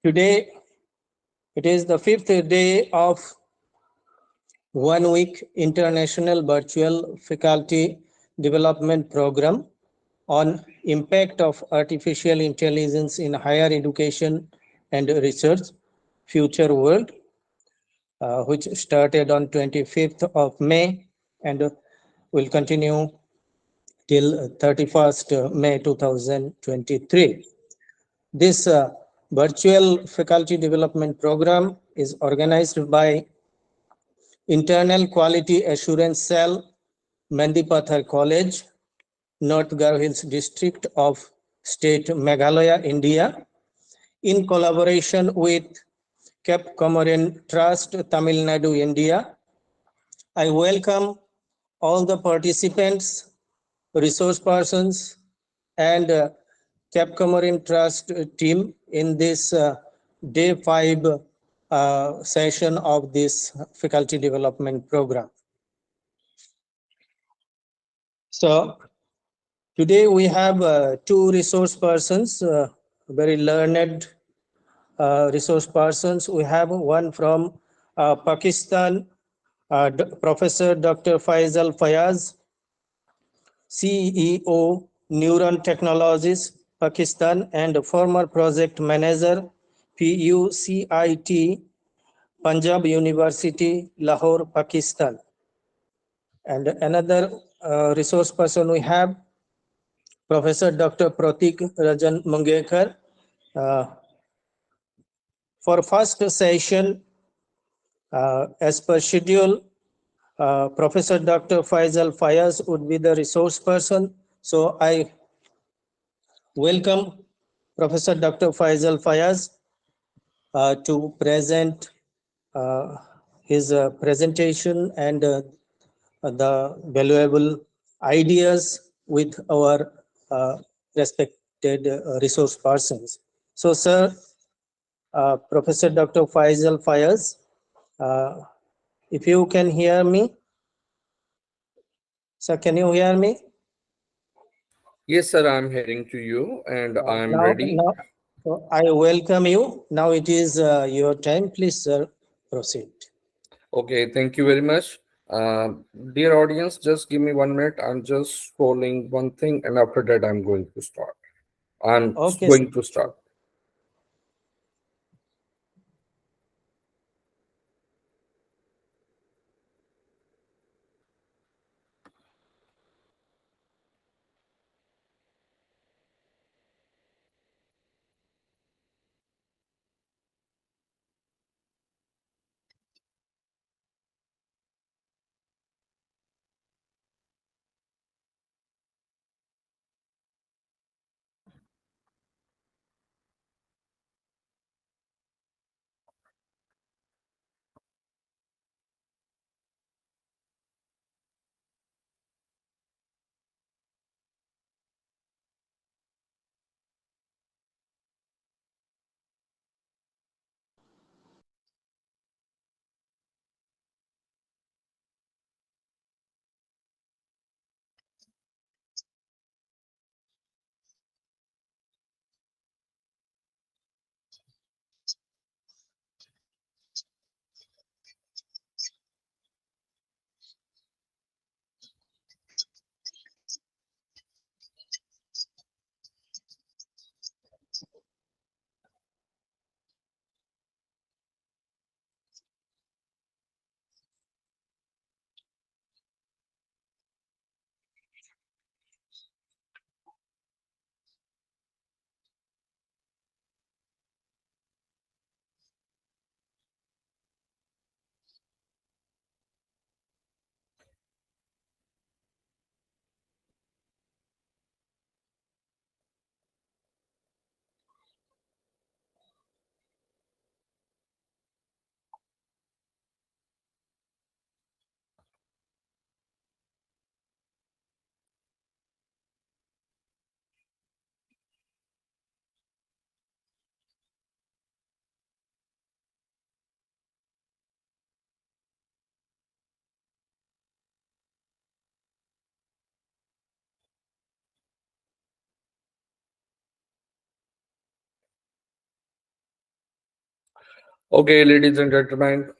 Today, it is the fifth day of 1 week International Virtual Faculty Development Program on impact of artificial intelligence in higher education and research, Future World, which started on 25th of May and will continue till 31st May 2023. This virtual faculty development program is organized by Internal Quality Assurance Cell, Mendipathar College, North Garo Hills District of State Meghalaya, India, in collaboration with Cape Comorin Trust, Tamil Nadu, India. I welcome all the participants, resource persons, and Cape Comorin Trust team in this day 5 session of this faculty development program. So today we have two resource persons, very learned resource persons. We have one from Pakistan, Professor Dr. Faisal Fayaz, CEO, Neuron Technologies, Pakistan, and former project manager, PUCIT, Punjab University, Lahore, Pakistan. And another resource person we have, Professor Dr. Pratik Rajan Mangekar. For first session, as per schedule, Professor Dr. Faisal Fayaz would be the resource person. So I welcome Professor Dr. Faisal Fayaz to present his presentation and the valuable ideas with our respected resource persons. So, sir, Professor Dr. Faisal Fayaz, if you can hear me. Sir, can you hear me? Yes, sir, I'm hearing to you and I'm ready. Now, so I welcome you. Now it is your time. Please, sir, proceed. Okay, thank you very much. Dear audience, just give me 1 minute. I'm just scrolling one thing and after that I'm going to start. I'm Okay, going sir. to start. Okay, ladies and gentlemen,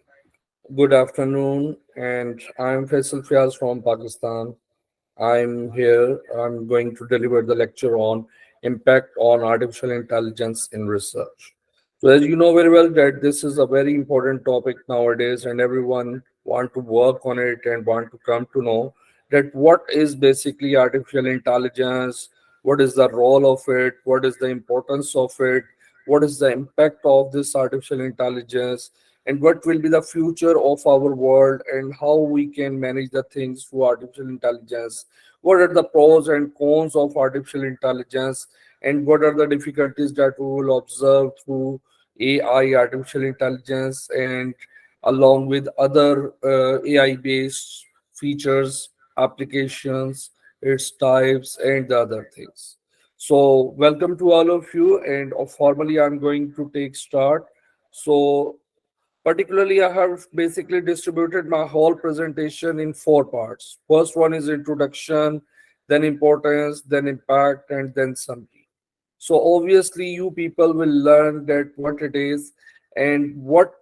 good afternoon, and I'm Faisal Fiaz from Pakistan. I'm here. I'm going to deliver the lecture on impact on artificial intelligence in research. So, as you know very well, that this is a very important topic nowadays, and everyone want to work on it and want to come to know that what is basically artificial intelligence, what is the role of it, what is the importance of it, what is the impact of this artificial intelligence, and what will be the future of our world, and how we can manage the things through artificial intelligence. What are the pros and cons of artificial intelligence, and what are the difficulties that we will observe through AI, artificial intelligence, and along with other AI based features, applications, its types, and the other things. So, welcome to all of you, and formally, I'm going to take start. So, particularly, I have basically distributed my whole presentation in four parts. First one is introduction, then importance, then impact, and then summary. So obviously, you people will learn that what it is and what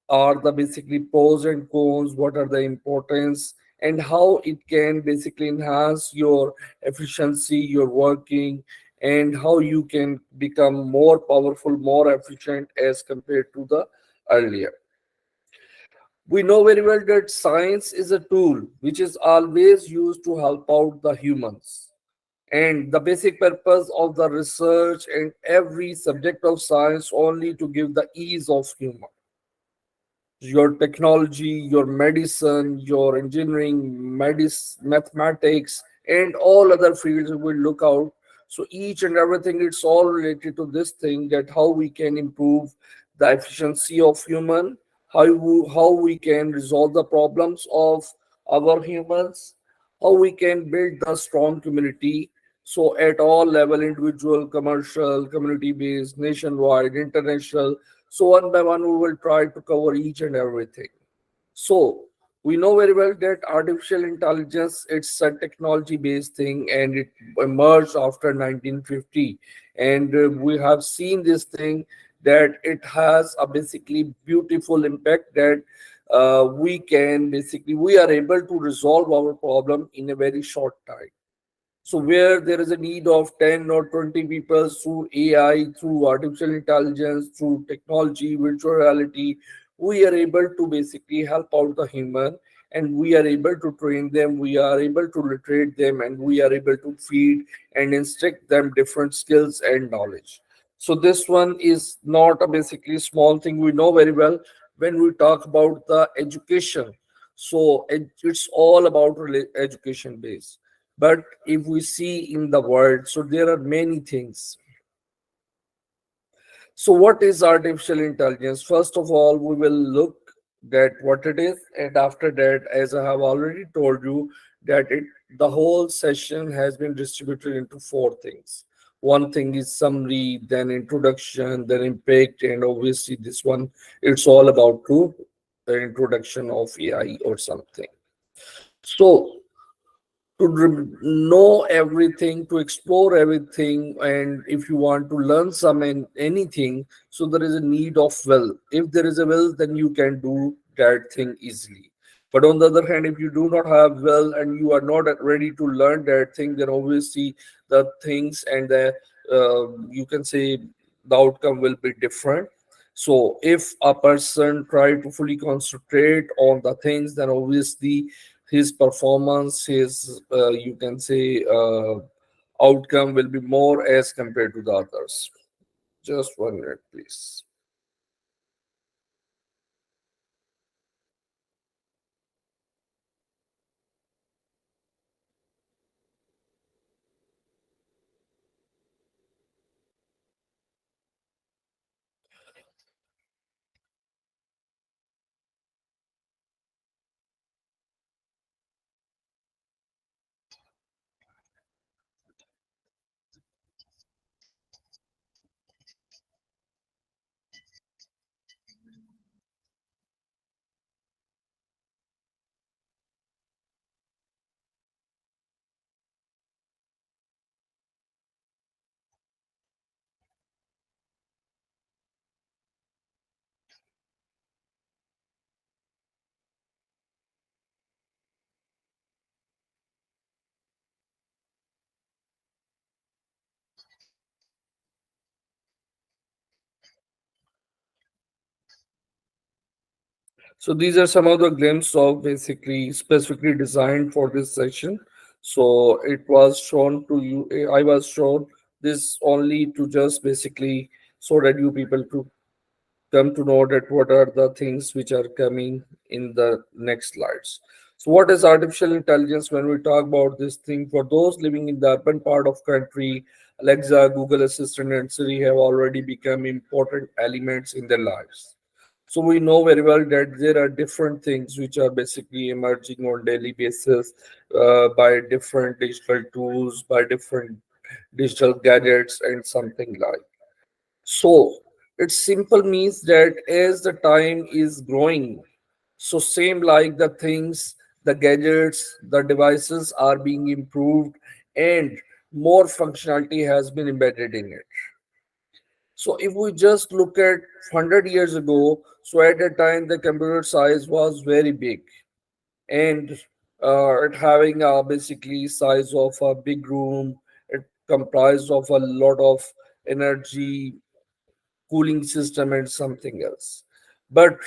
are the basically pros and cons, what are the importance, and how it can basically enhance your efficiency, your working, and how you can become more powerful, more efficient as compared to the earlier. We know very well that science is a tool which is always used to help out the humans. And the basic purpose of the research and every subject of science only to give the ease of human. Your technology, your medicine, your engineering, mathematics, and all other fields will look out. So each and everything, it's all related to this thing that how we can improve the efficiency of human, how we can resolve the problems of our humans, how we can build the strong community. So at all level, individual, commercial, community-based, nationwide, international, so one by one, we will try to cover each and everything. So we know very well that artificial intelligence, it's a technology-based thing, and it emerged after 1950. And we have seen this thing that it has a basically beautiful impact that we are able to resolve our problem in a very short time. So where there is a need of 10 or 20 people through AI, through artificial intelligence, through technology, virtual reality, we are able to basically help out the human, and we are able to train them, we are able to literate them, and we are able to feed and instruct them different skills and knowledge. So this one is not a basically small thing. We know very well when we talk about the education. So it's all about education base. But if we see in the world, so there are many things. So what is artificial intelligence? First of all, we will look at what it is, and after that, as I have already told you, that the whole session has been distributed into four things. One thing is summary, then introduction, then impact, and obviously this one, it's all about the introduction of AI or something. So to know everything, to explore everything, and if you want to learn some and anything, so there is a need of will. If there is a will, then you can do that thing easily. But on the other hand, if you do not have will and you are not ready to learn that thing, then obviously the things and the you can say the outcome will be different. So if a person try to fully concentrate on the things, then obviously his performance, his you can say outcome will be more as compared to the others. Just 1 minute, please. So these are some of the glimpses of basically specifically designed for this session. So it was shown to you, I was shown this only to just basically so that you people to come to know that what are the things which are coming in the next slides. So what is artificial intelligence? When we talk about this thing, for those living in the urban part of country, Alexa, Google Assistant, and Siri have already become important elements in their lives. So we know very well that there are different things which are basically emerging on daily basis by different digital tools, by different digital gadgets, and something like. So it simple means that as the time is growing, so same like the things, the gadgets, the devices are being improved and more functionality has been embedded in it. So if we just look at 100 years ago, so at that time the computer size was very big and it having a basically size of a big room, it comprised of a lot of energy cooling system and something else. But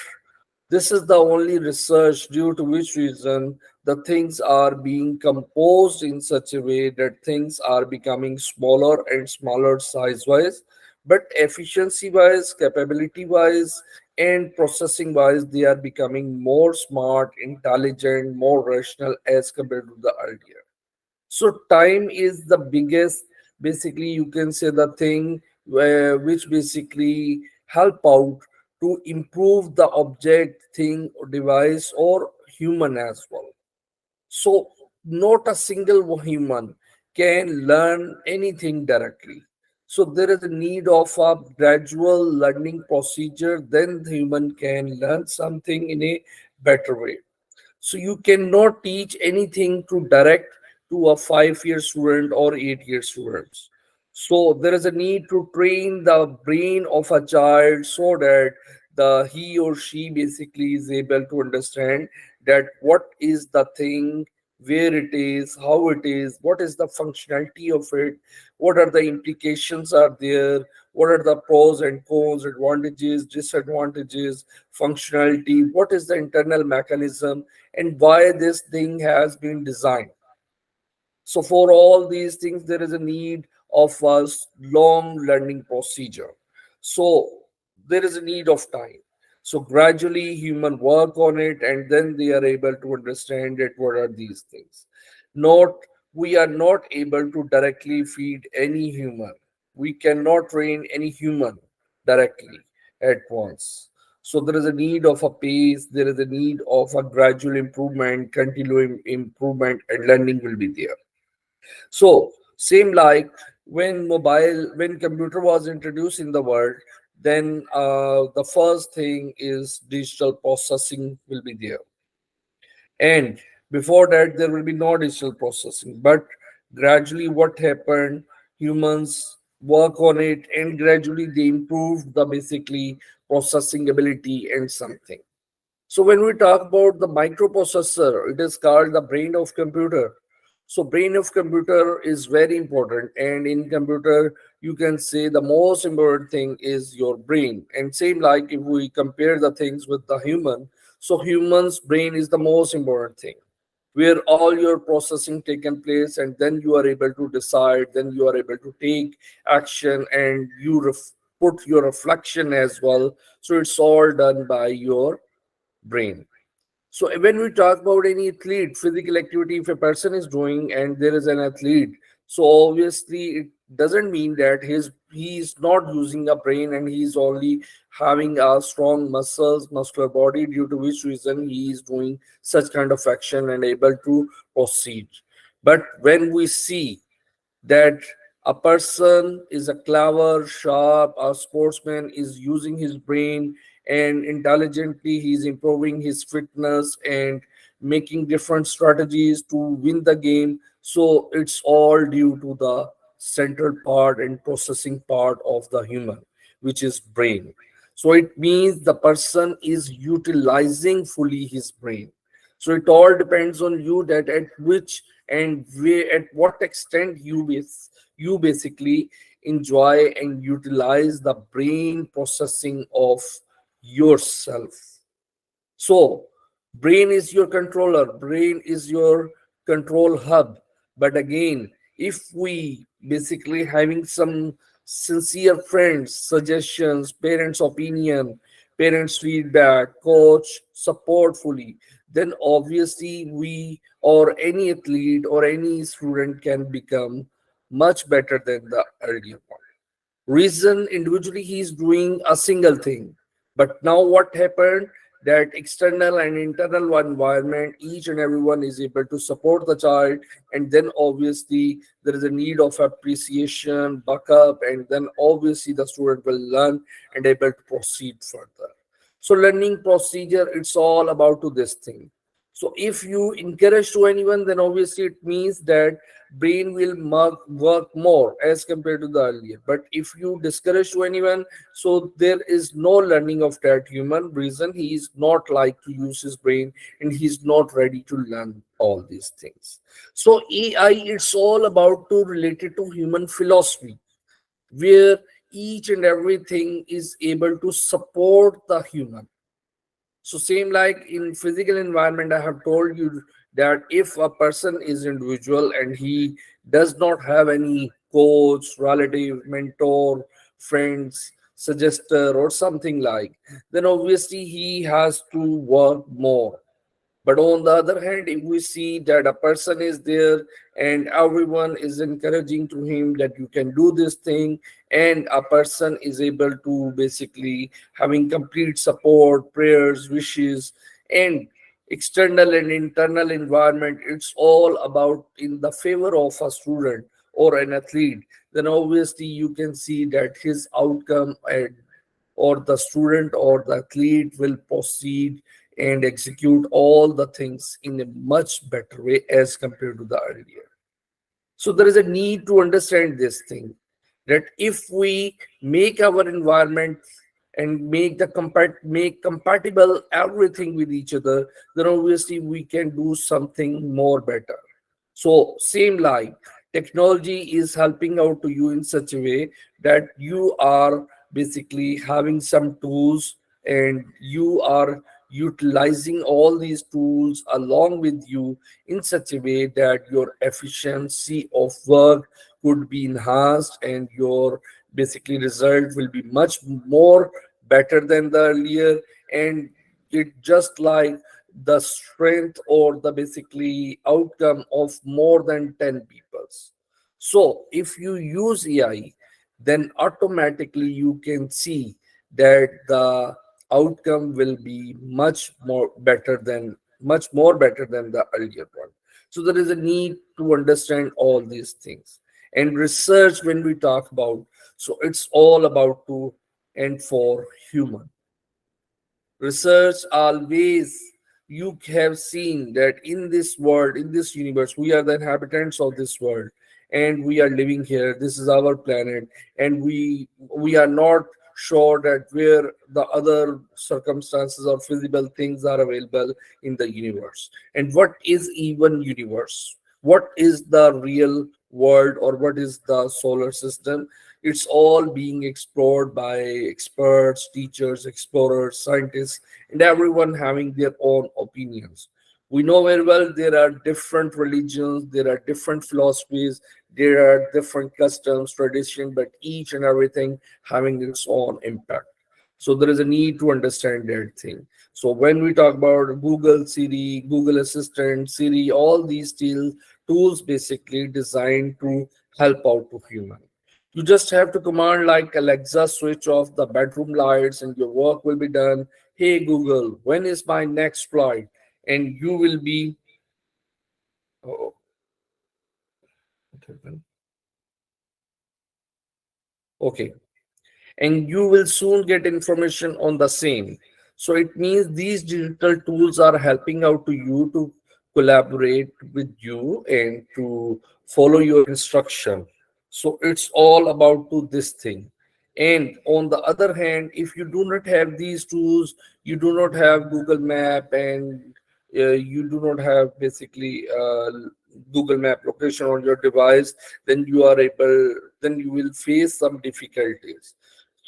this is the only research due to which reason the things are being composed in such a way that things are becoming smaller and smaller size wise, but efficiency wise, capability wise, and processing wise, they are becoming more smart, intelligent, more rational as compared to the earlier. So time is the biggest, basically you can say the thing which basically help out to improve the object, thing, or device or human as well. So not a single human can learn anything directly. So there is a need of a gradual learning procedure, then the human can learn something in a better way. So you cannot teach anything to direct to a 5 year student or 8 year students. So there is a need to train the brain of a child so that the he or she basically is able to understand that what is the thing, where it is, how it is, what is the functionality of it, what are the implications are there, what are the pros and cons, advantages, disadvantages, functionality, what is the internal mechanism, and why this thing has been designed. So for all these things, there is a need of a long learning procedure. So there is a need of time. So gradually human work on it and then they are able to understand that what are these things. Not we are not able to directly feed any human. We cannot train any human directly at once. So there is a need of a pace, there is a need of a gradual improvement, continuing improvement, and learning will be there. So same like when computer was introduced in the world, then the first thing is digital processing will be there. And before that, there will be no digital processing. But gradually, what happened? Humans work on it, and gradually they improved the basically processing ability and something. So when we talk about the microprocessor, it is called the brain of computer. So brain of computer is very important, and in computer you can say the most important thing is your brain. And same like if we compare the things with the human, so human's brain is the most important thing where all your processing taken place and then you are able to decide, then you are able to take action and you put your reflection as well. So it's all done by your brain. So when we talk about any athlete, physical activity, if a person is doing and there is an athlete, so obviously it doesn't mean that he is not using a brain and he is only having a strong muscular body, due to which reason he is doing such kind of action and able to proceed. But when we see that a person is a clever, sharp, a sportsman is using his brain and intelligently he's improving his fitness and making different strategies to win the game. So it's all due to the central part and processing part of the human, which is brain. So it means the person is utilizing fully his brain. So it all depends on you that at which and where, at what extent you basically enjoy and utilize the brain processing of yourself. So brain is your controller, brain is your control hub. But again, if we basically having some sincere friends, suggestions, parents' opinion, parents' feedback, coach support fully, then obviously we or any athlete or any student can become much better than the earlier one. Reason individually he is doing a single thing, but now what happened, that external and internal environment, each and everyone is able to support the child, and then obviously there is a need of appreciation backup, and then obviously the student will learn and able to proceed further. So learning procedure, it's all about to this thing. So if you encourage to anyone, then obviously it means that brain will work more as compared to the earlier. But if you discourage to anyone, so there is no learning of that human. Reason, he is not like to use his brain, and he's not ready to learn all these things. So AI, it's all about to related to human philosophy, where each and everything is able to support the human. So same like in physical environment, I have told you that if a person is individual and he does not have any coach, relative, mentor, friends, suggester, or something like, then obviously he has to work more. But on the other hand, if we see that a person is there and everyone is encouraging to him that you can do this thing, and a person is able to basically having complete support, prayers, wishes, and external and internal environment, it's all about in the favor of a student or an athlete, then obviously you can see that his outcome and or the student or the athlete will proceed and execute all the things in a much better way as compared to the earlier. So there is a need to understand this thing, that if we make our environment and make make compatible everything with each other, then obviously we can do something more better. So same like technology is helping out to you in such a way that you are basically having some tools, and you are utilizing all these tools along with you in such a way that your efficiency of work could be enhanced, and your basically result will be much more better than the earlier. And it just like the strength or the basically outcome of more than 10 peoples. So if you use AI, then automatically you can see that the outcome will be much more better than the earlier one. So there is a need to understand all these things. And research, when we talk about, so it's all about to and for human research. Always you have seen that in this world, in this universe, we are the inhabitants of this world, and we are living here. This is our planet, and we are not sure that where the other circumstances or feasible things are available in the universe, and what is even universe, what is the real world, or what is the solar system. It's all being explored by experts, teachers, explorers, scientists, and everyone having their own opinions. We know very well there are different religions, there are different philosophies, there are different customs, tradition, but each and everything having its own impact. So there is a need to understand that thing. So when we talk about Google, Siri, Google Assistant, Siri, all these tools basically designed to help out to human. You just have to command like Alexa, switch off the bedroom lights, and your work will be done. Hey Google, when is my next flight? And you will be, oh, what happened? Okay, and you will soon get information on the same. So it means these digital tools are helping out to you to collaborate with you and to follow your instruction. So it's all about to this thing. And on the other hand, if you do not have these tools, you do not have Google Map, and you do not have basically Google Map location on your device, then you are able, then you will face some difficulties.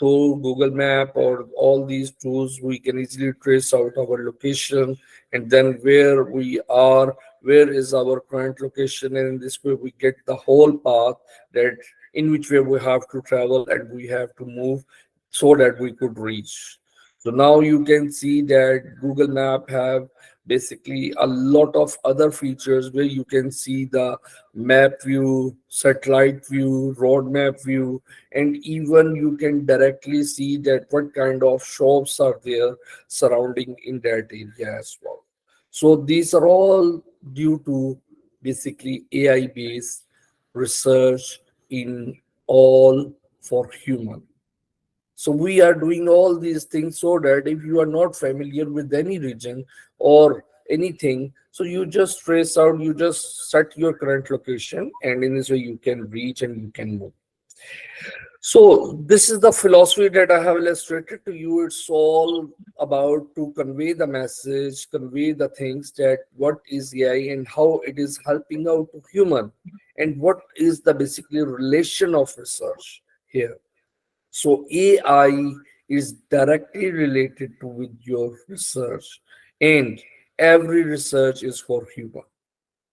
through Google Map or all these tools, we can easily trace out our location and then where we are, where is our current location, and in this way we get the whole path that in which way we have to travel and we have to move so that we could reach. So now you can see that Google Map have basically a lot of other features where you can see the map view, satellite view, road map view, and even you can directly see that what kind of shops are there surrounding in that area as well. So these are all due to basically AI based research in all for human. So we are doing all these things so that if you are not familiar with any region or anything, so you just trace out, you just set your current location, and in this way you can reach and you can move. So this is the philosophy that I have illustrated to you. It's all about to convey the message, convey the things that what is AI and how it is helping out to human, and what is the basically relation of research here. So AI is directly related to with your research, and every research is for human.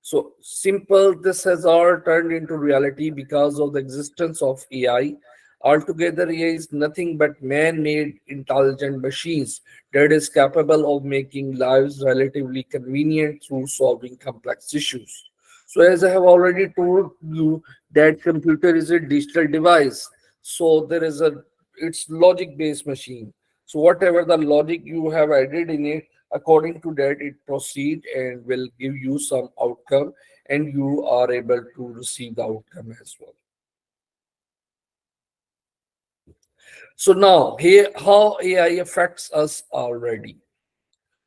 So simple, this has all turned into reality because of the existence of AI. Altogether, AI is nothing but man-made intelligent machines that is capable of making lives relatively convenient through solving complex issues. So as I have already told you that computer is a digital device. So there is a it's logic-based machine. So whatever the logic you have added in it, according to that it proceed and will give you some outcome, and you are able to receive the outcome as well. So now here how AI affects us already.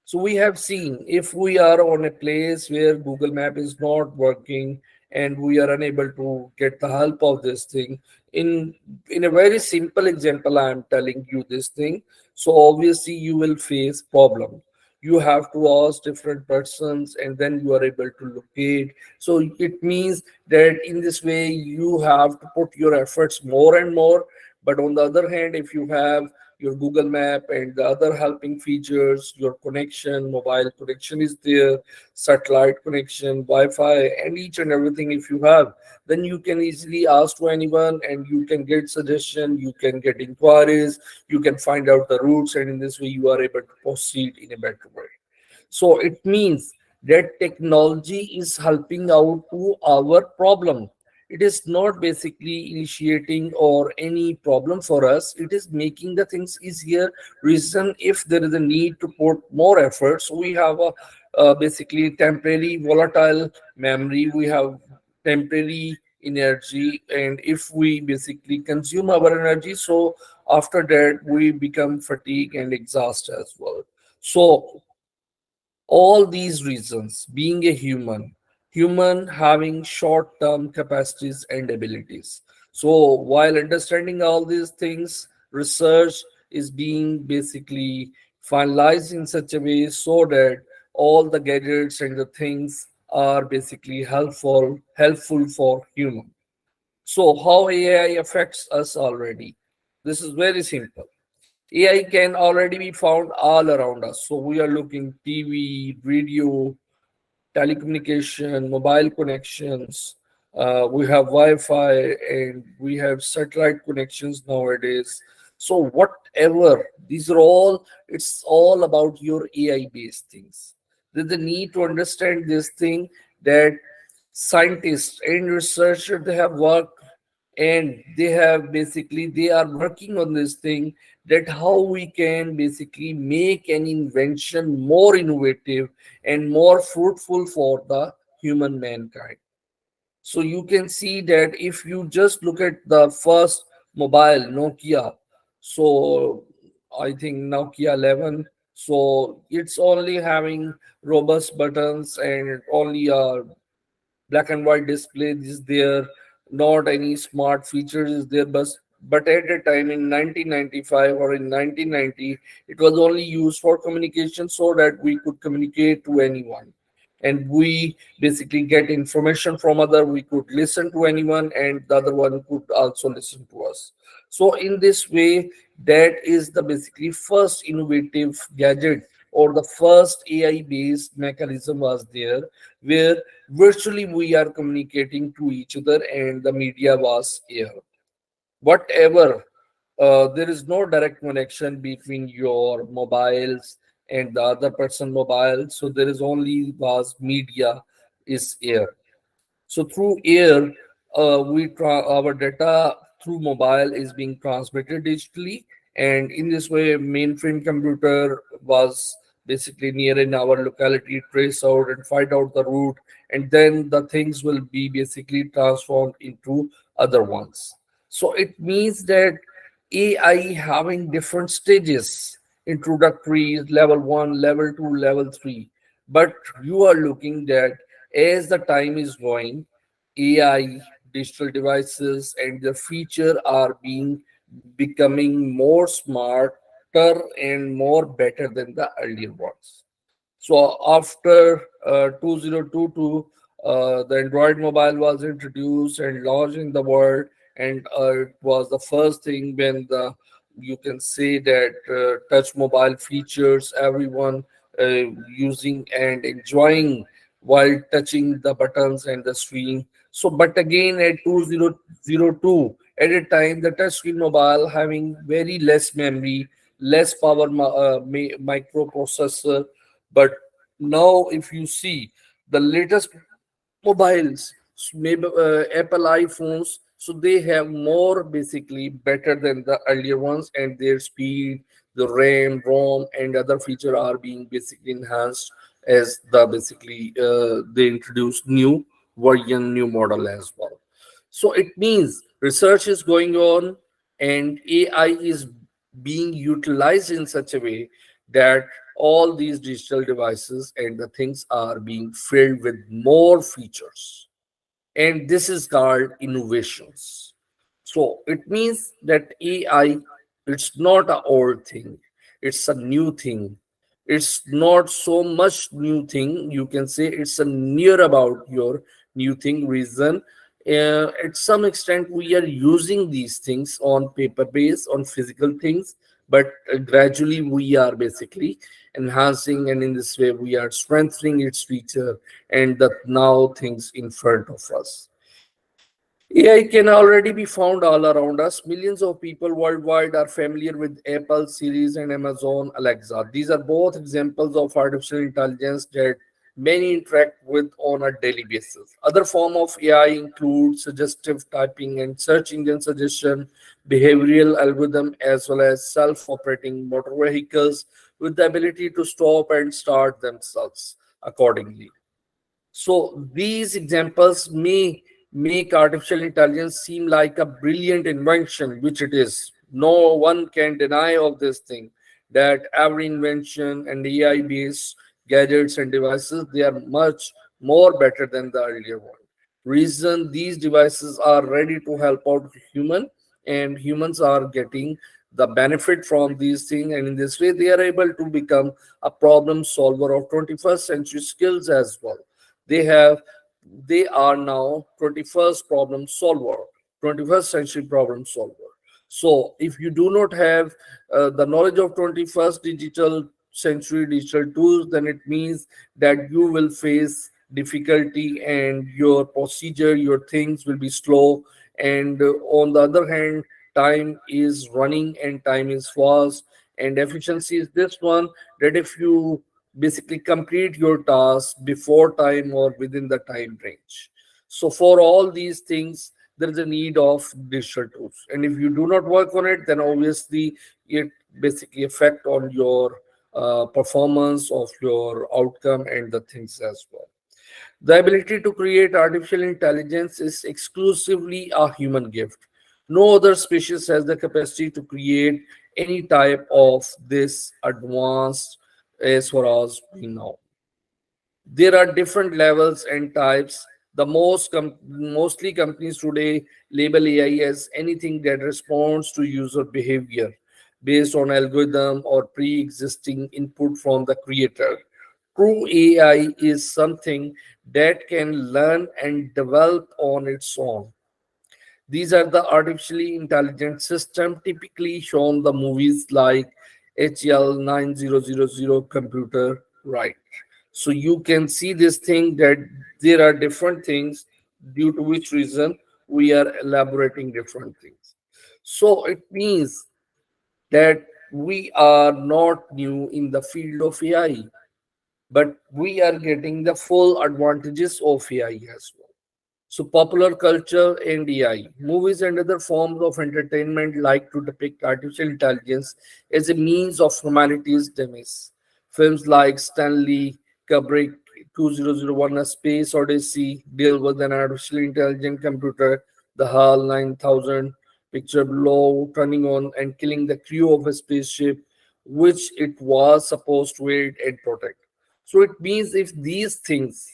So we have seen if we are on a place where Google Map is not working and we are unable to get the help of this thing. In a very simple example, I am telling you this thing. So obviously you will face problem. You have to ask different persons and then you are able to locate. So it means that in this way you have to put your efforts more and more. But on the other hand, if you have your Google Map and the other helping features, your connection, mobile connection is there, satellite connection, Wi-Fi, and each and everything. If you have, then you can easily ask to anyone, and you can get suggestion, you can get inquiries, you can find out the routes, and in this way you are able to proceed in a better way. So it means that technology is helping out to our problem. It is not basically initiating or any problem for us. It is making the things easier. Reason if there is a need to put more effort, so we have a basically temporary volatile memory. We have temporary energy, and if we basically consume our energy, so after that we become fatigued and exhausted as well. So all these reasons, being a human having short-term capacities and abilities. So while understanding all these things, research is being basically finalized in such a way so that all the gadgets and the things are basically helpful for human. So how AI affects us already? This is very simple. AI can already be found all around us. So we are looking TV, radio, telecommunication, mobile connections. We have Wi-Fi and we have satellite connections nowadays. So whatever, these are all, it's all about your AI-based things. There's the need to understand this thing that scientists and researchers they have worked and they are working on this thing that how we can basically make an invention more innovative and more fruitful for the human mankind. So you can see that if you just look at the first mobile Nokia, so I think Nokia 11, so it's only having robust buttons and only a black and white display is there, not any smart features is there, but at a time in 1995 or in 1990 it was only used for communication so that we could communicate to anyone, and we basically get information from other, we could listen to anyone and the other one could also listen to us. So in this way That is the basically first innovative gadget or the first AI based mechanism was there, where virtually we are communicating to each other and the media was air. Whatever, there is no direct connection between your mobiles and the other person mobile, so there is only was media is air. So through air, our data through mobile is being transmitted digitally, and in this way, mainframe computer was basically near in our locality, trace out and find out the route, and then the things will be basically transformed into other ones. So it means that AI having different stages, introductory, level one, level two, level three. But you are looking that as the time is going, AI, digital devices, and the feature are being becoming more smarter and more better than the earlier ones. So after 2022, the Android mobile was introduced and launched in the world, and it was the first thing when the you can say that touch mobile features everyone using and enjoying while touching the buttons and the screen. So, but again at 2002, at a time the touch screen mobile having very less memory, less power microprocessor, but now, if you see the latest mobiles, maybe Apple iPhones, so they have more basically better than the earlier ones, and their speed, the RAM, ROM, and other feature are being basically enhanced as the basically they introduce new version, new model as well. So it means research is going on and AI is being utilized in such a way that all these digital devices and the things are being filled with more features. And this is called innovations. So it means that AI, it's not an old thing, it's a new thing. It's not so much new thing. You can say it's a near about your new thing reason. At some extent, we are using these things on paper base, on physical things, but gradually we are basically enhancing, and in this way we are strengthening its feature and the now things in front of us. AI can already be found all around us. Millions of people worldwide are familiar with Apple, Series, and Amazon Alexa. These are both examples of artificial intelligence that many interact with on a daily basis. Other form of AI include suggestive typing and search engine suggestion, behavioral algorithm, as well as self-operating motor vehicles with the ability to stop and start themselves accordingly. So these examples may make artificial intelligence seem like a brilliant invention, which it is. No one can deny of this thing that every invention and AI-based gadgets and devices, they are much more better than the earlier one. Reason these devices are ready to help out human, and humans are getting the benefit from these things, and in this way they are able to become a problem solver of 21st century skills as well. they have they are now 21st problem solver, 21st century problem solver. So if you do not have the knowledge of 21st digital century digital tools, then it means that you will face difficulty and your procedure, your things will be slow. And on the other hand, time is running and time is fast, and efficiency is this one, that if you basically complete your task before time or within the time range. So for all these things, there is a need of digital tools. And if you do not work on it, then obviously it basically affect on your performance of your outcome and the things as well. The ability to create artificial intelligence is exclusively a human gift. No other species has the capacity to create any type of this advanced as far as we know. There are different levels and types. Mostly companies today label AI as anything that responds to user behavior based on algorithm or pre-existing input from the creator. True AI is something that can learn and develop on its own. These are the artificially intelligent system typically shown the movies like HL 9000 computer, right? So you can see this thing that there are different things due to which reason we are elaborating different things. So it means that we are not new in the field of AI, but we are getting the full advantages of AI as well. So, popular culture and AI. Movies and other forms of entertainment like to depict artificial intelligence as a means of humanity's demise. Films like Stanley Kubrick 2001 A Space Odyssey deal with an artificially intelligent computer, the HAL 9000 picture below turning on and killing the crew of a spaceship which it was supposed to aid and protect. So it means if these things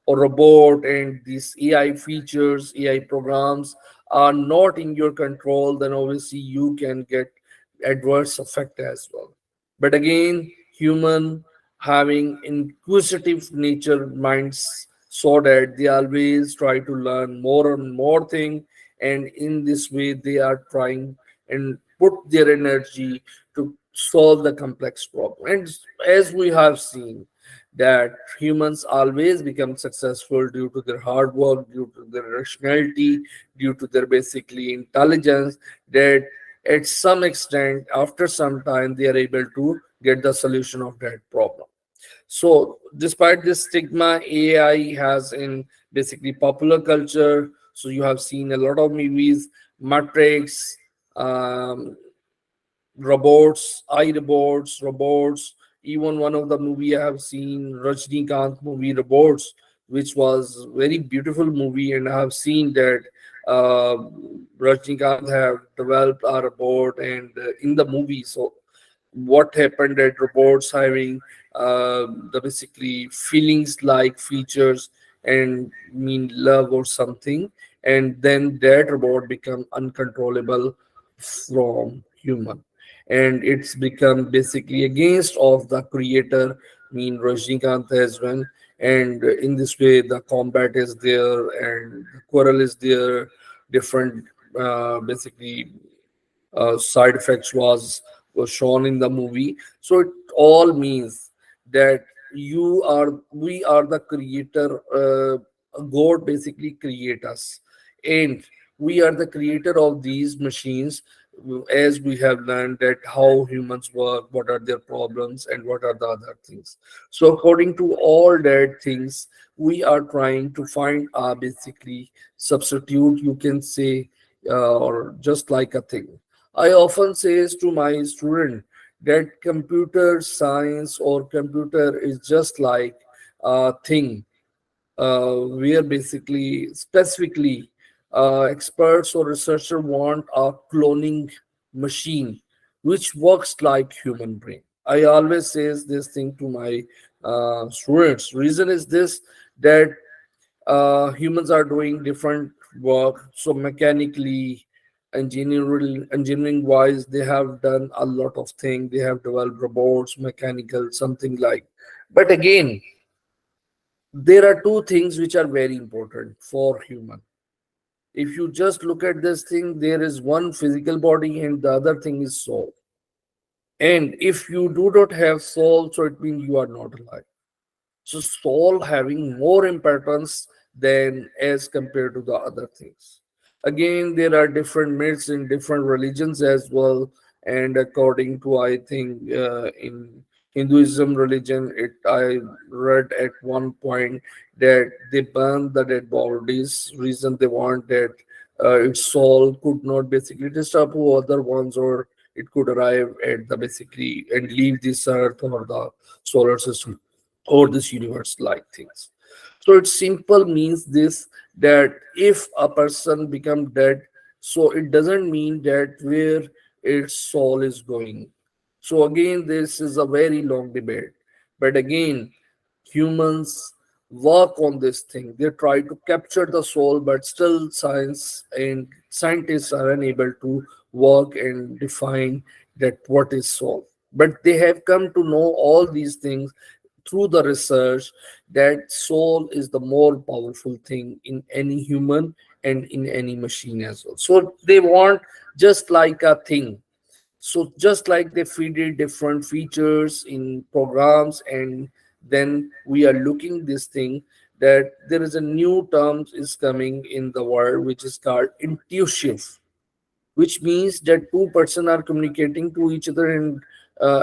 or robot and these AI features, AI programs are not in your control, then obviously you can get adverse effect as well. But again, human having inquisitive nature minds so that they always try to learn more and more thing, and in this way they are trying and put their energy to solve the complex problem. And as we have seen that humans always become successful due to their hard work, due to their rationality, due to their basically intelligence, that at some extent, after some time, they are able to get the solution of that problem. So, despite this stigma, AI has in basically popular culture. So, you have seen a lot of movies, Matrix, um, robots. Even one of the movie I have seen, Rajnikant movie, Robots, which was very beautiful movie, and I have seen that uh, Rajnikant have developed a robot, and in the movie, so what happened that robots having the basically feelings like features and mean love or something, and then that robot become uncontrollable from human, and it's become basically against of the creator mean Rajnikant as well. And in this way the combat is there and the quarrel is there, different basically side effects was shown in the movie. So it all means that we are the creator. God basically create us, and we are the creator of these machines. As we have learned that how humans work, what are their problems, and what are the other things. So according to all that things, we are trying to find a basically substitute, you can say, or just like a thing. I often says to my student that computer science or computer is just like a thing where basically specifically experts or researcher want a cloning machine which works like human brain. I always says this thing to my students. Reason is this, that humans are doing different work, so mechanically, engineering wise, they have done a lot of things. They have developed robots, mechanical, something like. But again, there are two things which are very important for human. If you just look at this thing, there is one physical body and the other thing is soul. And if you do not have soul, so it means you are not alive. So soul having more importance than as compared to the other things. Again, there are different myths in different religions as well. And according to, I think, in Hinduism religion, it I read at one point that they burn the dead bodies. Reason they want that its soul could not basically disturb to other ones, or it could arrive at the basically and leave this earth or the solar system or this universe like things. So it simple means this, that if a person become dead, so it doesn't mean that where its soul is going. So again, this is a very long debate. But again, humans work on this thing. They try to capture the soul, but still science and scientists are unable to work and define that what is soul. But they have come to know all these things through the research, that soul is the more powerful thing in any human, and in any machine as well. So they want just like a thing. So just like they feed it different features in programs, and then we are looking this thing that there is a new term is coming in the world which is called intuitive, which means that two person are communicating to each other, and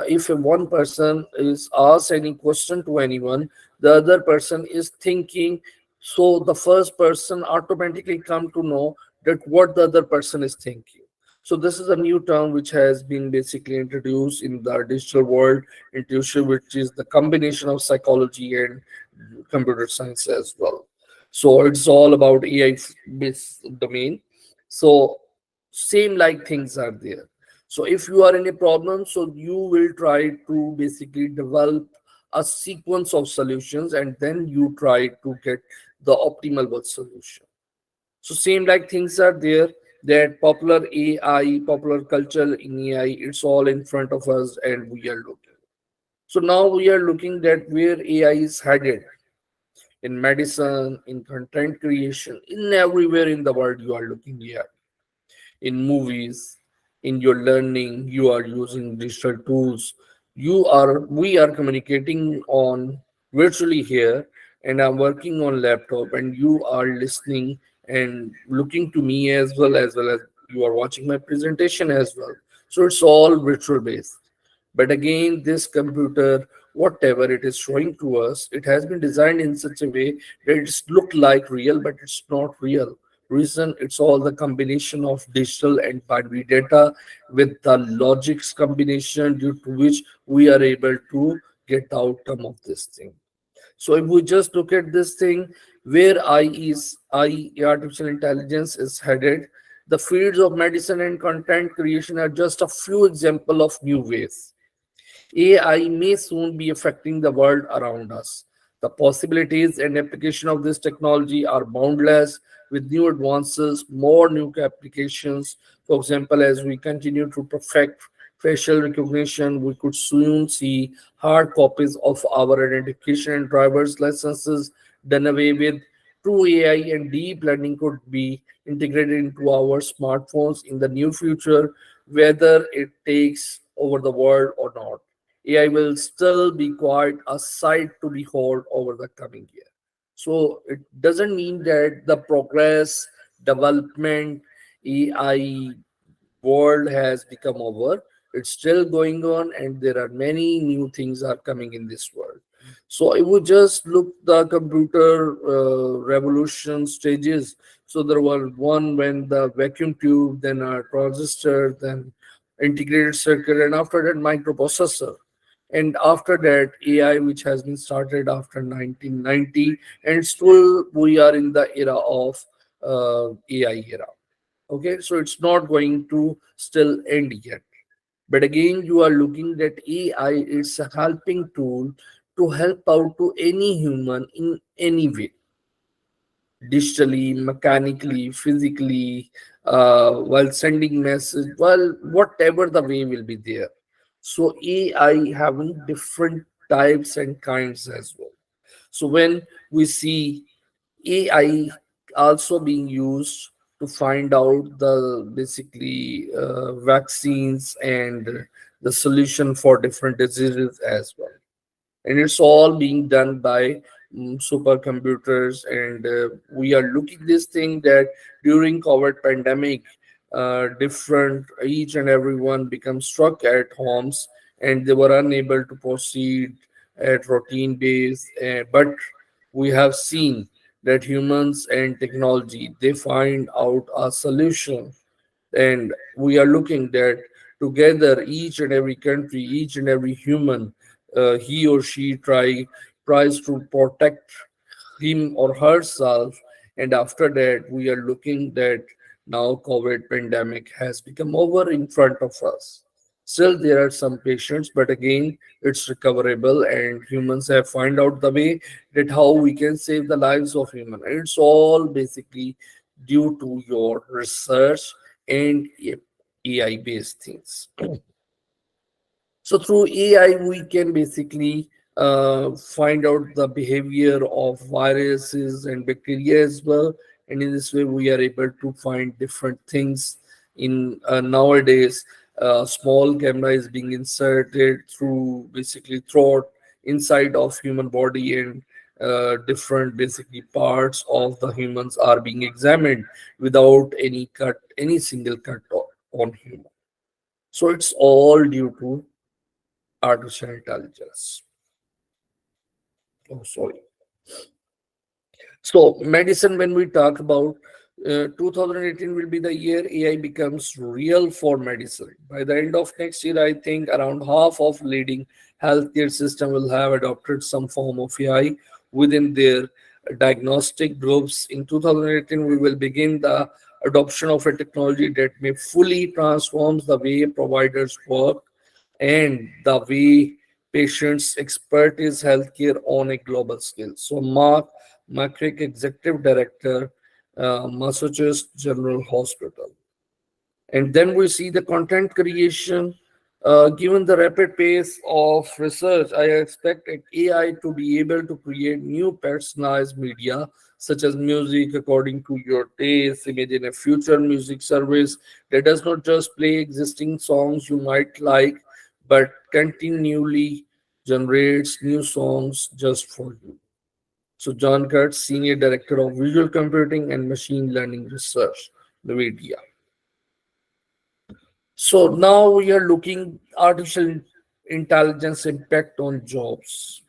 if one person is asked any question to anyone, the other person is thinking, so the first person automatically come to know that what the other person is thinking. So this is a new term which has been basically introduced in the digital world, intuition, which is the combination of psychology and computer science as well. So it's all about AI based domain. So same like things are there. So if you are in a problem, so you will try to basically develop a sequence of solutions, and then you try to get the optimal one solution. So same like things are there, that popular AI, popular culture in AI, it's all in front of us and we are looking. So now we are looking at where AI is headed in medicine, in content creation, in everywhere in the world you are looking here, in movies, in your learning, you are using digital tools. We are communicating on virtually here, and I'm working on laptop, and you are listening and looking to me as well as you are watching my presentation as well. So it's all virtual based. But again, this computer, whatever it is showing to us, it has been designed in such a way that it's look like real, but it's not real. Reason, it's all the combination of digital and binary data with the logics combination, due to which we are able to get the outcome of this thing. So if we just look at this thing, where I artificial intelligence is headed, the fields of medicine and content creation are just a few example of new ways AI may soon be affecting the world around us. The possibilities and application of this technology are boundless, with new advances, more new applications. For example, as we continue to perfect facial recognition, we could soon see hard copies of our identification and driver's licenses done away with. True AI and deep learning could be integrated into our smartphones in the near future, whether it takes over the world or not. AI will still be quite a sight to behold over the coming year. So it doesn't mean that the progress, development, AI world has become over. It's still going on, and there are many new things are coming in this world. So if we just look the computer revolution stages, so there was one when the vacuum tube, then a transistor, then integrated circuit, and after that microprocessor, and after that AI, which has been started after 1990, and still we are in the era of AI era. Okay, so it's not going to still end yet. But again, you are looking at AI is a helping tool to help out to any human in any way, digitally, mechanically, physically, while sending message, well, whatever the way will be there. So AI having different types and kinds as well. So when we see AI also being used to find out the basically vaccines and the solution for different diseases as well, and it's all being done by supercomputers, and we are looking this thing that during COVID pandemic, different each and everyone become struck at homes, and they were unable to proceed at routine base, but we have seen that humans and technology, they find out a solution, and we are looking that together each and every country, each and every human, he or she tries to protect him or herself, and after that we are looking that now COVID pandemic has become over in front of us. Still there are some patients, but again it's recoverable, and humans have find out the way that how we can save the lives of human. It's all basically due to your research and AI based things. So through AI, we can basically find out the behavior of viruses and bacteria as well, and in this way we are able to find different things. In nowadays, small camera is being inserted through basically throat inside of human body, and different basically parts of the humans are being examined without any cut, any single cut on human. So it's all due to artificial intelligence. Oh, sorry. So, medicine, when we talk about 2018 will be the year AI becomes real for medicine. By the end of next year, I think around half of leading healthcare system will have adopted some form of AI within their diagnostic groups. In 2018, we will begin the adoption of a technology that may fully transforms the way providers work and the way patients expertise healthcare on a global scale. So, Mark McCrick, Executive Director, Massachusetts General Hospital. And then we see the content creation. Given the rapid pace of research, I expect AI to be able to create new personalized media, such as music according to your taste. Imagine a future music service that does not just play existing songs you might like, but continually generates new songs just for you. So John Kurtz, Senior Director of Visual Computing and Machine Learning Research, NVIDIA. So now we are looking artificial intelligence impact on jobs.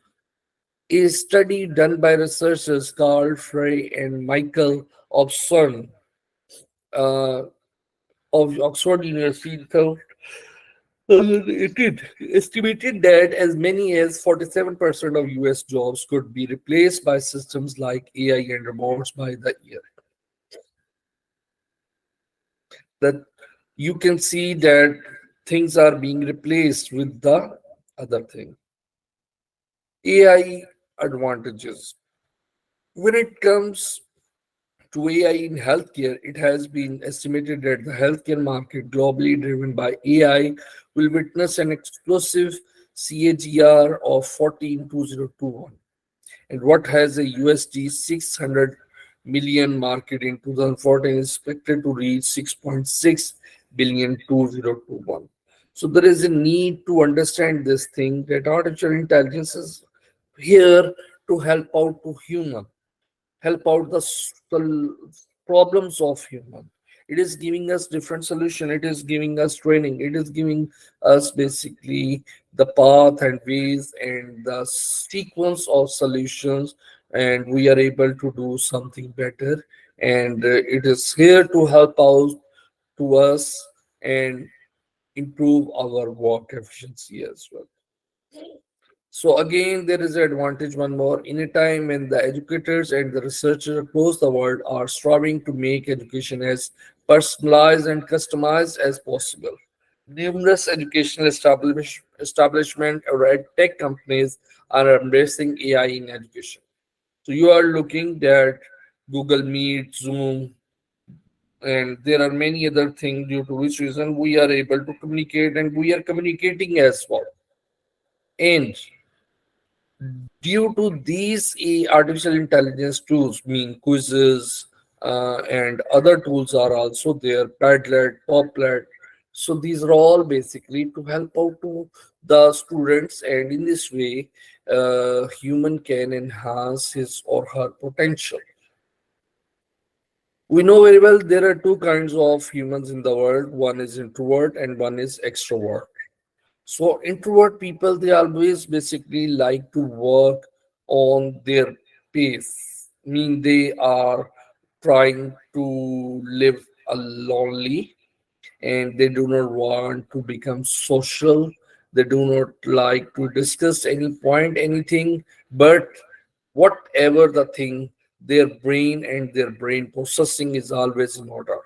A study done by researchers Carl Frey and Michael Obson uh, of Oxford University it estimated that as many as 47% of US jobs could be replaced by systems like AI and robots by the year. That you can see that things are being replaced with the other thing. AI advantages. When it comes to AI in healthcare, it has been estimated that the healthcare market, globally driven by AI, will witness an explosive CAGR of 40 in 2021. And what has a USD 600 million market in 2014 is expected to reach 6.6 billion 2021. So there is a need to understand this thing that artificial intelligence is here to help out to human, help out the problems of human. It is giving us different solution, it is giving us training, it is giving us basically the path and ways and the sequence of solutions, and we are able to do something better, and it is here to help out to us and improve our work efficiency as well. So again, there is an advantage one more. In a time when the educators and the researchers across the world are striving to make education as personalized and customized as possible, numerous educational establishment or ed tech companies are embracing AI in education. So you are looking at Google Meet, Zoom, and there are many other things due to which reason we are able to communicate, and we are communicating as well. And due to these artificial intelligence tools, mean quizzes and other tools are also there, Padlet, Poplet. So these are all basically to help out to the students, and in this way, human can enhance his or her potential. We know very well there are two kinds of humans in the world. One is introvert and one is extrovert. So introvert people, they always basically like to work on their pace. Mean they are trying to live a lonely, and they do not want to become social. They do not like to discuss any point, anything, but whatever the thing, their brain and their brain processing is always in order.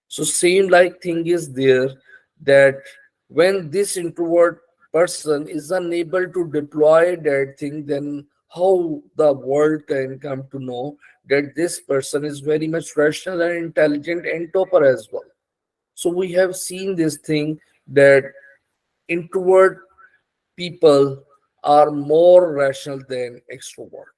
So same like thing is there, that when this introvert person is unable to deploy that thing, then how the world can come to know that this person is very much rational and intelligent and topper as well. So we have seen this thing that introvert people are more rational than extrovert.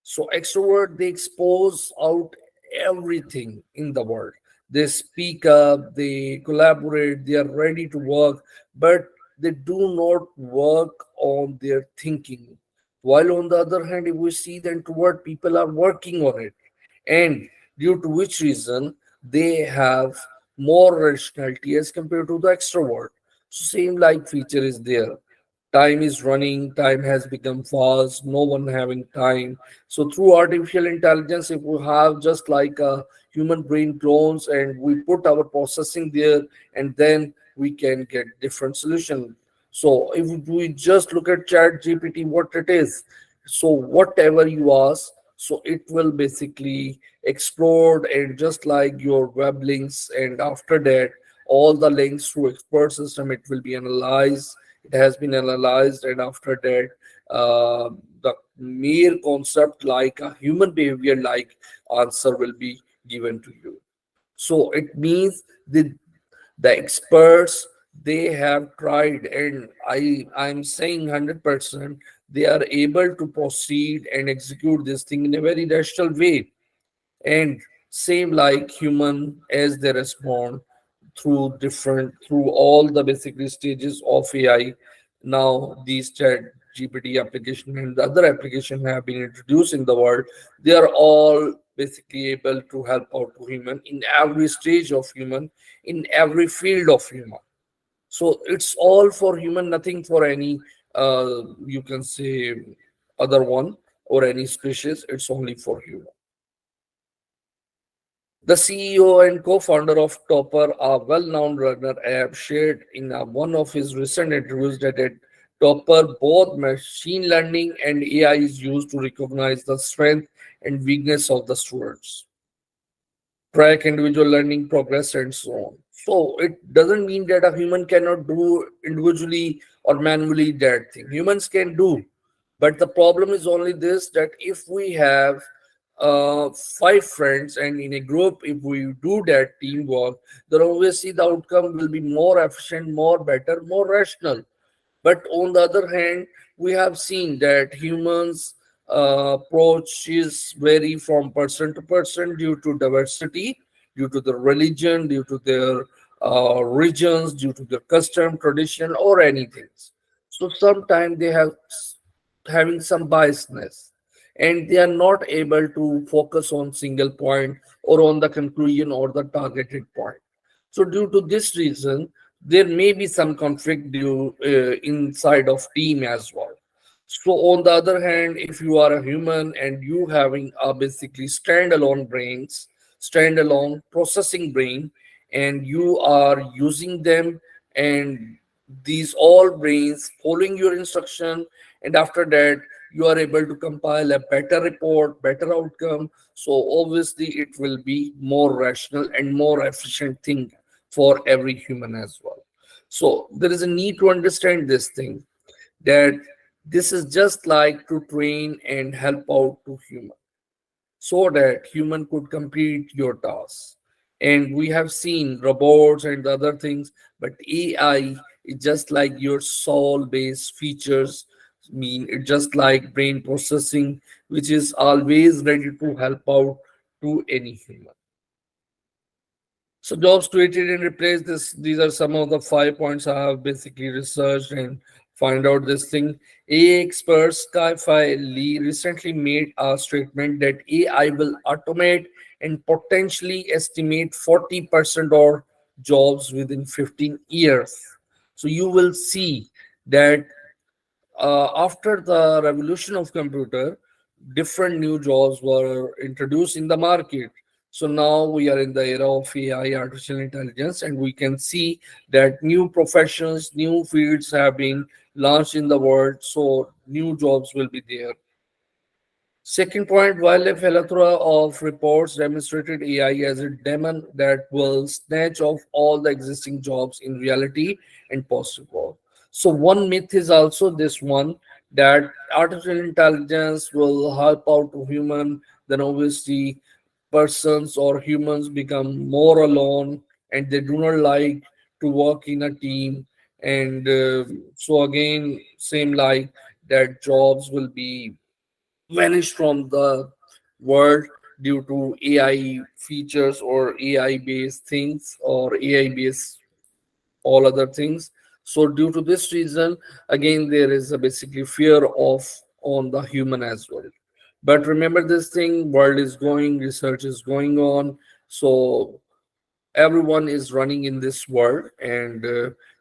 So extrovert, they expose out everything in the world. They speak up, they collaborate, they are ready to work, but they do not work on their thinking. While on the other hand, if we see the introvert people are working on it, and due to which reason they have more rationality as compared to the extrovert. So same like feature is there. Time is running, time has become fast, no one having time. So through artificial intelligence, if we have just like a human brain clones and we put our processing there, and then we can get different solution. So if we just look at chat GPT, what it is, so whatever you ask, so it will basically explode, and just like your web links, and after that all the links through expert system, it will be analyzed, it has been analyzed, and after that the mere concept like a human behavior like answer will be given to you. So it means the experts, they have tried, and I'm saying 100% they are able to proceed and execute this thing in a very rational way, and same like human as they respond through all the basically stages of AI. Now these chat GPT application and the other application have been introduced in the world. They are all basically able to help out to human in every stage of human, in every field of human. So it's all for human, nothing for any you can say other one or any species. It's only for human. The CEO and co-founder of Topper, a well-known runner app, shared in one of his recent interviews that at Topper, both machine learning and AI is used to recognize the strength and weakness of the students, track individual learning progress, and so on. So it doesn't mean that a human cannot do individually or manually that thing. Humans can do, but the problem is only this, that if we have five friends and in a group, if we do that teamwork, then obviously the outcome will be more efficient, more better, more rational. But on the other hand, we have seen that humans approach is vary from person to person due to diversity, due to the religion, due to their regions, due to their custom, tradition, or anything. So sometimes they have having some biasness, and they are not able to focus on single point or on the conclusion or the targeted point. So due to this reason, there may be some conflict due inside of team as well. So on the other hand, if you are a human and you having a basically standalone brains, standalone processing brain, and you are using them, and these all brains following your instruction, and after that you are able to compile a better report, better outcome. So obviously it will be more rational and more efficient thing for every human as well. So there is a need to understand this thing, that this is just like to train and help out to human, so that human could complete your tasks. And we have seen robots and other things, but AI is just like your soul based features, mean it just like brain processing, which is always ready to help out to any human. So jobs created and replaced, this these are some of the 5 points I have basically researched and find out this thing. AI expert Skyfi Lee recently made a statement that AI will automate and potentially estimate 40% of jobs within 15 years. So you will see that after the revolution of computer, different new jobs were introduced in the market. So now we are in the era of AI, artificial intelligence, and we can see that new professions, new fields have been launched in the world. So new jobs will be there. Second point, while a plethora of reports demonstrated AI as a demon that will snatch off all the existing jobs in reality and possible. So one myth is also this one, that artificial intelligence will help out to human, then obviously persons or humans become more alone and they do not like to work in a team. And so again, same like that jobs will be vanish from the world, due to AI features or AI based things or AI based all other things. So due to this reason, again, there is a basically fear of on the human as well. But remember this thing, world is going, research is going on. So everyone is running in this world, and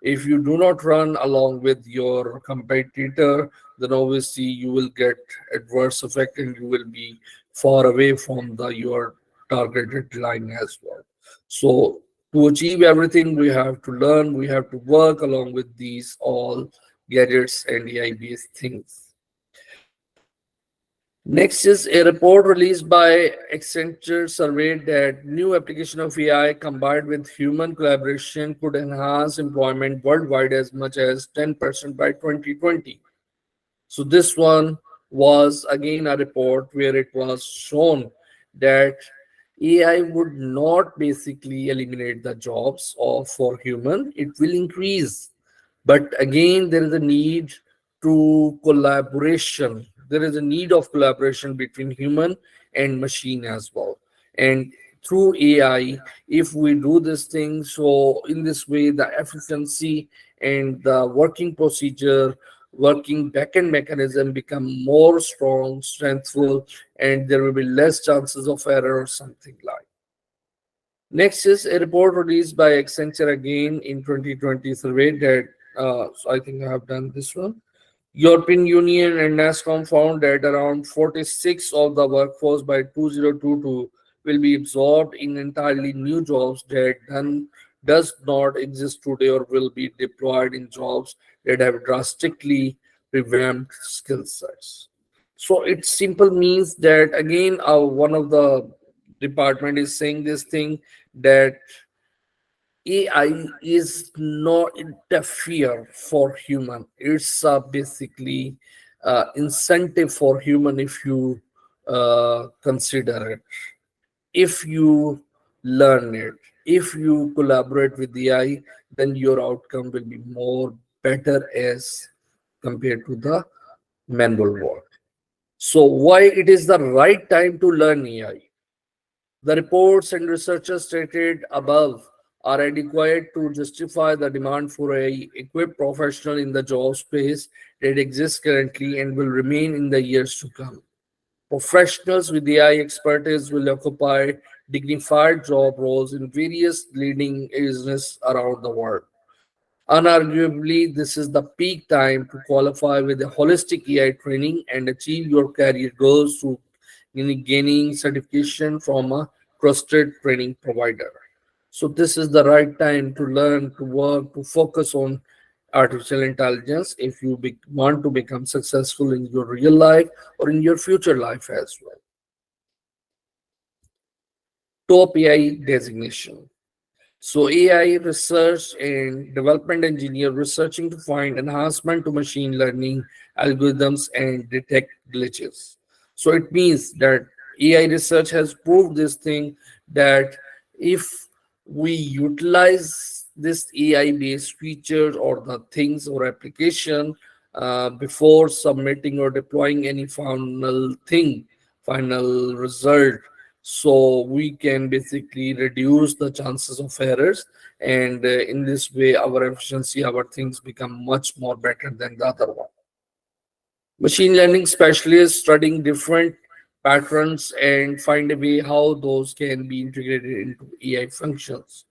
if you do not run along with your competitor, then obviously you will get adverse effect and you will be far away from the your targeted line as well. So to achieve everything, we have to learn, we have to work along with these all gadgets and AI based things. Next is a report released by Accenture surveyed that new application of AI combined with human collaboration could enhance employment worldwide as much as 10% by 2020. So this one was again a report where it was shown that AI would not basically eliminate the jobs of for human, it will increase. But again, there is a need to collaboration. There is a need of collaboration between human and machine as well. And through AI, if we do this thing, so in this way, the efficiency and the working procedure, working backend mechanism become more strong, strengthful, and there will be less chances of error or something like. Next is a report released by Accenture again in 2020 survey that so I think I have done this one. European Union and NASCOM found that around 46 of the workforce by 2022 will be absorbed in entirely new jobs that does not exist today or will be deployed in jobs that have drastically revamped skill sets. So it simple means that again, one of the department is saying this thing that AI is not interfere for human. It's basically incentive for human if you consider it, if you learn it, if you collaborate with the AI, then your outcome will be more better as compared to the manual work. So why it is the right time to learn AI? The reports and researchers stated above are adequate to justify the demand for a equipped professional in the job space that exists currently and will remain in the years to come. Professionals with AI expertise will occupy dignified job roles in various leading businesses around the world. Unarguably, this is the peak time to qualify with a holistic AI training and achieve your career goals through gaining certification from a trusted training provider. So, this is the right time to learn, to work, to focus on artificial intelligence if you want to become successful in your real life or in your future life as well. Top AI designation. So AI research and development engineer researching to find enhancement to machine learning algorithms and detect glitches. So it means that AI research has proved this thing that if we utilize this AI based feature or the things or application before submitting or deploying any final thing, final result, so we can basically reduce the chances of errors, and in this way our efficiency, our things become much more better than the other one. Machine learning specialists studying different patterns and find a way how those can be integrated into AI functions.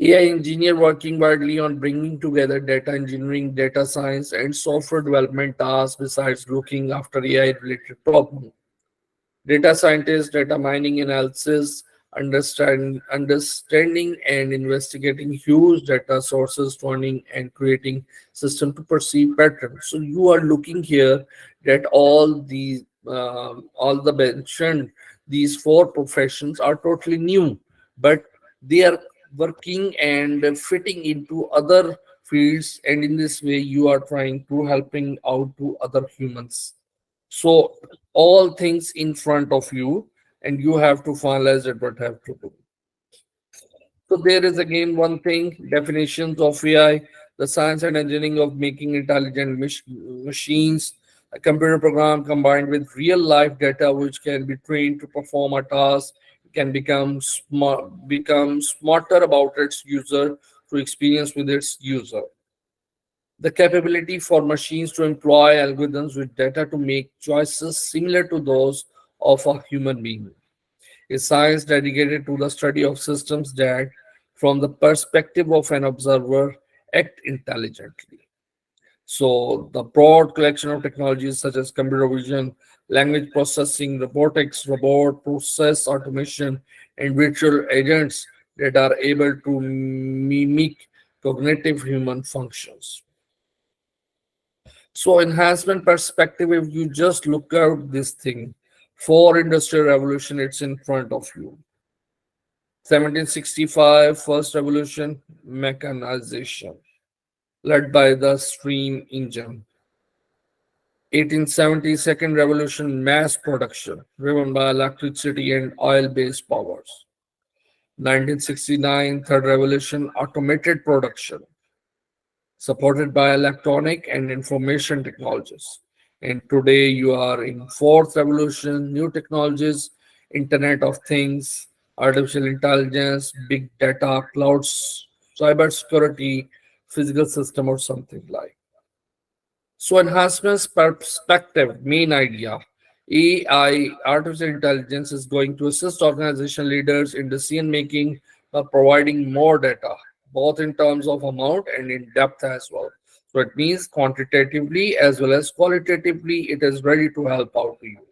AI engineer working widely on bringing together data engineering, data science, and software development tasks besides looking after AI related problems. Data scientists, data mining analysis, understanding and investigating huge data sources, turning and creating system to perceive patterns. So you are looking here that all the mentioned these four professions are totally new, but they are working and fitting into other fields, and in this way you are trying to helping out to other humans. So all things in front of you, and you have to finalize it what have to do. So there is again one thing, definitions of AI, the science and engineering of making intelligent machines, A computer program combined with real life data, which can be trained to perform a task, can become smarter about its user through experience with its user. The capability for machines to employ algorithms with data to make choices similar to those of a human being is science dedicated to the study of systems that, from the perspective of an observer, act intelligently. So, the broad collection of technologies such as computer vision, language processing, robotics, robot process automation, and virtual agents that are able to mimic cognitive human functions. So, enhancement perspective, if you just look at this thing, for industrial revolution, it's in front of you. 1765, first revolution, mechanization, led by the steam engine. 1870, second revolution, mass production, driven by electricity and oil-based powers. 1969, third revolution, automated production, supported by electronic and information technologies. And today you are in fourth revolution, new technologies, Internet of Things, artificial intelligence, big data, clouds, cybersecurity, physical system or something like. So enhancements perspective, main idea. AI, artificial intelligence, is going to assist organization leaders in decision making by providing more data, both in terms of amount and in depth as well. So it means quantitatively as well as qualitatively, it is ready to help out to you.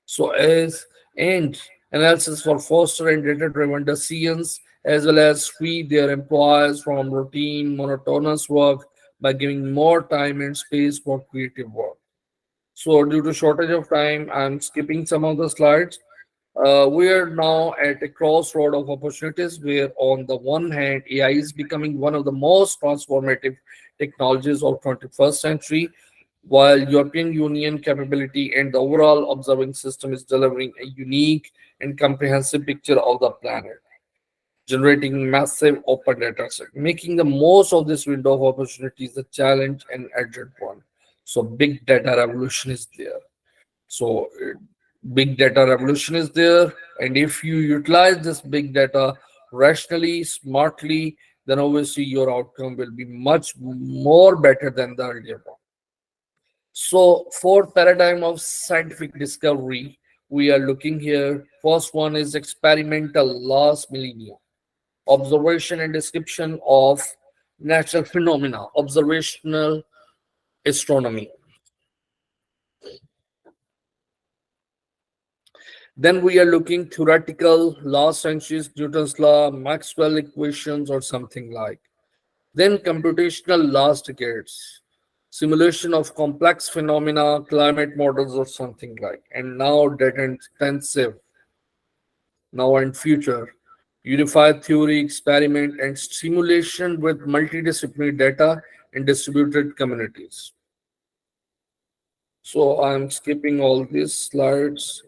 So as and analysis for foster and data-driven decisions, as well as free their employees from routine, monotonous work by giving more time and space for creative work. So due to shortage of time, I'm skipping some of the slides. We are now at a crossroad of opportunities where, on the one hand, AI is becoming one of the most transformative technologies of 21st century, while European Union capability and the overall observing system is delivering a unique and comprehensive picture of the planet, generating massive open data set. Making the most of this window of opportunity is a challenge and urgent one. So big data revolution is there. So big data revolution is there, and if you utilize this big data rationally, smartly, then obviously your outcome will be much more better than the earlier one. So, fourth paradigm of scientific discovery, we are looking here. First one is experimental last millennium, observation and description of natural phenomena, observational astronomy. Then we are looking theoretical last centuries, Newton's law, Maxwell equations, or something like. Then computational last decades, simulation of complex phenomena, climate models, or something like. And now data intensive, now and future, unified theory, experiment, and simulation with multidisciplinary data and distributed communities. So I'm skipping all these slides.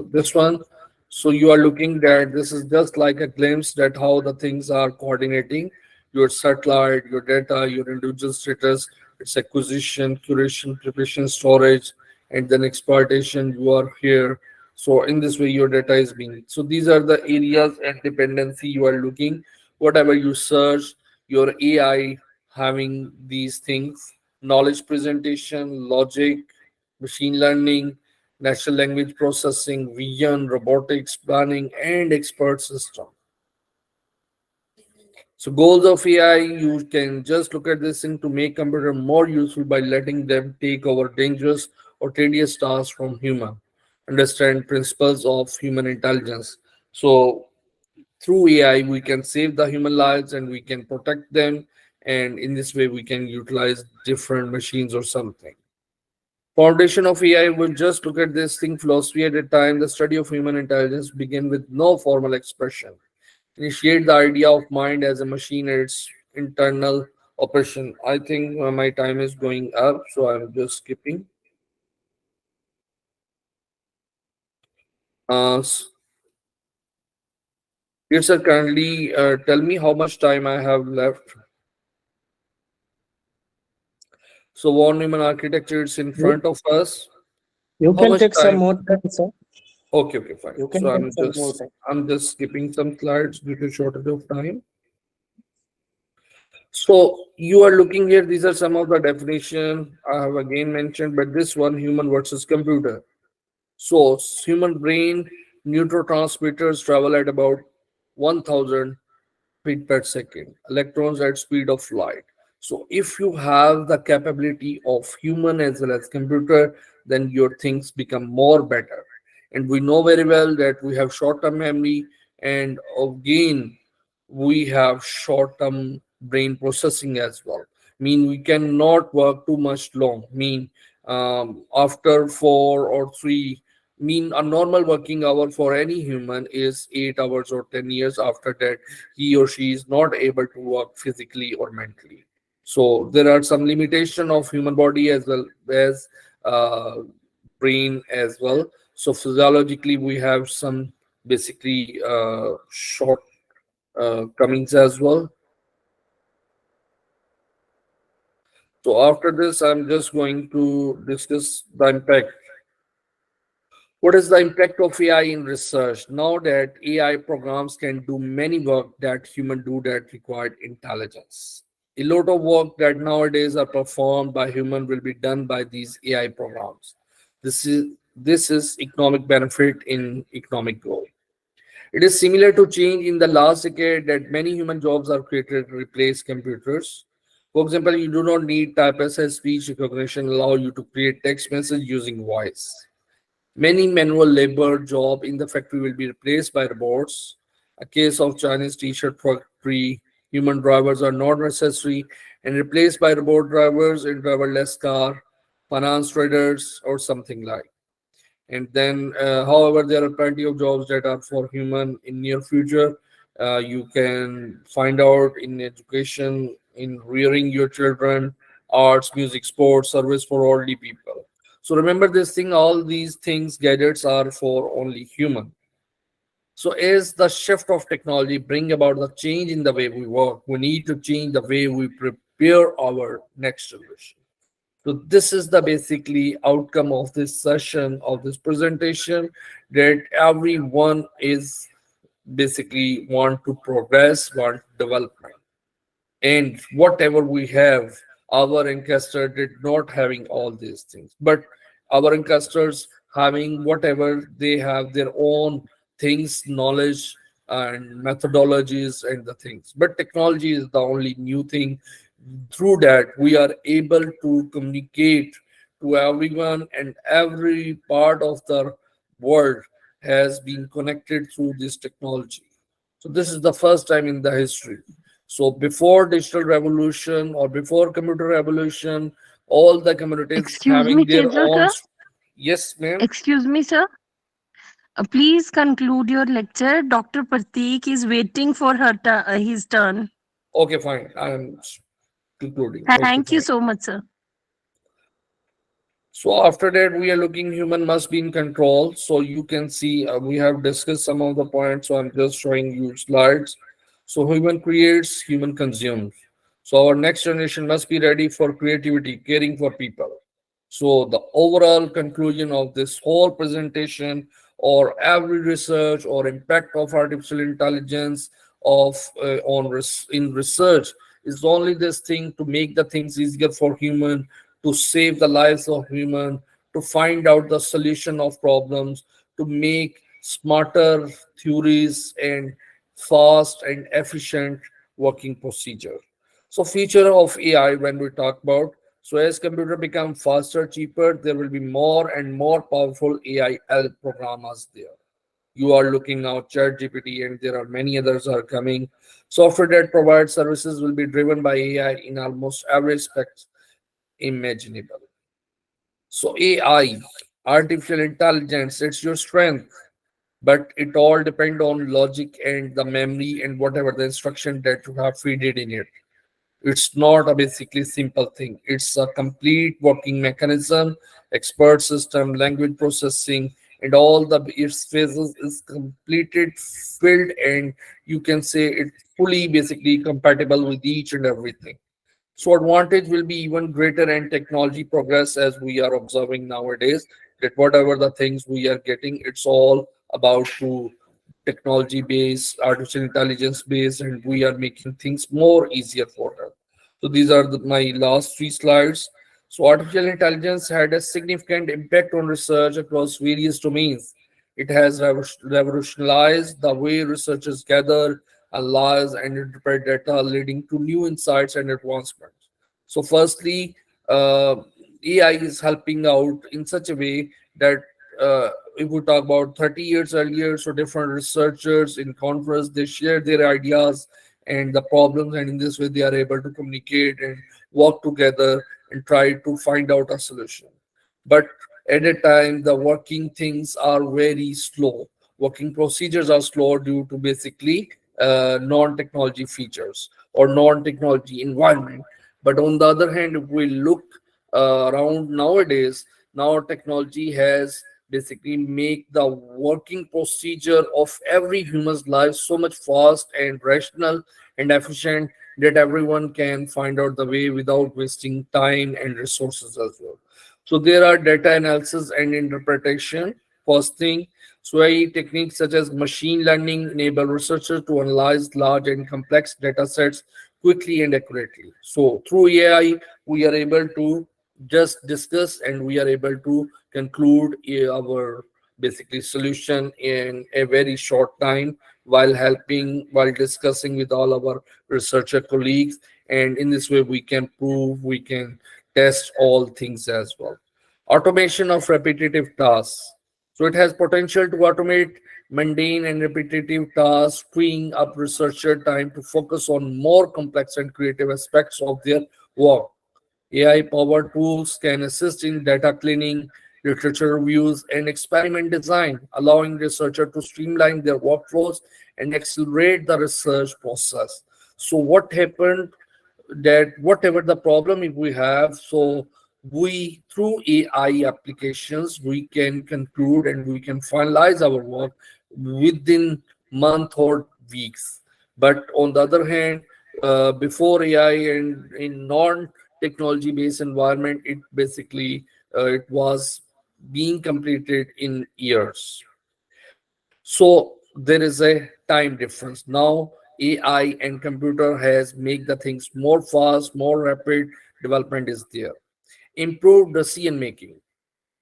This one. So you are looking at this is just like a glimpse that how the things are coordinating your satellite, your data, your individual status, its acquisition, curation, preparation, storage, and then exploitation. You are here. So in this way, your data is being. So these are the areas and dependency you are looking. Whatever you search, your AI having these things, knowledge presentation, logic, machine learning, natural language processing, vision, robotics, planning, and expert system. So goals of AI, you can just look at this thing to make computer more useful by letting them take over dangerous or tedious tasks from human. Understand principles of human intelligence. So through AI, we can save the human lives and we can protect them. And in this way, we can utilize different machines or something. Foundation of AI will just look at this thing philosophy at a time. The study of human intelligence begin with no formal expression. Initiate the idea of mind as a machine and its internal operation. I think my time is going up, so I'm just skipping. S- Dear sir, kindly tell me how much time I have left. So one human architecture is in You front of us. you How can much take some time? more time, sir. Okay, okay, fine. You So can take some more time. I'm just skipping some slides due to shortage of time. So you are looking here, these are some of the definition I have again mentioned, but this one, human versus computer. So human brain neurotransmitters travel at about 1000 feet per second, electrons at speed of light. So if you have the capability of human as well as computer, then your things become more better. And we know very well that we have short-term memory, and again we have short-term brain processing as well. Mean we cannot work too much long. Mean after 4 or 3, mean a normal working hour for any human is 8 hours or 10 years. After that, he or she is not able to work physically or mentally. So there are some limitation of human body as well as uh, brain as well. So physiologically we have some basically short comings as well. So after this, I'm just going to discuss the impact. What is the impact of AI in research? Now that AI programs can do many work that human do that required intelligence. A lot of work that nowadays are performed by human will be done by these AI programs. This is economic benefit in economic growth. It is similar to change in the last decade that many human jobs are created to replace computers. For example, you do not need typers as speech recognition allow you to create text message using voice. Many manual labor job in the factory will be replaced by robots. A case of Chinese t-shirt factory, human drivers are not necessary and replaced by robot drivers in driverless car, finance traders or something like. And then, however, there are plenty of jobs that are for human in near future. You can find out in education, in rearing your children, arts, music, sports, service for elderly people. So remember this thing, all these things, gadgets are for only human. So as the shift of technology bring about the change in the way we work, we need to change the way we prepare our next generation. So this is the basically outcome of this session, of this presentation, that everyone is basically want to progress, want development. And whatever we have, our ancestor did not having all these things. But our ancestors having whatever they have their own things, knowledge and methodologies and the things. But technology is the only new thing. Through that we are able to communicate to everyone, and every part of the world has been connected through this technology. So this is the first time in the history. So before digital revolution or before computer revolution, all the communities Excuse having me, their Tejal own. sir. Yes, ma'am. Excuse me, sir. Please conclude your lecture. Dr. Pratik is waiting for his turn. Okay, fine. I'm concluding. Okay, Thank you fine. so much, sir. So after that, we are looking human must be in control. So you can see we have discussed some of the points. So I'm just showing you slides. So human creates, human consumes. So our next generation must be ready for creativity, caring for people. So the overall conclusion of this whole presentation, or every research or impact of artificial intelligence of in research, is only this thing to make the things easier for human, to save the lives of human, to find out the solution of problems, to make smarter theories and fast and efficient working procedure. So feature of AI when we talk about, so as computer become faster, cheaper, there will be more and more powerful AI programmers there. You are looking now ChatGPT, and there are many others are coming. Software that provides services will be driven by AI in almost every aspect imaginable. So AI, artificial intelligence, it's your strength, but it all depend on logic and the memory and whatever the instruction that you have feed it in it. It's not a basically simple thing. It's a complete working mechanism, expert system, language processing, and all the its phases is completed, filled, and you can say it fully basically compatible with each and everything. So advantage will be even greater and technology progress as we are observing nowadays that whatever the things we are getting, it's all about to technology based, artificial intelligence based, and we are making things more easier for us. So these are my last three slides. So artificial intelligence had a significant impact on research across various domains. It has revolutionized the way researchers gather, analyze, and interpret data, leading to new insights and advancements. So, firstly, AI is helping out in such a way that if we talk about 30 years earlier, so different researchers in conference they share their ideas and the problems, and in this way they are able to communicate and work together and try to find out a solution. But at a time, the working things are very slow. Working procedures are slow due to basically non-technology features or non-technology environment. But on the other hand, if we look around nowadays, now technology has basically make the working procedure of every human's life so much fast and rational and efficient that everyone can find out the way without wasting time and resources as well. So there are data analysis and interpretation. First thing, so AI techniques such as machine learning enable researchers to analyze large and complex data sets quickly and accurately. So through AI, we are able to just discuss and we are able to conclude our basically solution in a very short time while discussing with all our researcher colleagues, and in this way we can prove, we can test all things as well. Automation of repetitive tasks. So it has potential to automate mundane and repetitive tasks, freeing up researcher time to focus on more complex and creative aspects of their work. AI powered tools can assist in data cleaning, literature reviews, and experiment design, allowing researchers to streamline their workflows and accelerate the research process. So, what happened that whatever the problem if we have, so we through AI applications we can conclude and we can finalize our work within month or weeks. But on the other hand, before AI and in non-technology based environment, it basically it was being completed in years. So there is a time difference. Now AI and computer has make the things more fast, more rapid. Development is there. Improved decision making.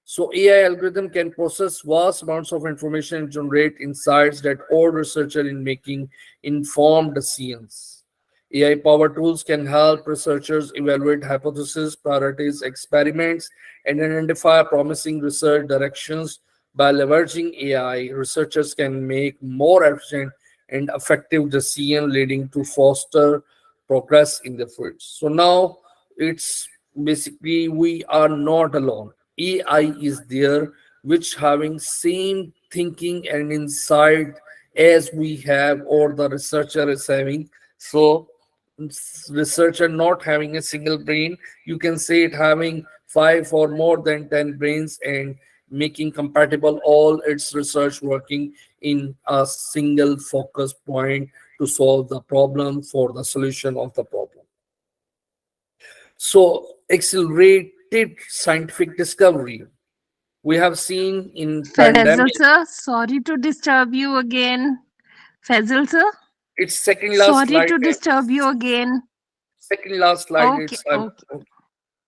So AI algorithm can process vast amounts of information and generate insights that aid researcher in making informed decisions. AI powered tools can help researchers evaluate hypotheses, prioritize experiments, and identify promising research directions. By leveraging AI, researchers can make more efficient and effective decisions, leading to faster progress in the field. So now it's basically we are not alone. AI is there, which having same thinking and insight as we have, or the researcher is having. So researcher not having a single brain, you can say it having five or more than 10 brains and making compatible all its research working in a single focus point to solve the problem for the solution of the problem. So accelerated scientific discovery. We have seen in Faisal pandemic, sir, sorry to disturb you again. Faisal sir, it's second last sorry slide. to disturb you again. Second last slide. Okay, It's okay.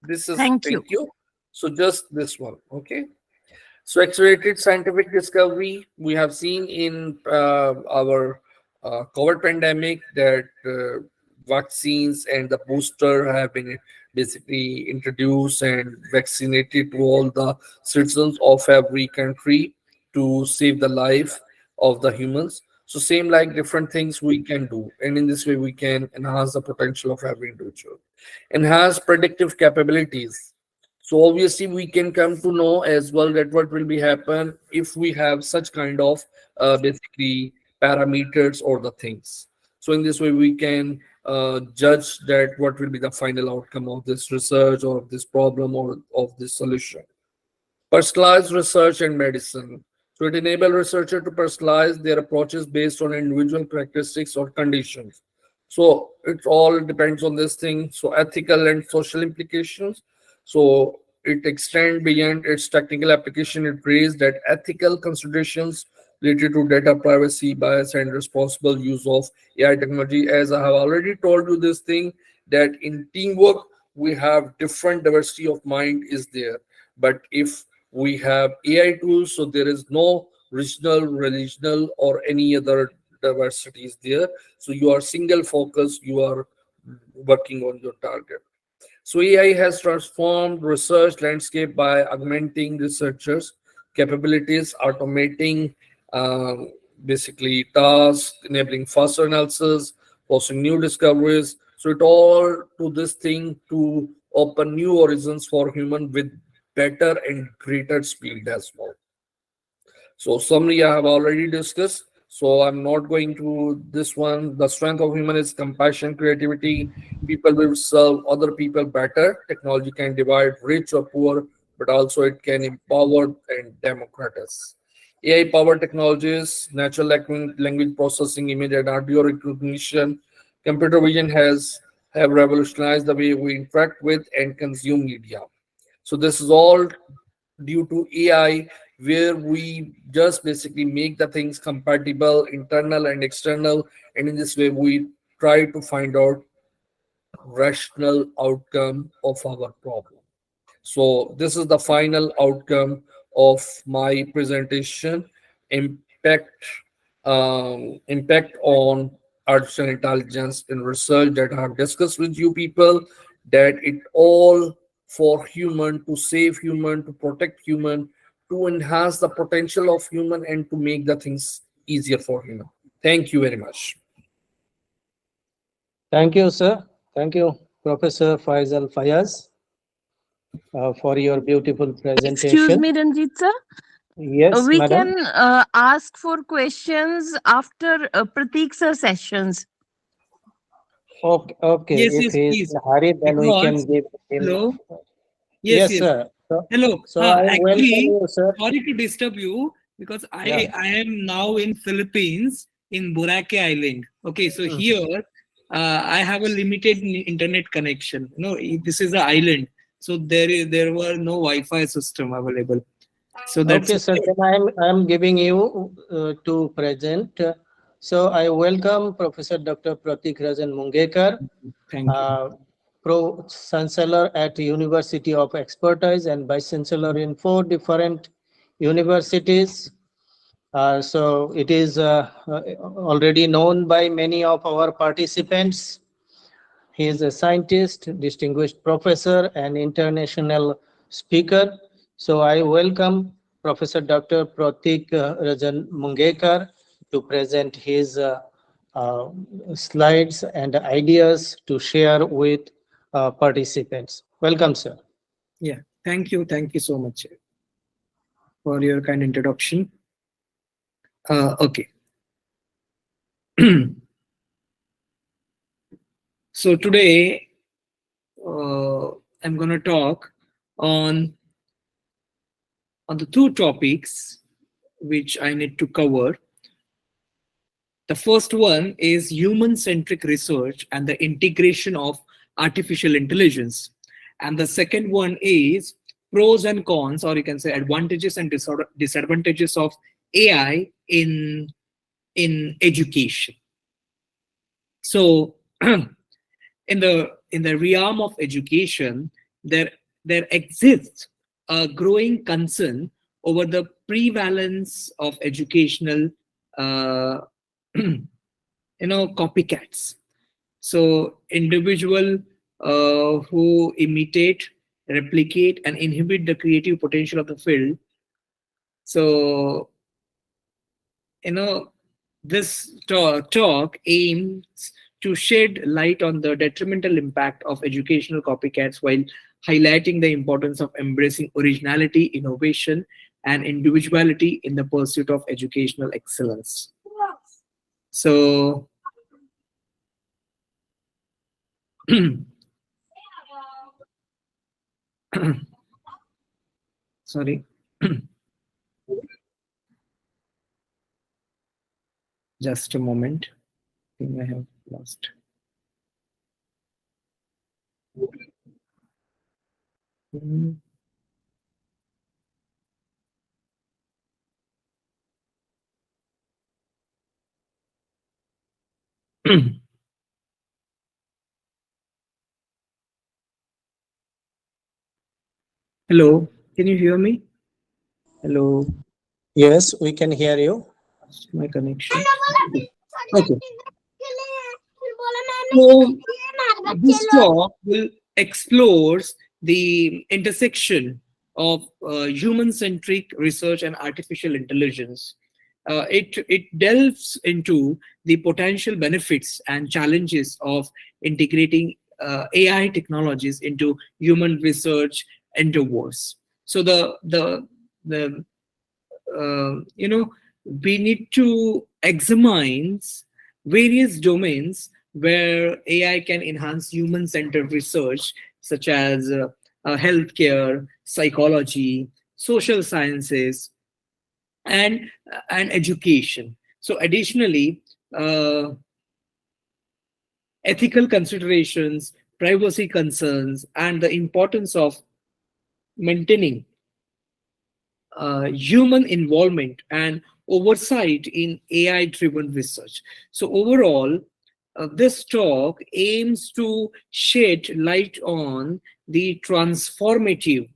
this is Thank you. thank you. So just this one, okay. So accelerated scientific discovery, we have seen in our COVID pandemic that vaccines and the booster have been basically introduced and vaccinated to all the citizens of every country to save the life of the humans. So same like different things we can do, and in this way we can enhance the potential of every individual. Enhance predictive capabilities, so obviously we can come to know as well that what will be happen if we have such kind of basically parameters or the things. So in this way we can judge that what will be the final outcome of this research or of this problem or of this solution. Personalized research and medicine. So it enables researchers to personalize their approaches based on individual characteristics or conditions. So it all depends on this thing. So ethical and social implications. So it extend beyond its technical application. It raised that ethical considerations related to data privacy, bias, and responsible use of AI technology. As I have already told you this thing, that in teamwork we have different diversity of mind is there. But if we have AI tools, so there is no regional, religional, or any other diversities there. So you are single focus, you are working on your target. So AI has transformed research landscape by augmenting researchers' capabilities, automating basically tasks, enabling faster analysis, posting new discoveries. So it all to this thing to open new horizons for human with better and greater speed as well. So summary I have already discussed. So I'm not going to this one. The strength of human is compassion, creativity. People will serve other people better. Technology can divide rich or poor, but also it can empower and democratize. AI powered technologies, natural language processing, image and audio recognition, computer vision has have revolutionized the way we interact with and consume media. So this is all due to AI, where we just basically make the things compatible, internal and external, and in this way we try to find out rational outcome of our problem. So this is the final outcome of my presentation. Impact impact on artificial intelligence in research that I have discussed with you people, that it all for human, to save human, to protect human, to enhance the potential of human, and to make the things easier for human. Thank you very much. Thank you, sir. Thank you, Professor Faisal Fayaz, for your beautiful Excuse presentation. me, Ranjit sir. Yes, We madam. can ask for questions after Pratik sir sessions. Okay, okay. Yes, If yes, he is please. in a hurry, then we can Because, give him. hello. Yes, Yes, yes. sir. Hello. So I welcome Actually, you, sir. sorry to disturb you because Yeah. I am now in Philippines in Boracay Island. Okay, so Hmm. here I have a limited internet connection. This is an island, so there were no Wi-Fi system available. So that's Okay, sir. why. Then I am giving you to present. So I welcome Professor Dr. Pratik Rajan Mungekar, Thank you. Pro Chancellor at University of Expertise and Vice Chancellor in 4 different universities. So it is already known by many of our participants. He is a scientist, distinguished professor, and international speaker. So I welcome Professor Dr. Pratik Rajan Mungekar to present his uh, slides and ideas to share with participants. Welcome, sir. Yeah. Thank you so much for your kind introduction. Okay. So today I'm going to talk on the two topics which I need to cover. The first one is human-centric research and the integration of artificial intelligence, and the second one is pros and cons, or you can say advantages and disadvantages of AI in education. So in the realm of education, there exists a growing concern over the prevalence of educational uh, copycats. So individual who imitate, replicate, and inhibit the creative potential of the field. So you know this talk aims to shed light on the detrimental impact of educational copycats while highlighting the importance of embracing originality, innovation, and individuality in the pursuit of educational excellence. So sorry. Just a moment. I think I have lost. Mhm. Hello, can you hear me? Hello, Yes, we can hear you. my connection. Okay. So this talk will explores the intersection of human-centric research and artificial intelligence. It delves into the potential benefits and challenges of integrating AI technologies into human research endeavors. So the we need to examine various domains where AI can enhance human-centered research, such as healthcare, psychology, social sciences, and and education. So, additionally, uh, ethical considerations, privacy concerns, and the importance of maintaining human involvement and oversight in AI driven research. So, overall, this talk aims to shed light on the transformative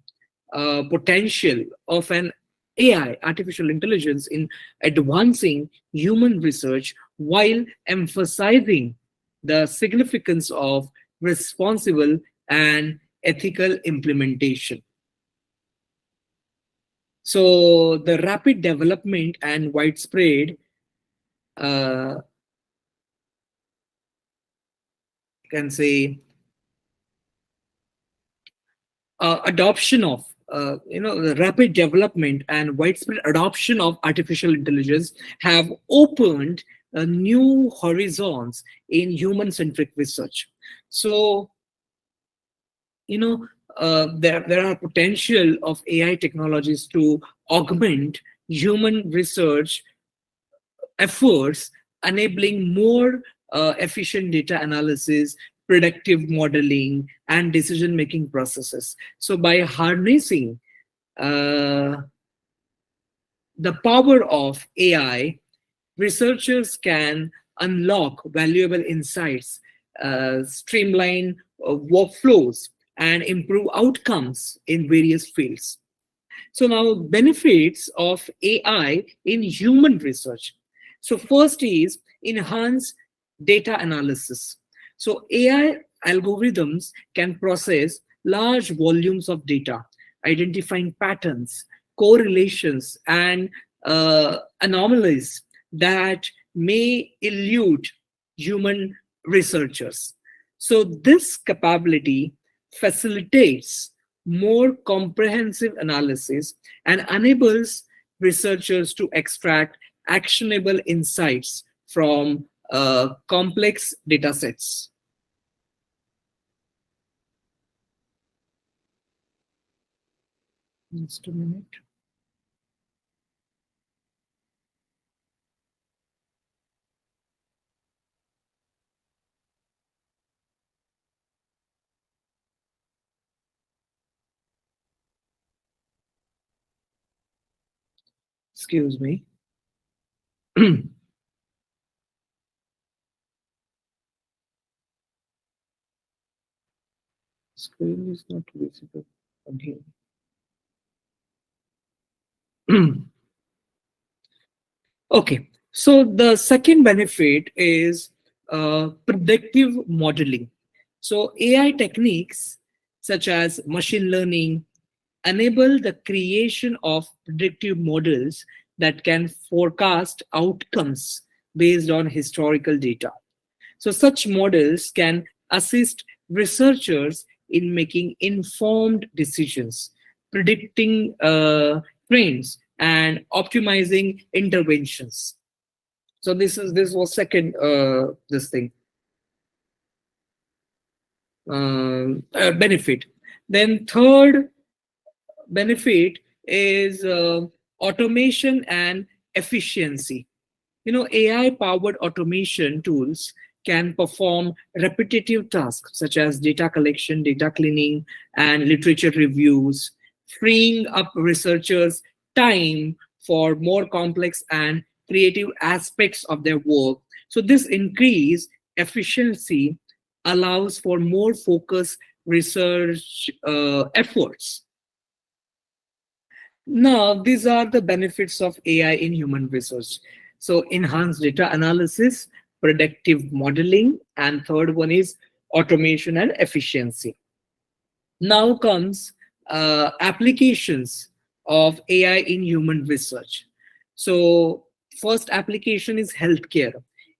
potential of an AI, artificial intelligence, in advancing human research while emphasizing the significance of responsible and ethical implementation. So the rapid development and widespread, uh, you can say, adoption of, the rapid development and widespread adoption of artificial intelligence have opened new horizons in human-centric research. So, there are potential of AI technologies to augment human research efforts, enabling more efficient data analysis, predictive modeling, and decision making processes. So, by harnessing uh, the power of AI, researchers can unlock valuable insights, streamline workflows, and improve outcomes in various fields. So now benefits of AI in human research. So first is enhanced data analysis. So AI algorithms can process large volumes of data, identifying patterns, correlations, and anomalies that may elude human researchers. So this capability facilitates more comprehensive analysis and enables researchers to extract actionable insights from complex data sets. Just a minute. Excuse me. Screen is not visible again. Okay, so the second benefit is predictive modeling. So AI techniques such as machine learning enable the creation of predictive models that can forecast outcomes based on historical data. So such models can assist researchers in making informed decisions, predicting trends, and optimizing interventions. So this was second this thing benefit. Then third benefit is automation and efficiency. AI powered automation tools can perform repetitive tasks such as data collection, data cleaning, and literature reviews, freeing up researchers' time for more complex and creative aspects of their work. So this increased efficiency allows for more focused research efforts. Now, these are the benefits of AI in human research. So enhanced data analysis, predictive modeling, and third one is automation and efficiency. Now comes applications of AI in human research. So first application is healthcare.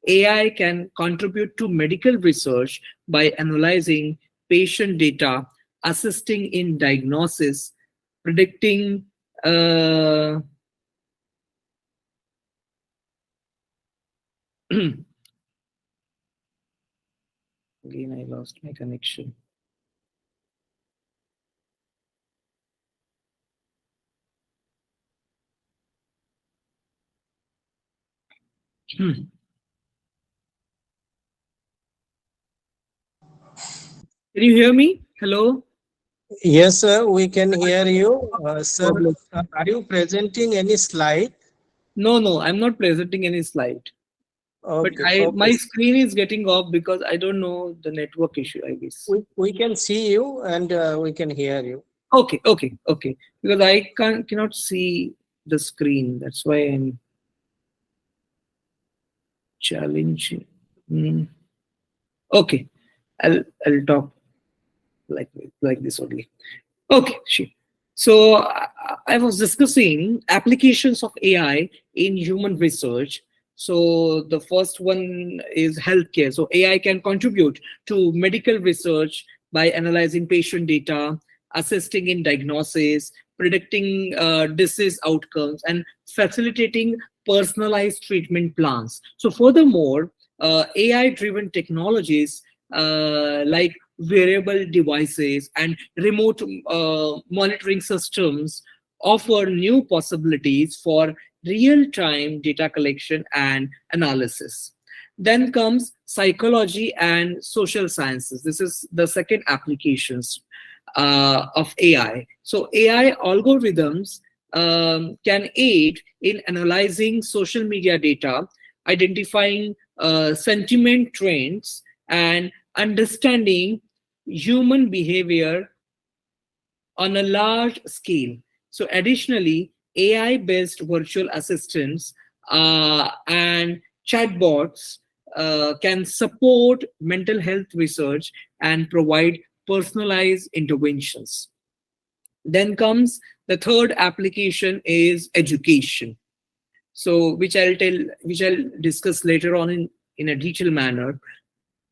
AI can contribute to medical research by analyzing patient data, assisting in diagnosis, predicting again, I lost my connection. Can you hear me? Hello? Yes, sir, we can hear you. Sir, are you presenting any slide? No, I'm not presenting any slide. But Okay, my okay. screen is getting off because I don't know the network issue, I guess. We can see you and we can hear you. Okay. Because I cannot see the screen. That's why I'm challenging. Okay. I'll talk like this only. Okay, sure. So I was discussing applications of AI in human research. So the first one is healthcare. So AI can contribute to medical research by analyzing patient data, assisting in diagnosis, predicting disease outcomes, and facilitating personalized treatment plans. So furthermore, AI-driven technologies like wearable devices and remote monitoring systems offer new possibilities for real-time data collection and analysis. Then comes psychology and social sciences. This is the second applications of AI. So AI algorithms can aid in analyzing social media data, identifying sentiment trends, and understanding human behavior on a large scale. So additionally, AI-based virtual assistants and chatbots can support mental health research and provide personalized interventions. Then comes the third application is education. So which I'll discuss later on in a detailed manner.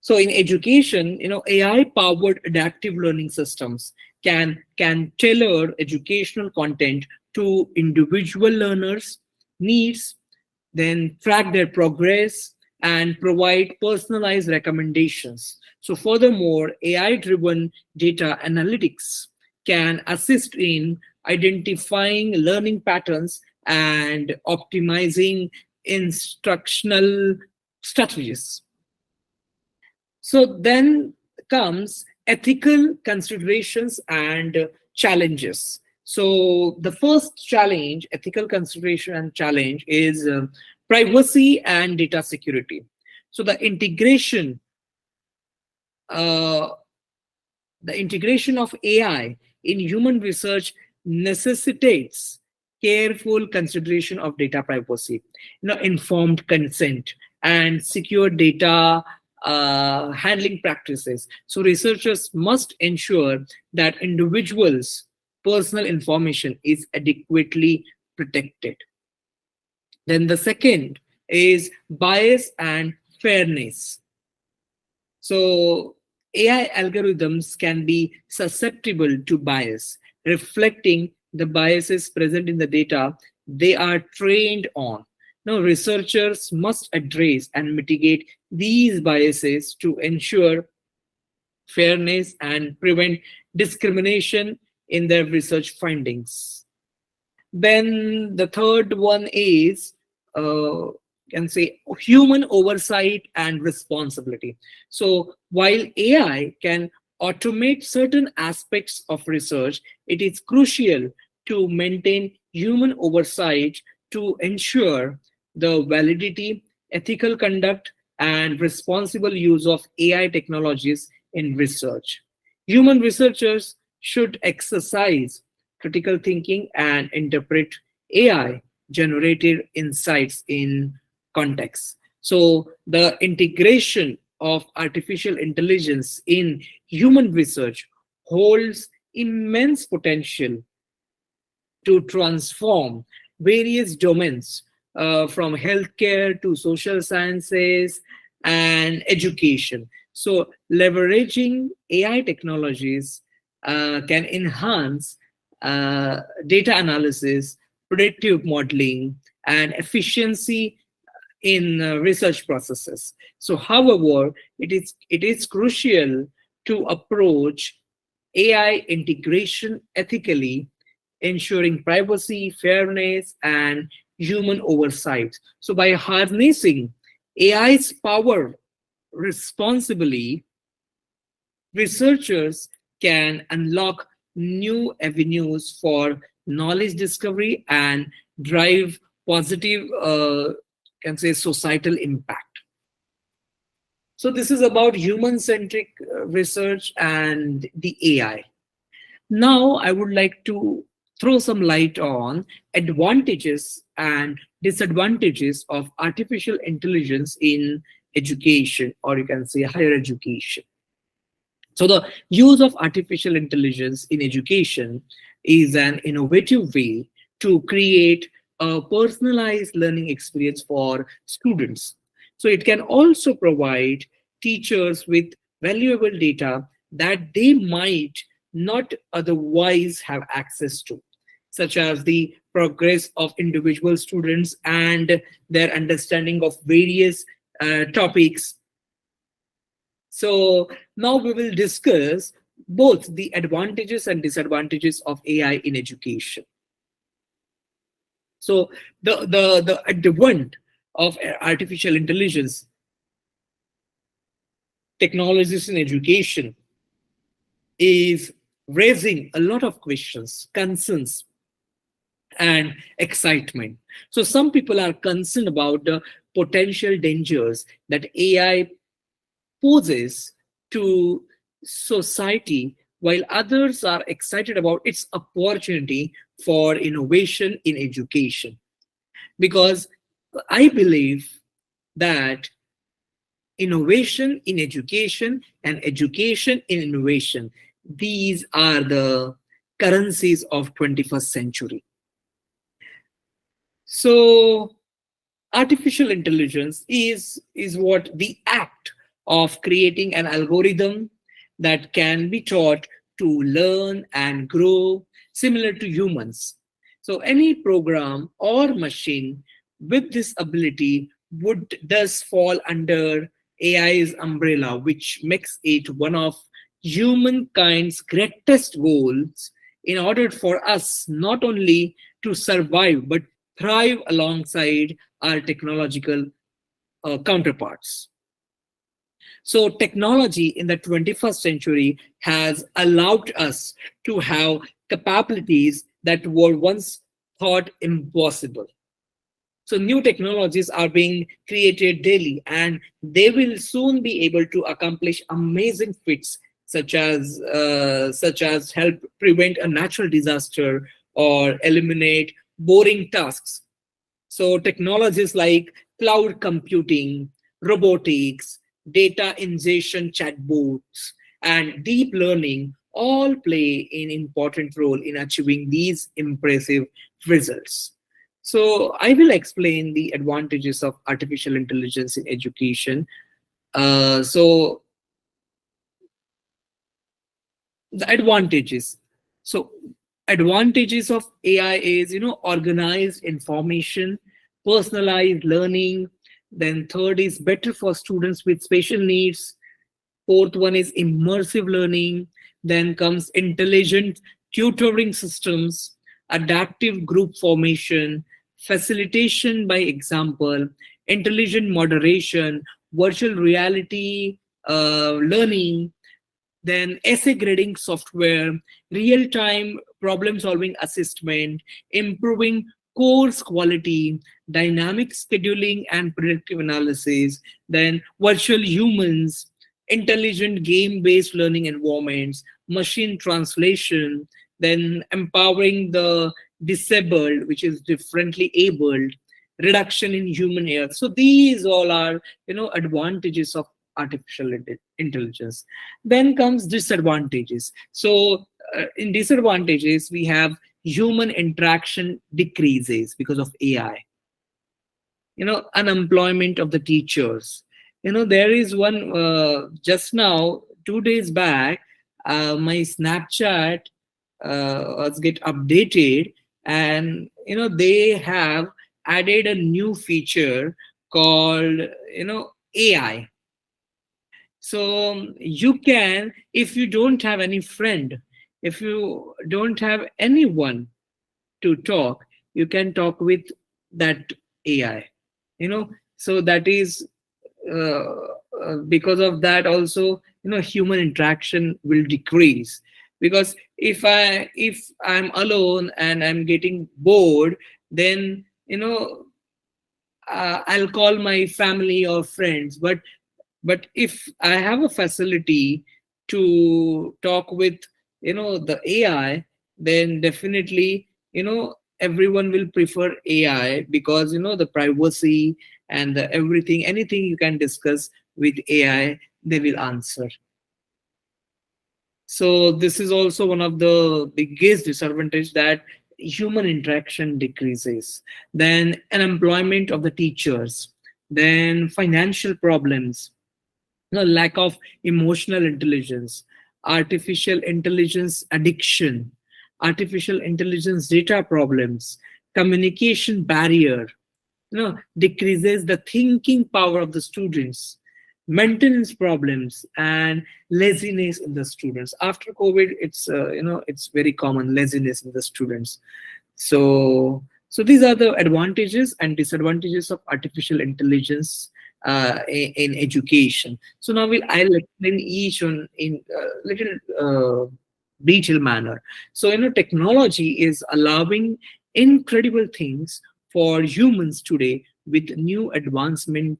So in education, AI-powered adaptive learning systems can tailor educational content to individual learners' needs, then track their progress and provide personalized recommendations. So furthermore, AI-driven data analytics can assist in identifying learning patterns and optimizing instructional strategies. So then comes ethical considerations and challenges. So the first challenge, ethical consideration and challenge, is privacy and data security. So the integration of AI in human research necessitates careful consideration of data privacy, informed consent, and secure data handling practices. So researchers must ensure that individuals' personal information is adequately protected. Then the second is bias and fairness. So AI algorithms can be susceptible to bias, reflecting the biases present in the data they are trained on. Now, researchers must address and mitigate these biases to ensure fairness and prevent discrimination in their research findings. Then the third one is can say human oversight and responsibility. So while AI can automate certain aspects of research, it is crucial to maintain human oversight to ensure the validity, ethical conduct, and responsible use of AI technologies in research. Human researchers should exercise critical thinking and interpret AI generated insights in context. So the integration of artificial intelligence in human research holds immense potential to transform various domains, from healthcare to social sciences and education. So leveraging AI technologies can enhance data analysis, predictive modeling, and efficiency in research processes. So, however, it is crucial to approach AI integration ethically, ensuring privacy, fairness, and human oversight. So, by harnessing AI's power responsibly, researchers can unlock new avenues for knowledge discovery and drive positive, can say, societal impact. So this is about human-centric research and the AI. Now I would like to throw some light on advantages and disadvantages of artificial intelligence in education, or you can say higher education. So the use of artificial intelligence in education is an innovative way to create a personalized learning experience for students. So it can also provide teachers with valuable data that they might not otherwise have access to, such as the progress of individual students and their understanding of various topics. So now we will discuss both the advantages and disadvantages of AI in education. So the advent of artificial intelligence technologies in education is raising a lot of questions, concerns, and excitement. So some people are concerned about the potential dangers that AI poses to society, while others are excited about its opportunity for innovation in education. Because I believe that innovation in education and education in innovation, these are the currencies of 21st century. So artificial intelligence is what the act of creating an algorithm that can be taught to learn and grow similar to humans. So any program or machine with this ability would thus fall under AI's umbrella, which makes it one of humankind's greatest goals in order for us not only to survive but thrive alongside our technological counterparts. So technology in the 21st century has allowed us to have capabilities that were once thought impossible. So new technologies are being created daily, and they will soon be able to accomplish amazing feats, such as help prevent a natural disaster or eliminate boring tasks. So technologies like cloud computing, robotics, data ingestion chatbots, and deep learning all play an important role in achieving these impressive results. So I will explain the advantages of artificial intelligence in education. So the advantages. So advantages of AI is, organized information, personalized learning. Then third is better for students with special needs. Fourth one is immersive learning. Then comes intelligent tutoring systems, adaptive group formation, facilitation by example, intelligent moderation, virtual reality learning, then essay grading software, real-time problem-solving assessment, improving course quality, dynamic scheduling and predictive analysis, then virtual humans, intelligent game-based learning environments, machine translation, then empowering the disabled, which is differently abled, reduction in human error. So these all are, advantages of artificial intelligence. Then comes disadvantages. So in disadvantages, we have human interaction decreases because of AI. Unemployment of the teachers. There is one just now, 2 days back, my Snapchat was get updated, and they have added a new feature called AI. So you can, if you don't have any friend, if you don't have anyone to talk, you can talk with that AI. So that is because of that also, human interaction will decrease. Because if I'm alone and I'm getting bored, then I'll call my family or friends. But if I have a facility to talk with the AI, then definitely everyone will prefer AI, because the privacy and the everything, anything you can discuss with AI, they will answer. So this is also one of the biggest disadvantage, that human interaction decreases. Then unemployment of the teachers, then financial problems, lack of emotional intelligence, artificial intelligence addiction, artificial intelligence data problems, communication barrier, decreases the thinking power of the students, maintenance problems, and laziness in the students. After COVID, it's very common, laziness in the students. So these are the advantages and disadvantages of artificial intelligence in education. So now I'll explain each one in a little detailed manner. So technology is allowing incredible things for humans today, with new advancement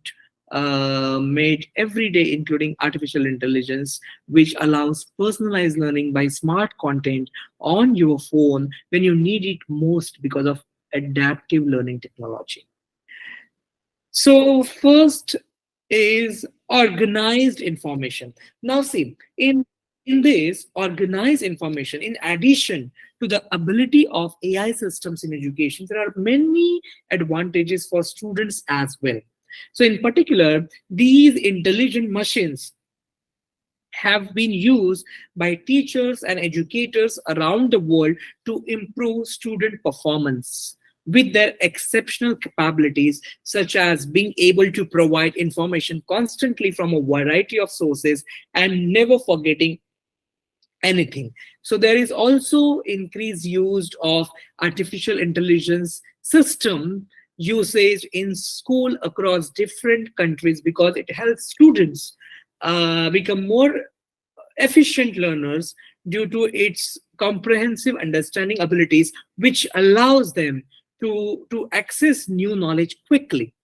made every day, including artificial intelligence, which allows personalized learning by smart content on your phone when you need it most, because of adaptive learning technology. So first is organized information. Now see, in this organized information, in addition to the ability of AI systems in education, there are many advantages for students as well. So in particular, these intelligent machines have been used by teachers and educators around the world to improve student performance with their exceptional capabilities, such as being able to provide information constantly from a variety of sources and never forgetting anything. So there is also increased use of artificial intelligence system usage in school across different countries, because it helps students become more efficient learners due to its comprehensive understanding abilities, which allows them to access new knowledge quickly.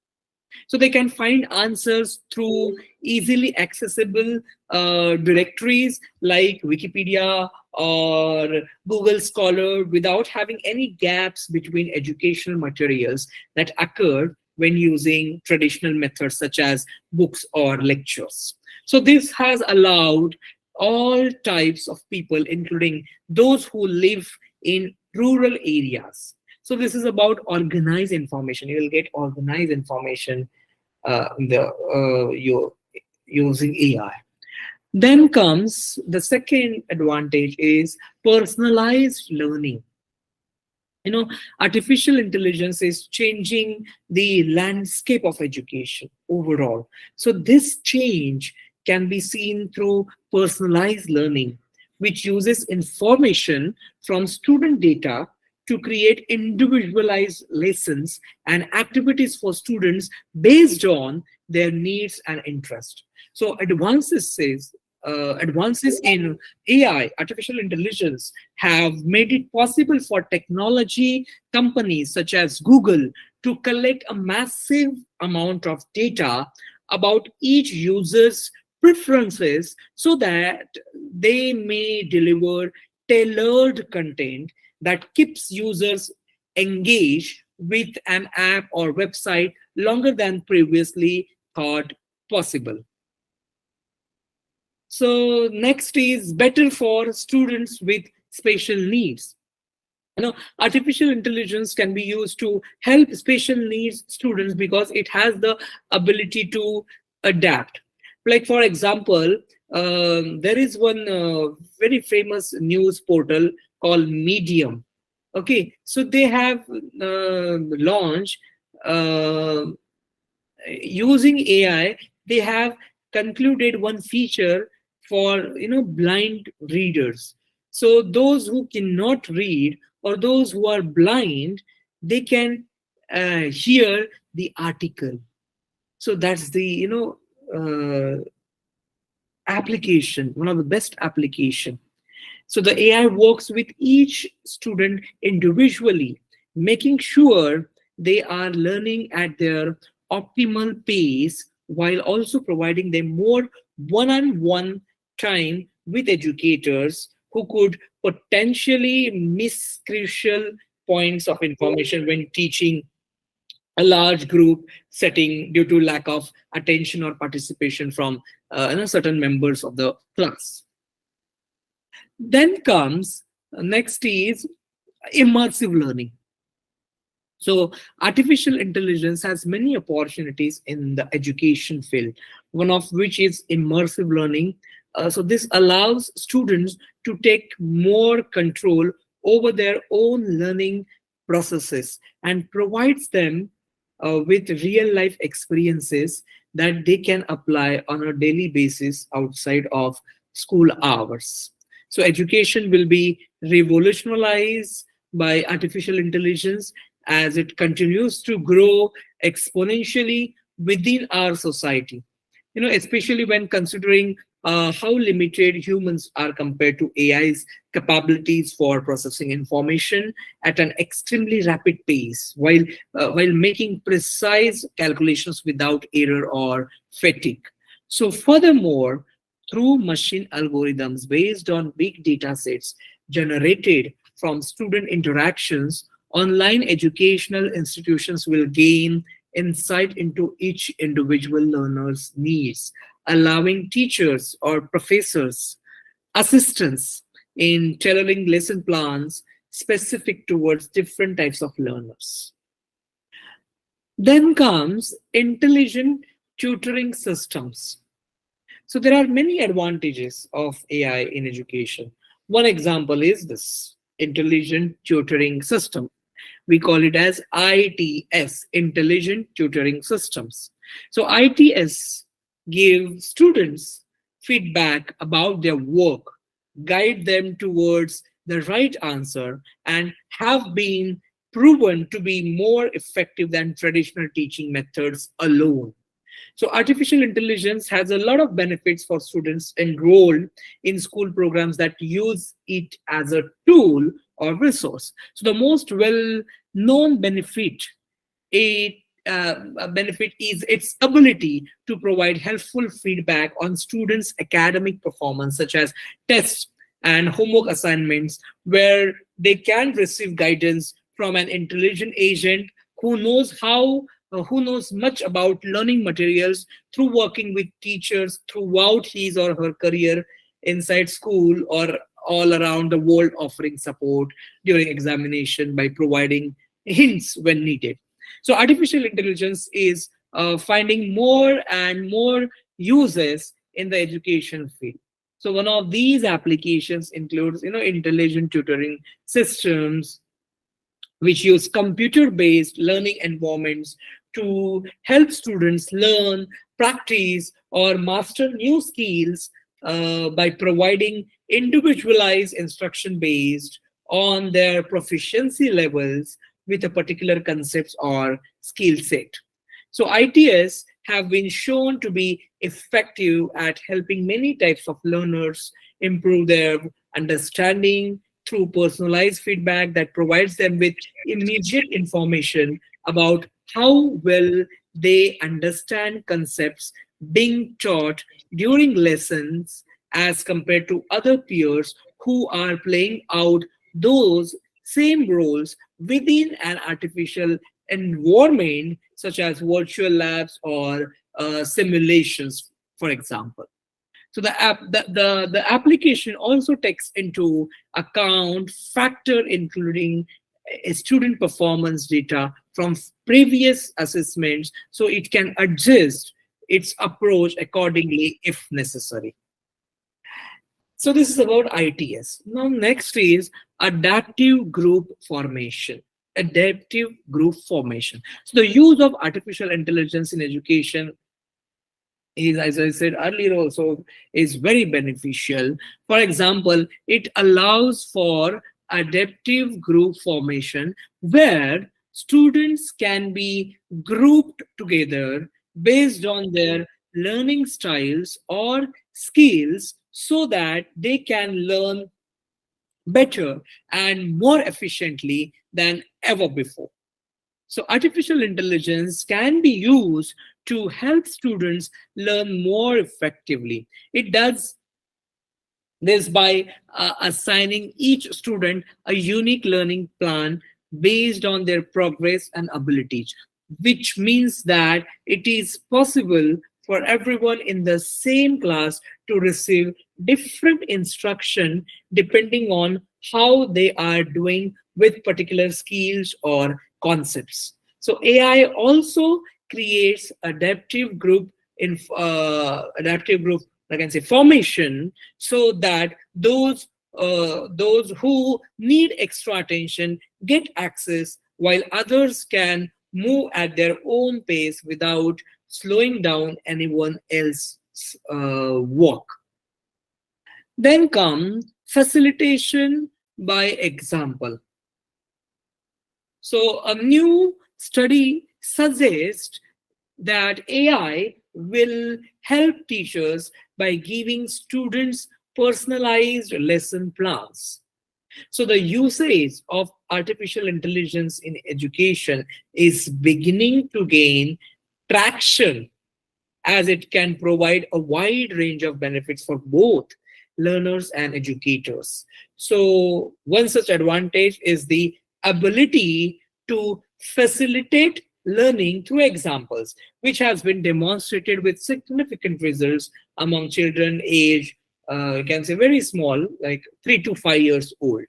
So they can find answers through easily accessible directories like Wikipedia or Google Scholar, without having any gaps between educational materials that occurred when using traditional methods such as books or lectures. So this has allowed all types of people, including those who live in rural areas. So this is about organized information. You will get organized information you're using AI. Then comes the second advantage, is personalized learning. Artificial intelligence is changing the landscape of education overall. So this change can be seen through personalized learning, which uses information from student data to create individualized lessons and activities for students based on their needs and interest. So advances in AI, artificial intelligence, have made it possible for technology companies such as Google to collect a massive amount of data about each user's preferences so that they may deliver tailored content that keeps users engaged with an app or website longer than previously thought possible. So next is better for students with special needs. Artificial intelligence can be used to help special needs students because it has the ability to adapt. Like for example, there is one very famous news portal called Medium. Okay, so they have launched using AI. They have concluded one feature for blind readers. So those who cannot read or those who are blind, they can hear the article. So that's the application, one of the best application. So the AI works with each student individually, making sure they are learning at their optimal pace while also providing them more one-on-one time with educators who could potentially miss crucial points of information when teaching a large group setting due to lack of attention or participation from certain members of the class. Then comes next is immersive learning. So artificial intelligence has many opportunities in the education field, one of which is immersive learning. So this allows students to take more control over their own learning processes and provides them with real life experiences that they can apply on a daily basis outside of school hours. So education will be revolutionized by artificial intelligence as it continues to grow exponentially within our society. Especially when considering how limited humans are compared to AI's capabilities for processing information at an extremely rapid pace, while making precise calculations without error or fatigue. So furthermore, through machine algorithms based on big data sets generated from student interactions, online educational institutions will gain insight into each individual learner's needs, allowing teachers or professors, assistants in tailoring lesson plans specific towards different types of learners. Then comes intelligent tutoring systems. So there are many advantages of AI in education. One example is this intelligent tutoring system. We call it as ITS, Intelligent Tutoring Systems. So ITS give students feedback about their work, guide them towards the right answer, and have been proven to be more effective than traditional teaching methods alone. So artificial intelligence has a lot of benefits for students enrolled in school programs that use it as a tool or resource. So the most well-known benefit is its ability to provide helpful feedback on students' academic performance, such as tests and homework assignments, where they can receive guidance from an intelligent agent who knows much about learning materials through working with teachers throughout his or her career inside school or all around the world, offering support during examination by providing hints when needed. So artificial intelligence is finding more and more uses in the education field. So one of these applications includes intelligent tutoring systems, which use computer-based learning environments to help students learn, practice, or master new skills by providing individualized instruction based on their proficiency levels with a particular concepts or skill set. So ITS have been shown to be effective at helping many types of learners improve their understanding through personalized feedback that provides them with immediate information about how well they understand concepts being taught during lessons as compared to other peers who are playing out those same roles within an artificial environment such as virtual labs or simulations, for example. So the application also takes into account factor including student performance data from previous assessments, so it can adjust its approach accordingly if necessary. So this is about ITS. Now next is adaptive group formation. Adaptive group formation. So the use of artificial intelligence in education is, as I said earlier also, is very beneficial. For example, it allows for adaptive group formation where students can be grouped together based on their learning styles or skills so that they can learn better and more efficiently than ever before. So artificial intelligence can be used to help students learn more effectively. It does this by assigning each student a unique learning plan based on their progress and abilities, which means that it is possible for everyone in the same class to receive different instruction depending on how they are doing with particular skills or concepts. So AI also creates adaptive group I can say formation, so that those who need extra attention get access while others can move at their own pace without slowing down anyone else's work. Then comes facilitation by example. So a new study suggests that AI will help teachers by giving students personalized lesson plans. So the usage of artificial intelligence in education is beginning to gain traction as it can provide a wide range of benefits for both learners and educators. So one such advantage is the ability to facilitate learning through examples, which has been demonstrated with significant results among children aged, you can say very small, like 3 to 5 years old.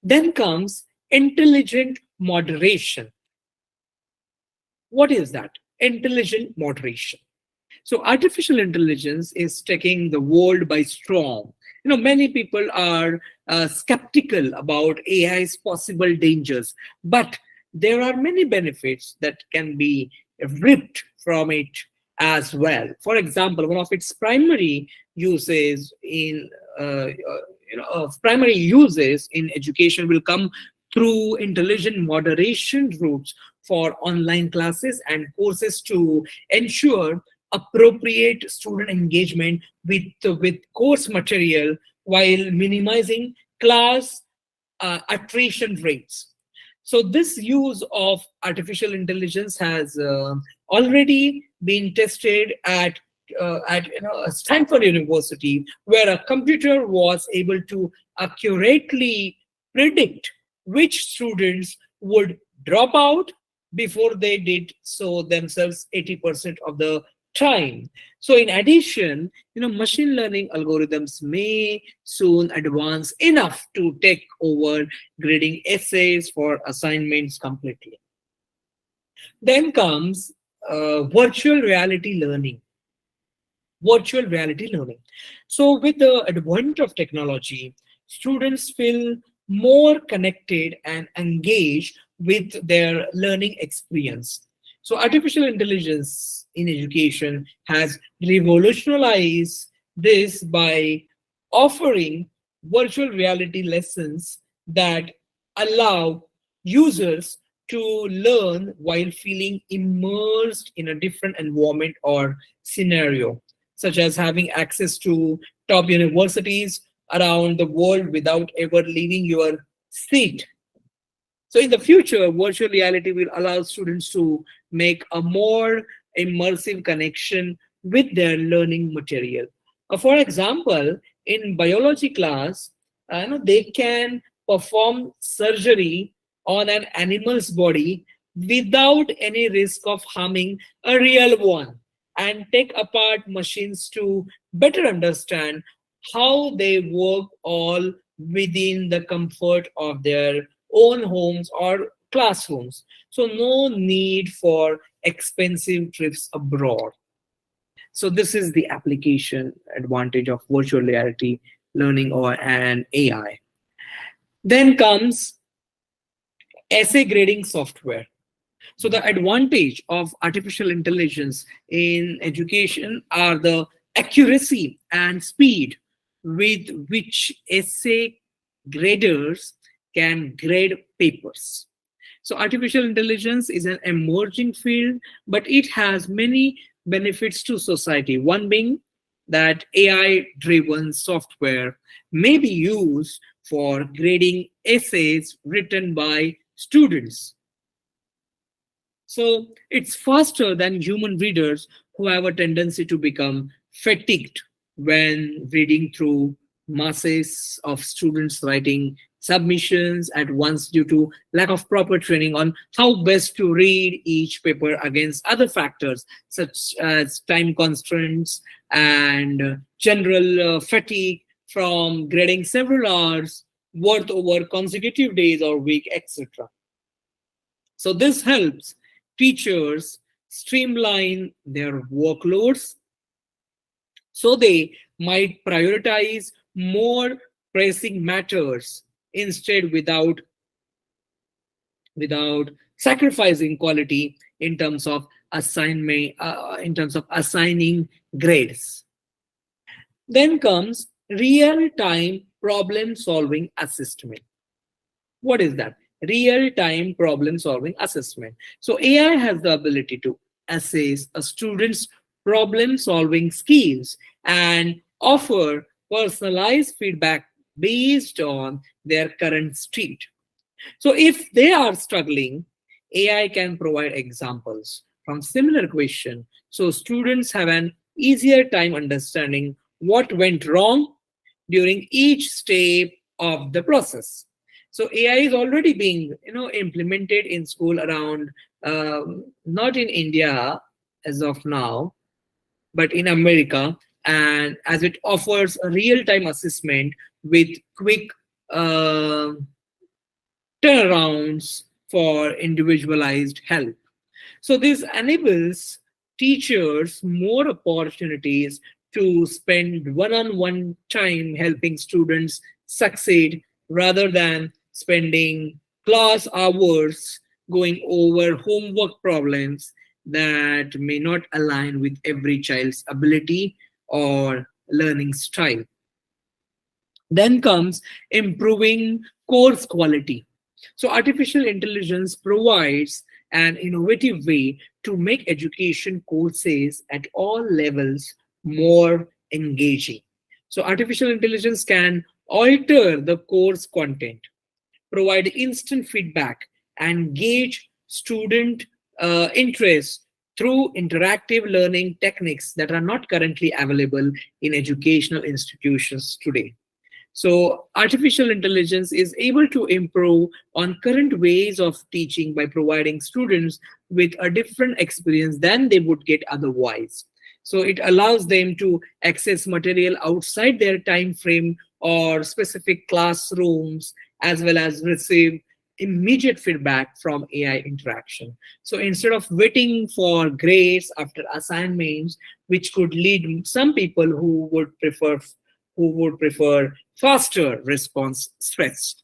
Then comes intelligent moderation. What is that? Intelligent moderation. So artificial intelligence is taking the world by storm. Many people are skeptical about AI's possible dangers, but there are many benefits that can be reaped from it as well. For example, one of its primary uses in education will come through intelligent moderation routes for online classes and courses to ensure appropriate student engagement with course material while minimizing class attrition rates. So this use of artificial intelligence has already been tested at Stanford University, where a computer was able to accurately predict which students would drop out before they did so themselves 80% of the time. So in addition, machine learning algorithms may soon advance enough to take over grading essays for assignments completely. Then comes virtual reality learning. Virtual reality learning. So with the advent of technology, students feel more connected and engaged with their learning experience. So artificial intelligence in education has revolutionized this by offering virtual reality lessons that allow users to learn while feeling immersed in a different environment or scenario, such as having access to top universities around the world without ever leaving your seat. So in the future, virtual reality will allow students to make a more immersive connection with their learning material. For example, in biology class, they can perform surgery on an animal's body without any risk of harming a real one, and take apart machines to better understand how they work, all within the comfort of their own homes or classrooms. So no need for expensive trips abroad. So this is the application advantage of virtual reality learning or an AI. Then comes essay grading software. So the advantage of artificial intelligence in education are the accuracy and speed with which essay graders can grade papers. So artificial intelligence is an emerging field, but it has many benefits to society. One being that AI-driven software may be used for grading essays written by students. So it's faster than human readers who have a tendency to become fatigued when reading through masses of students writing submissions at once due to lack of proper training on how best to read each paper against other factors such as time constraints and general fatigue from grading several hours worth over consecutive days or week, etc. So this helps teachers streamline their workloads, so they might prioritize more pressing matters instead without sacrificing quality in terms of assignment, in terms of assigning grades. Then comes real-time problem solving assessment. What is that? Real-time problem solving assessment. So AI has the ability to assess a student's problem solving skills and offer personalized feedback based on their current state. So if they are struggling, AI can provide examples from similar question, so students have an easier time understanding what went wrong during each step of the process. So AI is already being implemented in school around, not in India as of now, but in America, and as it offers a real-time assessment with quick turnarounds for individualized help. So this enables teachers more opportunities to spend one-on-one time helping students succeed rather than spending class hours going over homework problems that may not align with every child's ability or learning style. Then comes improving course quality. So artificial intelligence provides an innovative way to make education courses at all levels more engaging. So artificial intelligence can alter the course content, provide instant feedback, and gauge student interest through interactive learning techniques that are not currently available in educational institutions today. So artificial intelligence is able to improve on current ways of teaching by providing students with a different experience than they would get otherwise. So it allows them to access material outside their time frame or specific classrooms, as well as receive immediate feedback from AI interaction. So instead of waiting for grades after assignments, which could lead some people who would prefer faster response stress.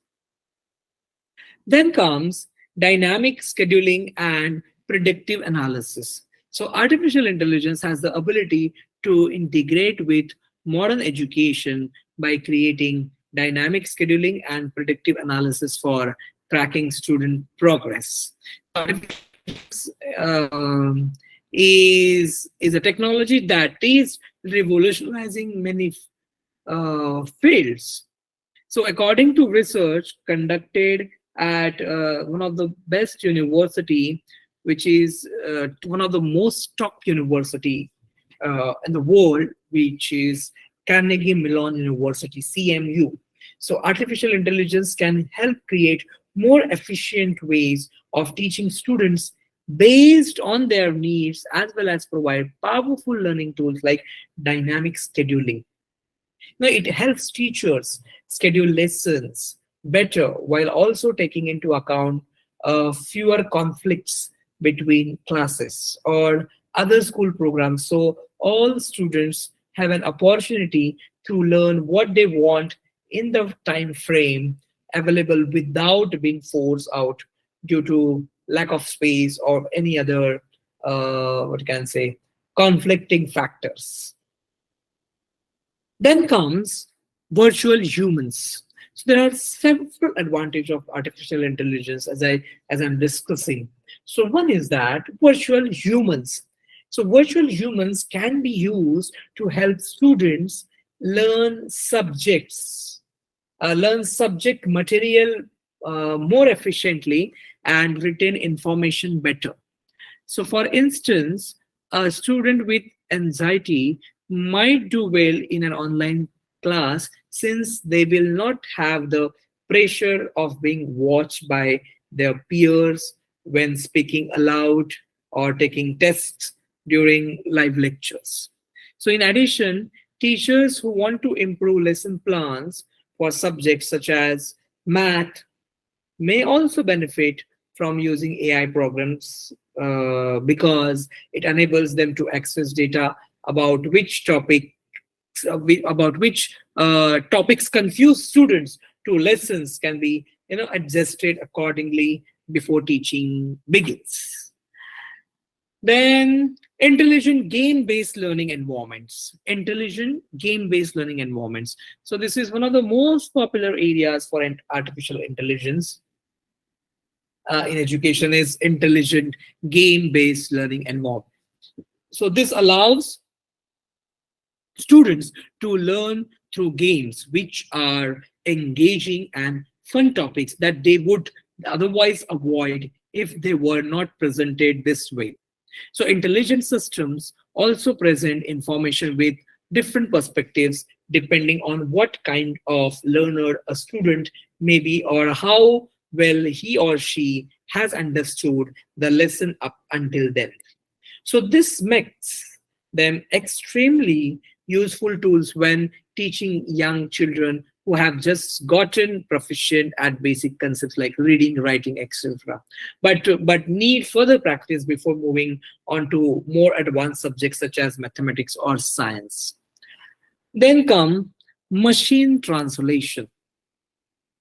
Then comes dynamic scheduling and predictive analysis. So artificial intelligence has the ability to integrate with modern education by creating dynamic scheduling, and predictive analysis for tracking student progress. Um, is a technology that is revolutionizing many fields. So, according to research conducted at one of the best university, which is one of the most top university in the world, which is Carnegie Mellon University (CMU). So, artificial intelligence can help create more efficient ways of teaching students based on their needs, as well as provide powerful learning tools like dynamic scheduling. Now, it helps teachers schedule lessons better while also taking into account fewer conflicts between classes or other school programs. So, all students have an opportunity to learn what they want in the time frame available without being forced out due to lack of space or any other, what can I say, conflicting factors. Then comes virtual humans. So there are several advantages of artificial intelligence as I'm discussing. So one is that virtual humans. So virtual humans can be used to help students learn learn subject material more efficiently and retain information better. So, for instance, a student with anxiety might do well in an online class since they will not have the pressure of being watched by their peers when speaking aloud or taking tests during live lectures. So, in addition, teachers who want to improve lesson plans for subjects such as math may also benefit from using AI programs because it enables them to access data about which topics confuse students to lessons can be adjusted accordingly before teaching begins. Then intelligent game-based learning environments. So this is one of the most popular areas for artificial intelligence in education is intelligent game-based learning environment. So this allows students to learn through games, which are engaging and fun topics that they would otherwise avoid if they were not presented this way. So intelligent systems also present information with different perspectives depending on what kind of learner a student may be or how well he or she has understood the lesson up until then. So this makes them extremely useful tools when teaching young children who have just gotten proficient at basic concepts like reading, writing, etc. But need further practice before moving on to more advanced subjects such as mathematics or science. Then come machine translation.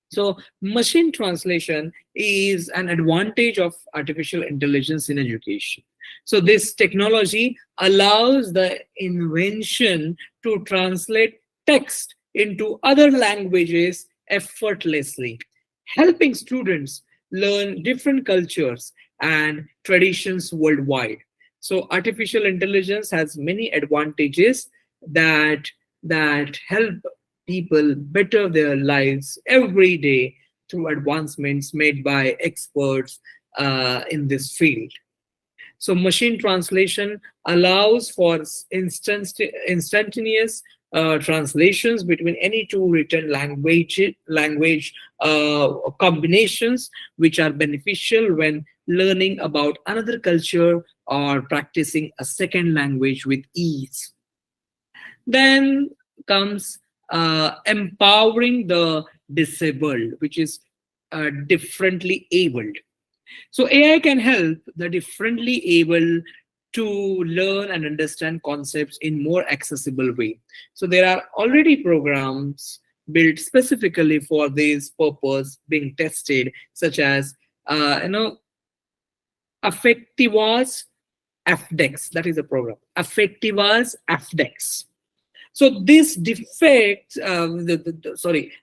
So machine translation is an advantage of artificial intelligence in education. So this technology allows the invention to translate text into other languages effortlessly, helping students learn different cultures and traditions worldwide. So artificial intelligence has many advantages that help people better their lives every day through advancements made by experts in this field. So machine translation allows for instantaneous translations between any two written language combinations, which are beneficial when learning about another culture or practicing a second language with ease. Then comes empowering the disabled, which is differently abled. So AI can help the differently able to learn and understand concepts in more accessible way. So there are already programs built specifically for this purpose being tested, such as Affectiva's FDEX. That is a program. Affectiva's FDEX. So this defects,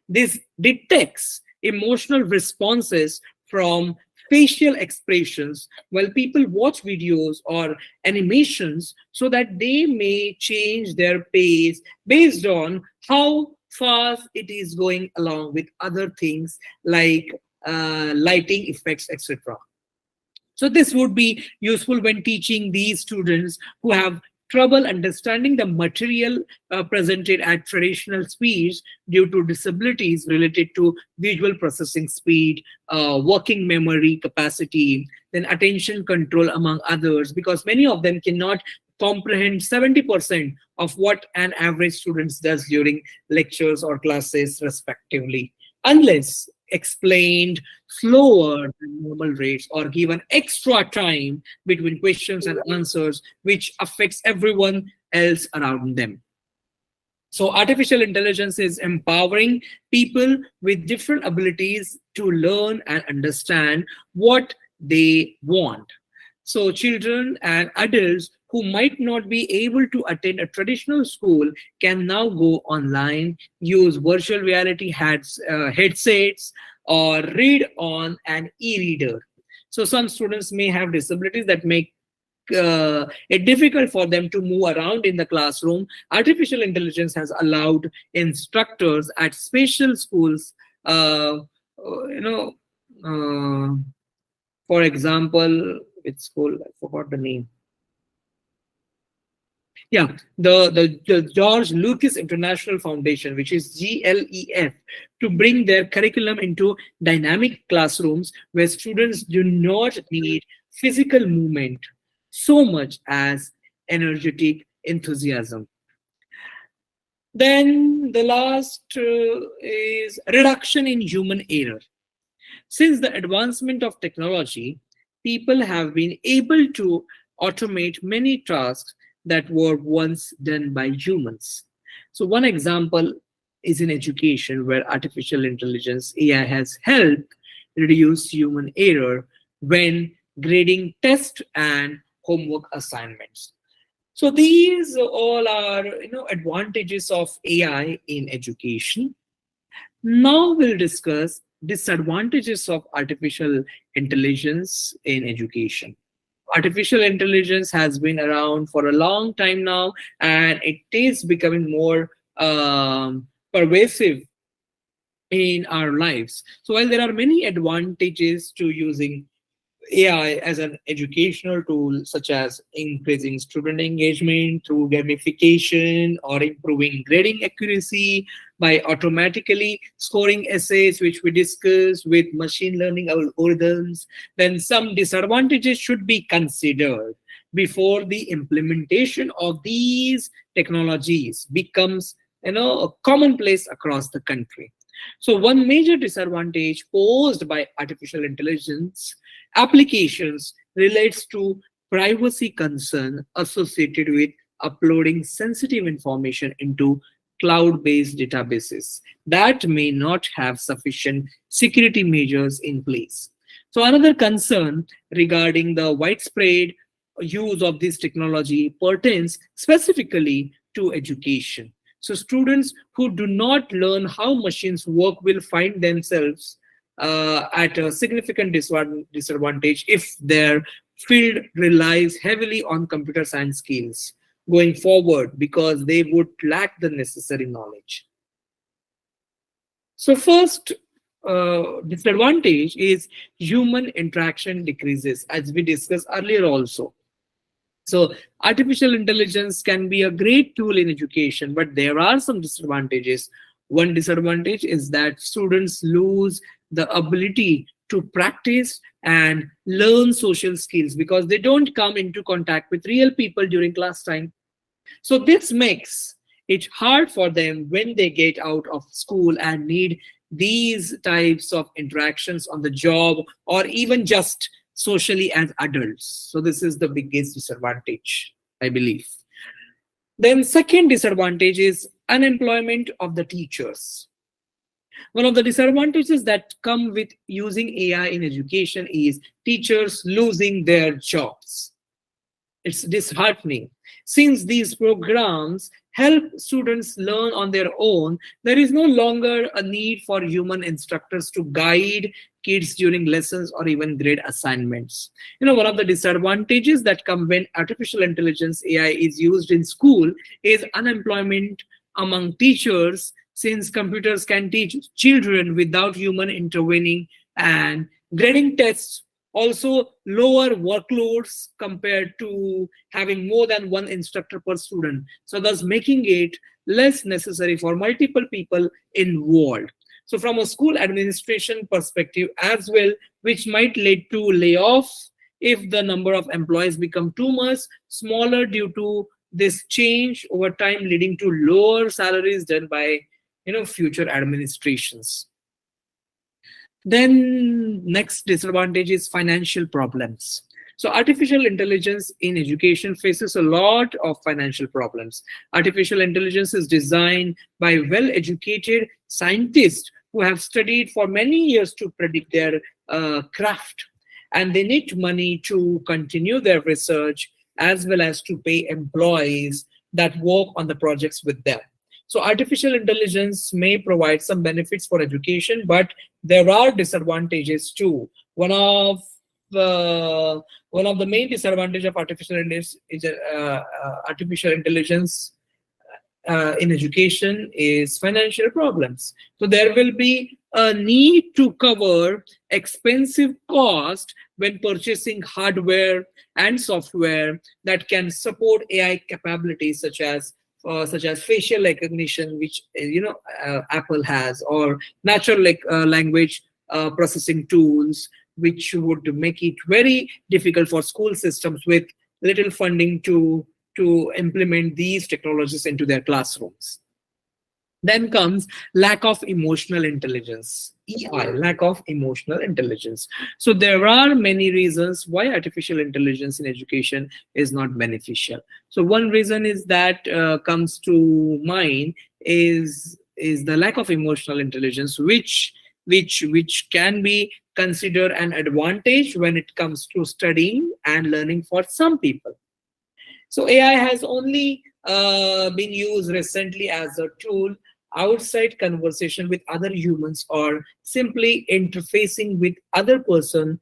this detects emotional responses from facial expressions while people watch videos or animations, so that they may change their pace based on how fast it is going along with other things like lighting effects, etc. So this would be useful when teaching these students who have trouble understanding the material presented at traditional speeds due to disabilities related to visual processing speed, working memory capacity, then attention control, among others, because many of them cannot comprehend 70% of what an average student does during lectures or classes respectively, unless explained slower than normal rates or given extra time between questions and answers, which affects everyone else around them. So artificial intelligence is empowering people with different abilities to learn and understand what they want. So children and adults who might not be able to attend a traditional school can now go online, use virtual reality headsets, or read on an e-reader. So some students may have disabilities that make it difficult for them to move around in the classroom. Artificial intelligence has allowed instructors at special schools, for example, it's school, I forgot the name. Yeah, the George Lucas International Foundation, which is GLEF, to bring their curriculum into dynamic classrooms where students do not need physical movement so much as energetic enthusiasm. Then the last is reduction in human error. Since the advancement of technology, people have been able to automate many tasks that were once done by humans. So one example is in education, where artificial intelligence, AI, has helped reduce human error when grading tests and homework assignments. So these all are advantages of AI in education. Now we'll discuss disadvantages of artificial intelligence in education. Artificial intelligence has been around for a long time now, and it is becoming more pervasive in our lives. So while there are many advantages to using AI as an educational tool, such as increasing student engagement through gamification or improving grading accuracy by automatically scoring essays, which we discussed with machine learning algorithms, then some disadvantages should be considered before the implementation of these technologies becomes a commonplace across the country. So one major disadvantage posed by artificial intelligence applications relates to privacy concern associated with uploading sensitive information into cloud-based databases that may not have sufficient security measures in place. So another concern regarding the widespread use of this technology pertains specifically to education. So students who do not learn how machines work will find themselves at a significant disadvantage if their field relies heavily on computer science skills going forward, because they would lack the necessary knowledge. So first disadvantage is human interaction decreases, as we discussed earlier also. So artificial intelligence can be a great tool in education, but there are some disadvantages. One disadvantage is that students lose the ability to practice and learn social skills because they don't come into contact with real people during class time. So this makes it hard for them when they get out of school and need these types of interactions on the job or even just socially as adults. So this is the biggest disadvantage, I believe. Then second disadvantage is unemployment of the teachers. One of the disadvantages that come with using AI in education is teachers losing their jobs. It's disheartening, since these programs help students learn on their own, there is no longer a need for human instructors to guide kids during lessons or even grade assignments. One of the disadvantages that come when artificial intelligence AI is used in school is unemployment among teachers, since computers can teach children without human intervening, and grading tests also lower workloads compared to having more than one instructor per student, so thus making it less necessary for multiple people involved. So from a school administration perspective as well, which might lead to layoffs if the number of employees become too much smaller due to this change over time, leading to lower salaries done by future administrations. Then next disadvantage is financial problems. So artificial intelligence in education faces a lot of financial problems. Artificial intelligence is designed by well-educated scientists who have studied for many years to predict their craft, and they need money to continue their research as well as to pay employees that work on the projects with them. So artificial intelligence may provide some benefits for education, but there are disadvantages too. One of the main disadvantage of artificial intelligence in education is financial problems. So there will be a need to cover expensive cost when purchasing hardware and software that can support AI capabilities such as facial recognition, which Apple has, or natural language processing tools, which would make it very difficult for school systems with little funding to implement these technologies into their classrooms. Then comes lack of emotional intelligence, EI, lack of emotional intelligence. So there are many reasons why artificial intelligence in education is not beneficial. So one reason is that comes to mind is the lack of emotional intelligence, which can be considered an advantage when it comes to studying and learning for some people. So AI has only been used recently as a tool outside conversation with other humans, or simply interfacing with other person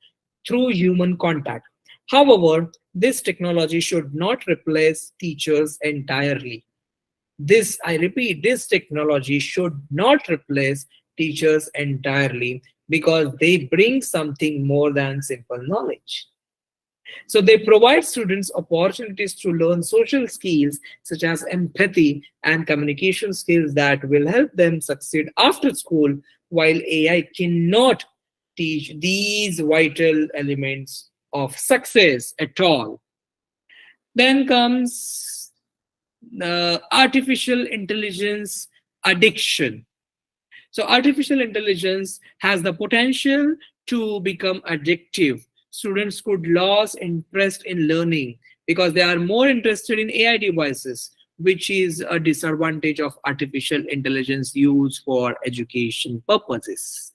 through human contact. However, this technology should not replace teachers entirely. I repeat, this technology should not replace teachers entirely, because they bring something more than simple knowledge. So they provide students opportunities to learn social skills such as empathy and communication skills that will help them succeed after school, while AI cannot teach these vital elements of success at all. Then comes artificial intelligence addiction. So artificial intelligence has the potential to become addictive. Students could lose interest in learning because they are more interested in AI devices, which is a disadvantage of artificial intelligence used for education purposes.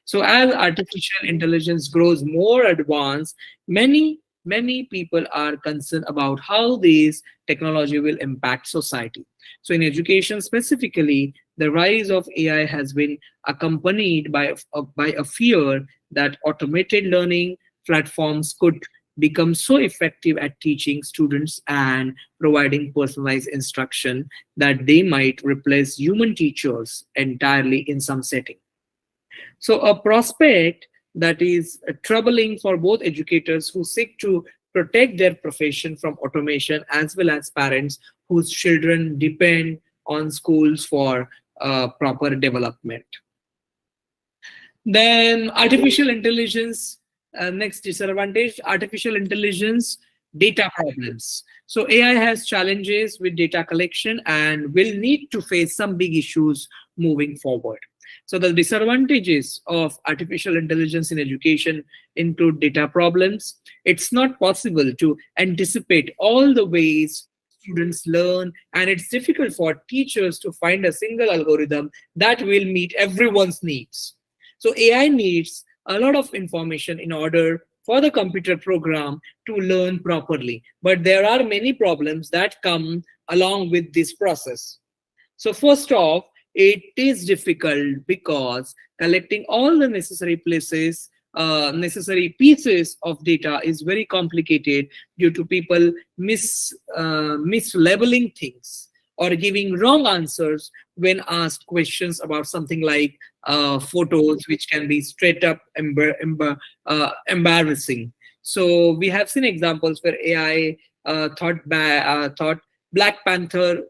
So as artificial intelligence grows more advanced, many people are concerned about how this technology will impact society. So in education specifically, the rise of AI has been accompanied by a fear that automated learning platforms could become so effective at teaching students and providing personalized instruction that they might replace human teachers entirely in some setting. So a prospect that is troubling for both educators who seek to protect their profession from automation, as well as parents whose children depend on schools for proper development. Then artificial intelligence, next disadvantage, artificial intelligence data problems. So AI has challenges with data collection and will need to face some big issues moving forward. So the disadvantages of artificial intelligence in education include data problems. It's not possible to anticipate all the ways students learn, and it's difficult for teachers to find a single algorithm that will meet everyone's needs. So AI needs a lot of information in order for the computer program to learn properly. But there are many problems that come along with this process. So first off, it is difficult because collecting all the necessary necessary pieces of data is very complicated due to people mislabeling things or giving wrong answers when asked questions about something like photos, which can be straight up embarrassing. So we have seen examples where AI thought Black Panther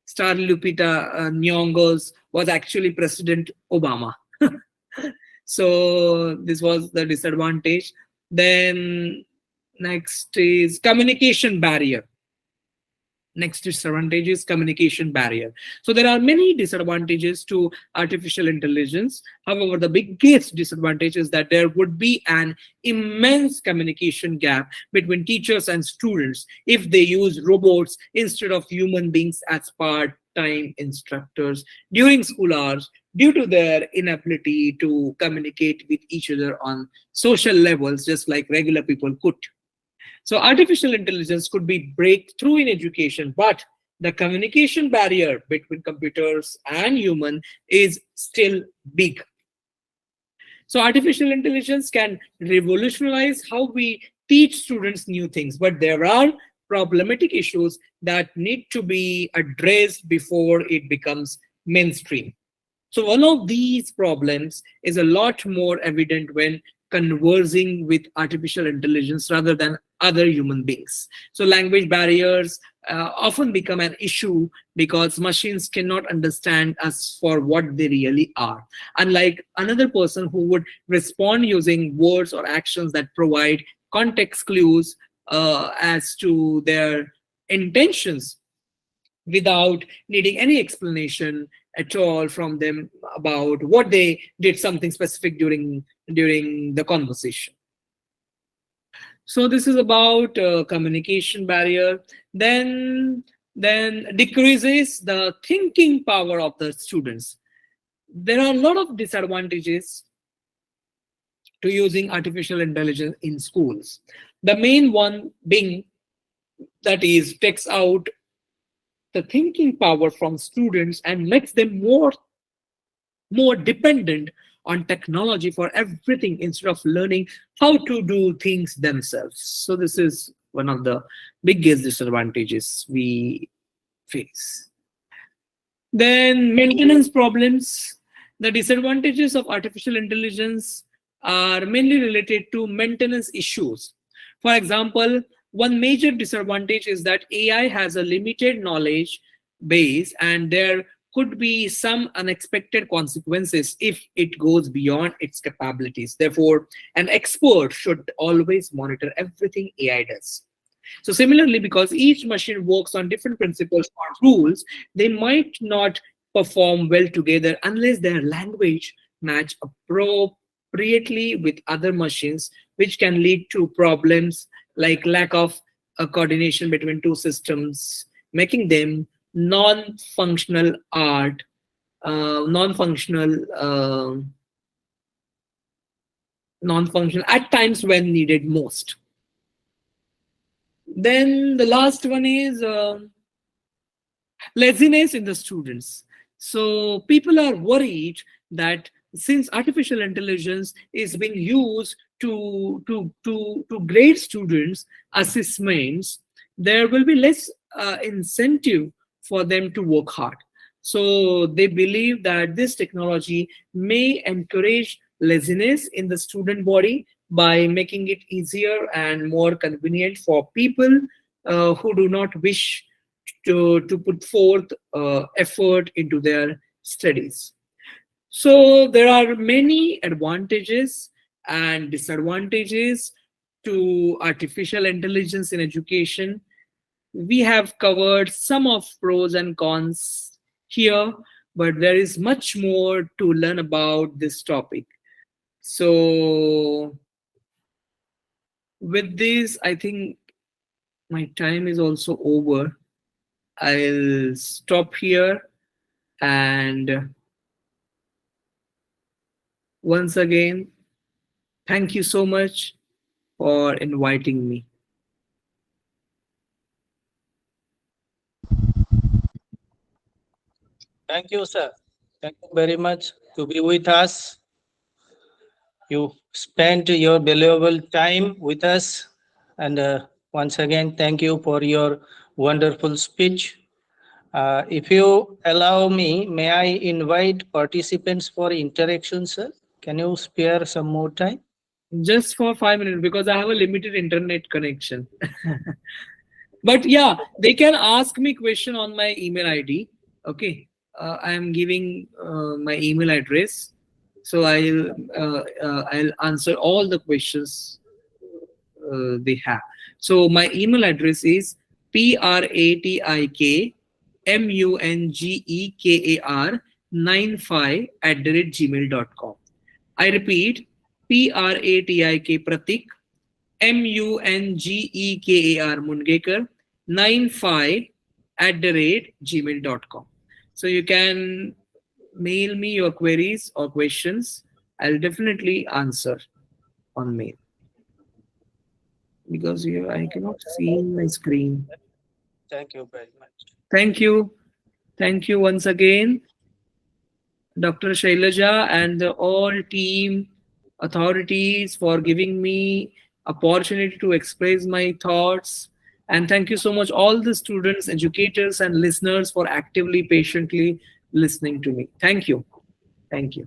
star Lupita Nyong'o was actually President Obama. So this was the disadvantage. Then next is communication barrier. Next disadvantage is communication barrier. So there are many disadvantages to artificial intelligence. However, the biggest disadvantage is that there would be an immense communication gap between teachers and students if they use robots instead of human beings as part-time instructors during school hours, due to their inability to communicate with each other on social levels, just like regular people could. So artificial intelligence could be breakthrough in education, but the communication barrier between computers and human is still big. So artificial intelligence can revolutionize how we teach students new things, but there are problematic issues that need to be addressed before it becomes mainstream. So one of these problems is a lot more evident when conversing with artificial intelligence rather than other human beings. So language barriers often become an issue because machines cannot understand us for what they really are. Unlike another person who would respond using words or actions that provide context clues as to their intentions without needing any explanation at all from them about what they did something specific during the conversation. So this is about communication barrier. Then decreases the thinking power of the students. There are a lot of disadvantages to using artificial intelligence in schools. The main one being that is takes out the thinking power from students and makes them more dependent on technology for everything instead of learning how to do things themselves. So this is one of the biggest disadvantages we face. Then maintenance problems. The disadvantages of artificial intelligence are mainly related to maintenance issues. For example, one major disadvantage is that AI has a limited knowledge base and there could be some unexpected consequences if it goes beyond its capabilities. Therefore, an expert should always monitor everything AI does. So similarly, because each machine works on different principles or rules, they might not perform well together unless their language match appropriately with other machines, which can lead to problems like lack of coordination between two systems, making them non-functional at times when needed most. Then the last one is laziness in the students. So people are worried that since artificial intelligence is being used to grade students' assessments, there will be less incentive for them to work hard. So they believe that this technology may encourage laziness in the student body by making it easier and more convenient for people who do not wish to put forth effort into their studies. So there are many advantages and disadvantages to artificial intelligence in education. We have covered some of pros and cons here, but there is much more to learn about this topic. So with this, I think my time is also over. I'll stop here, and once again, thank you so much for inviting me. Thank you, sir. Thank you very much to be with us. You spent your valuable time with us. And once again, thank you for your wonderful speech. If you allow me, may I invite participants for interaction, sir? Can you spare some more time? Just for 5 minutes because I have a limited internet connection. But yeah, they can ask me question on my email ID. Okay, I am giving my email address, so I'll answer all the questions they have. So my email address is pratikmungekar 95@gmail.com. I repeat, pratik pratik mungekar mungekar 95@gmail.com. So you can mail me your queries or questions. I'll definitely answer on mail. Because here I cannot see my screen. Thank you very much. Thank you. Thank you once again, Dr. Shailaja and the all team authorities for giving me opportunity to express my thoughts. And thank you so much all the students, educators and listeners for actively, patiently listening to me. Thank you. Thank you.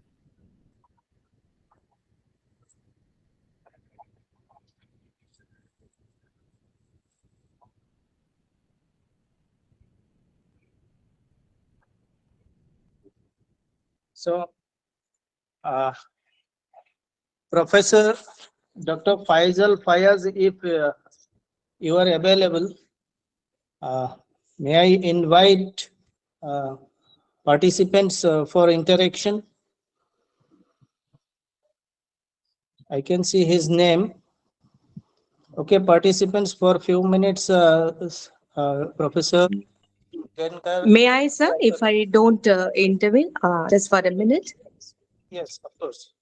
So, Professor Dr. Faisal Fayaz, if you are available, may I invite participants for interaction? I can see his name. Okay, participants for a few minutes, Professor. May I, sir, if I don't intervene, just for a minute? Yes, of course.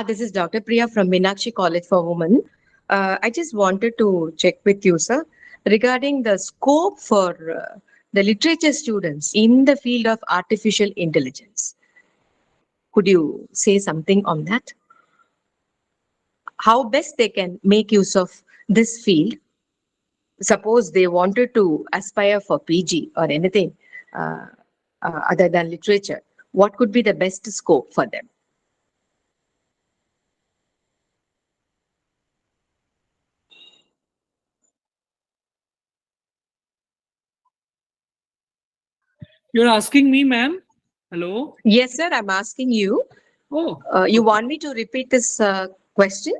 This is Dr. Priya from Meenakshi College for Women. I just wanted to check with you, sir, regarding the scope for the literature students in the field of artificial intelligence. Could you say something on that? How best they can make use of this field? Suppose they wanted to aspire for PG or anything other than literature, what could be the best scope for them? You're asking me, ma'am? Hello? Yes, sir, I'm asking you. Oh, You want me to repeat this question?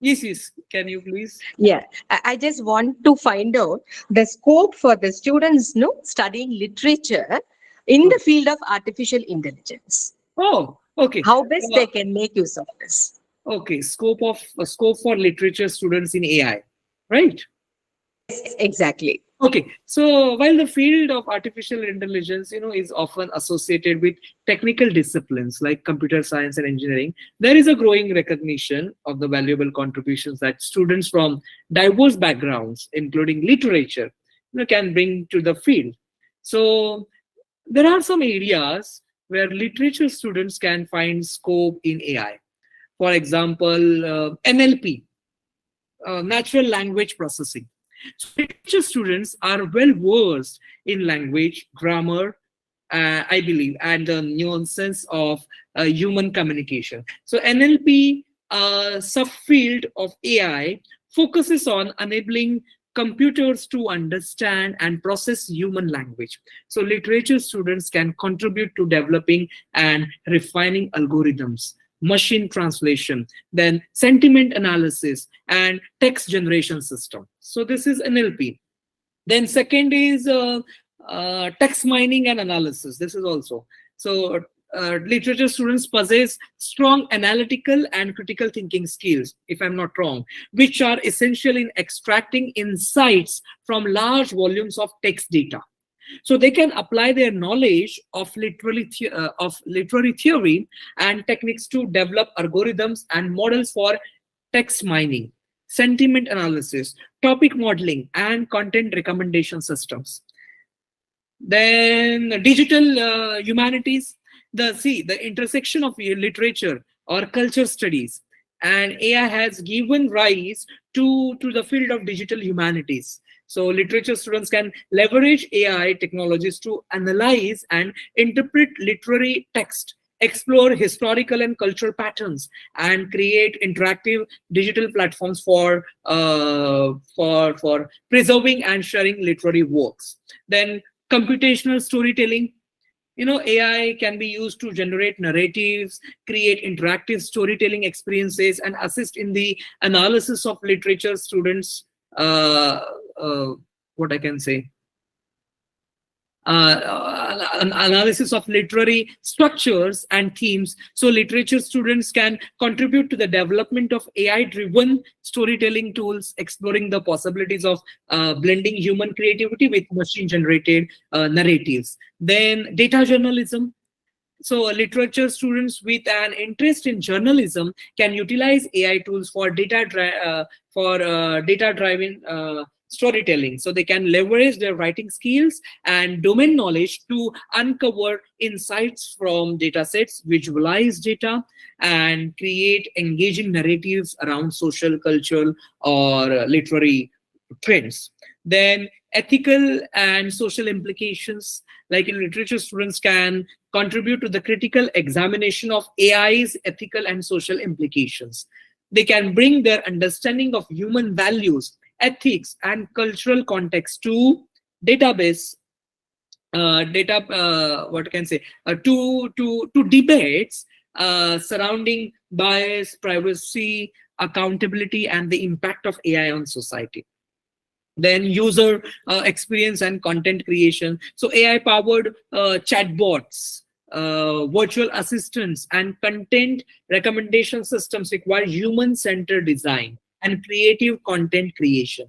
yes, yes. Can you please? Yeah, I just want to find out the scope for the students studying literature in the field of artificial intelligence. Oh, okay. How best they can make use of this? Okay, scope for literature students in AI, right? Yes, exactly. Okay, so while the field of artificial intelligence, is often associated with technical disciplines like computer science and engineering, there is a growing recognition of the valuable contributions that students from diverse backgrounds, including literature, can bring to the field. So there are some areas where literature students can find scope in AI. For example, NLP, natural language processing. So literature students are well versed in language, grammar, I believe, and the nuances of human communication. So NLP subfield of AI focuses on enabling computers to understand and process human language. So literature students can contribute to developing and refining algorithms, machine translation, then sentiment analysis, and text generation system. So this is NLP. Then second is text mining and analysis. This is also. So literature students possess strong analytical and critical thinking skills, if I'm not wrong, which are essential in extracting insights from large volumes of text data. So they can apply their knowledge of literary theory and techniques to develop algorithms and models for text mining, sentiment analysis, topic modeling, and content recommendation systems. Then digital humanities, the intersection of literature or culture studies and AI has given rise to the field of digital humanities. So literature students can leverage AI technologies to analyze and interpret literary text, explore historical and cultural patterns, and create interactive digital platforms for preserving and sharing literary works. Then computational storytelling, AI can be used to generate narratives, create interactive storytelling experiences, and assist in the analysis of literature students. What I can say, an analysis of literary structures and themes. So literature students can contribute to the development of AI-driven storytelling tools, exploring the possibilities of blending human creativity with machine-generated narratives. Then data journalism. So literature students with an interest in journalism can utilize AI tools for data-driven storytelling. So they can leverage their writing skills and domain knowledge to uncover insights from data sets, visualize data, and create engaging narratives around social, cultural, or literary trends. Then ethical and social implications, like in literature students can contribute to the critical examination of AI's ethical and social implications. They can bring their understanding of human values, ethics, and cultural context to database what can I say to debates surrounding bias, privacy, accountability, and the impact of AI on society. Then user experience and content creation. So AI powered chatbots, virtual assistants, and content recommendation systems require human centered design and creative content creation.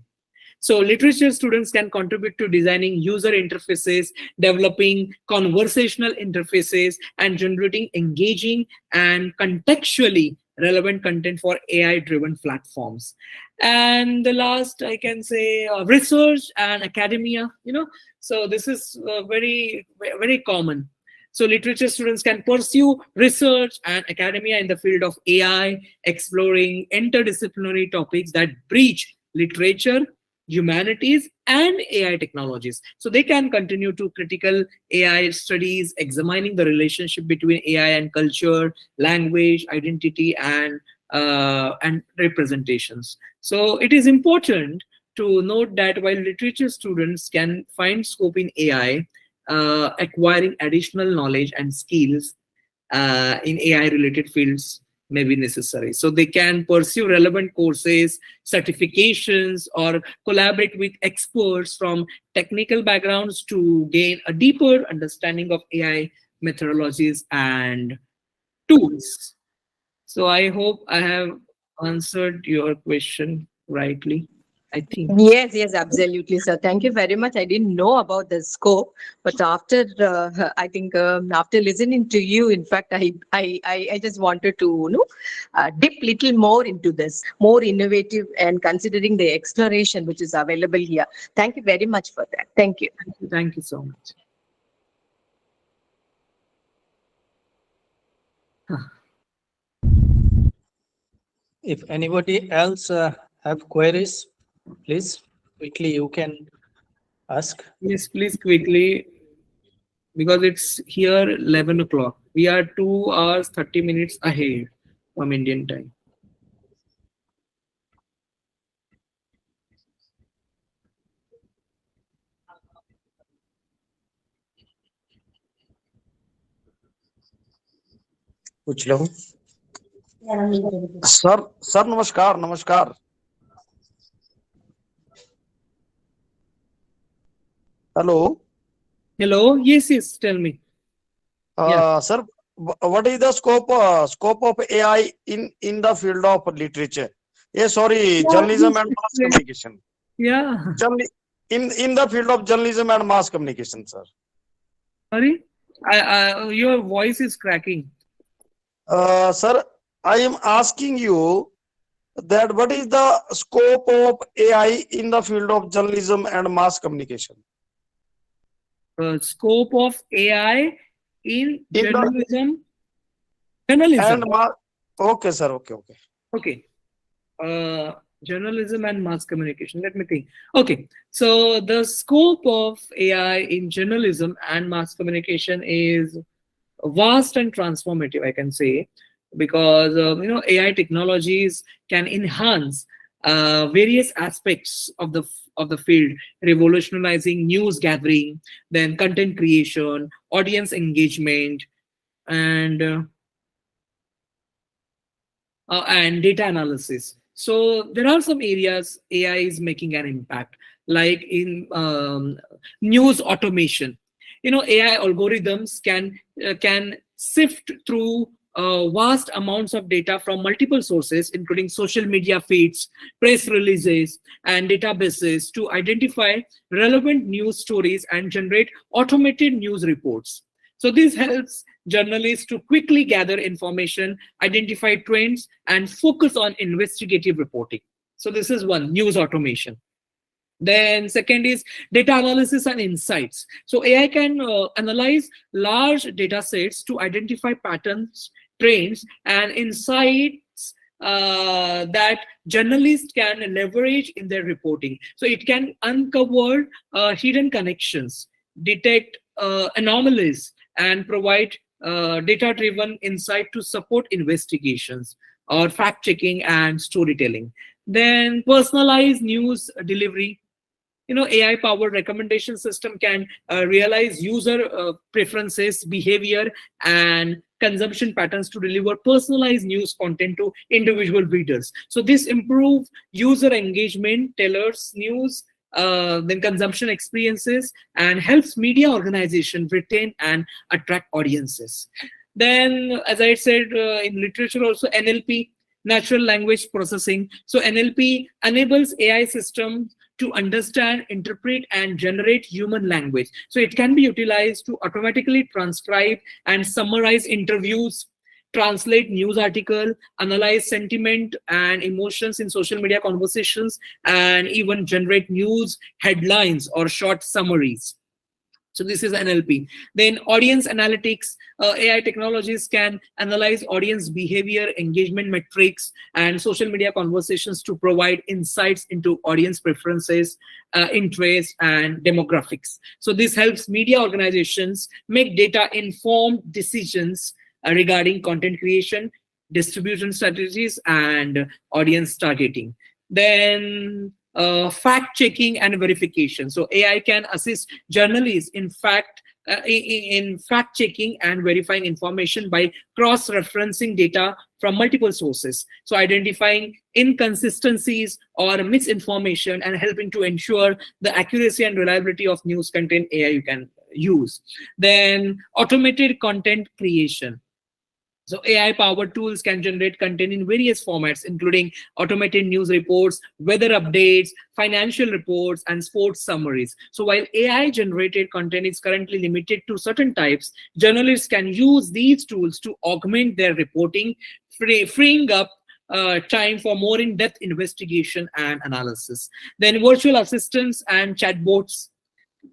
So literature students can contribute to designing user interfaces, developing conversational interfaces, and generating engaging and contextually relevant content for AI-driven platforms. And the last, I can say, research and academia. So this is very, very common. So literature students can pursue research and academia in the field of AI, exploring interdisciplinary topics that bridge literature, humanities, and AI technologies. So they can continue to critical AI studies, examining the relationship between AI and culture, language, identity, and representations. So it is important to note that while literature students can find scope in AI, acquiring additional knowledge and skills in AI related fields may be necessary. So they can pursue relevant courses, certifications, or collaborate with experts from technical backgrounds to gain a deeper understanding of AI methodologies and tools. So I hope I have answered your question rightly, I think. Yes, absolutely, sir. Thank you very much. I didn't know about the scope, but after I think after listening to you, in fact, I just wanted to dip little more into this, more innovative, and considering the exploration which is available here. Thank you very much for that. Thank you. Thank you so much. If anybody else have queries, please quickly you can ask. Yes, please quickly, because it's here 11 o'clock. We are 2 hours 30 minutes ahead from Indian time. पूछ लो sir नमस्कार Hello, yes, tell me. Sir, what is the scope of AI in the field of literature? Journalism and mass communication. Yeah. In the field of journalism and mass communication, sir. Sorry, your voice is cracking. Sir, I am asking you that what is the scope of AI in the field of journalism and mass communication? Scope of AI in the- journalism. And okay, sir. Okay, okay. Okay. Journalism and mass communication. Let me think. Okay. So the scope of AI in journalism and mass communication is vast and transformative, I can say, because AI technologies can enhance various aspects of the field, revolutionizing news gathering, then content creation, audience engagement, and data analysis. So there are some areas AI is making an impact, like in news automation. AI algorithms can sift through vast amounts of data from multiple sources, including social media feeds, press releases, and databases to identify relevant news stories and generate automated news reports. So this helps journalists to quickly gather information, identify trends, and focus on investigative reporting. So this is one, news automation. Then second is data analysis and insights. So AI can analyze large data sets to identify patterns, trends, and insights that journalists can leverage in their reporting. So it can uncover hidden connections, detect anomalies, and provide data-driven insight to support investigations or fact-checking and storytelling. Then personalized news delivery. AI-powered recommendation system can realize user preferences, behavior, and consumption patterns to deliver personalized news content to individual readers. So this improves user engagement, tailors news, then consumption experiences, and helps media organization retain and attract audiences. Then, as I said, in literature also, NLP, natural language processing. So NLP enables AI systems to understand, interpret, and generate human language. So it can be utilized to automatically transcribe and summarize interviews, translate news article, analyze sentiment and emotions in social media conversations, and even generate news headlines or short summaries. So this is NLP. Then audience analytics. AI technologies can analyze audience behavior, engagement metrics, and social media conversations to provide insights into audience preferences, interests, and demographics. So this helps media organizations make data-informed decisions regarding content creation, distribution strategies, and audience targeting. Then fact-checking and verification. So AI can assist journalists in fact-checking and verifying information by cross-referencing data from multiple sources. So identifying inconsistencies or misinformation and helping to ensure the accuracy and reliability of news content AI you can use. Then automated content creation. So AI-powered tools can generate content in various formats, including automated news reports, weather updates, financial reports, and sports summaries. So while AI-generated content is currently limited to certain types, journalists can use these tools to augment their reporting, freeing up time for more in-depth investigation and analysis. Then virtual assistants and chatbots.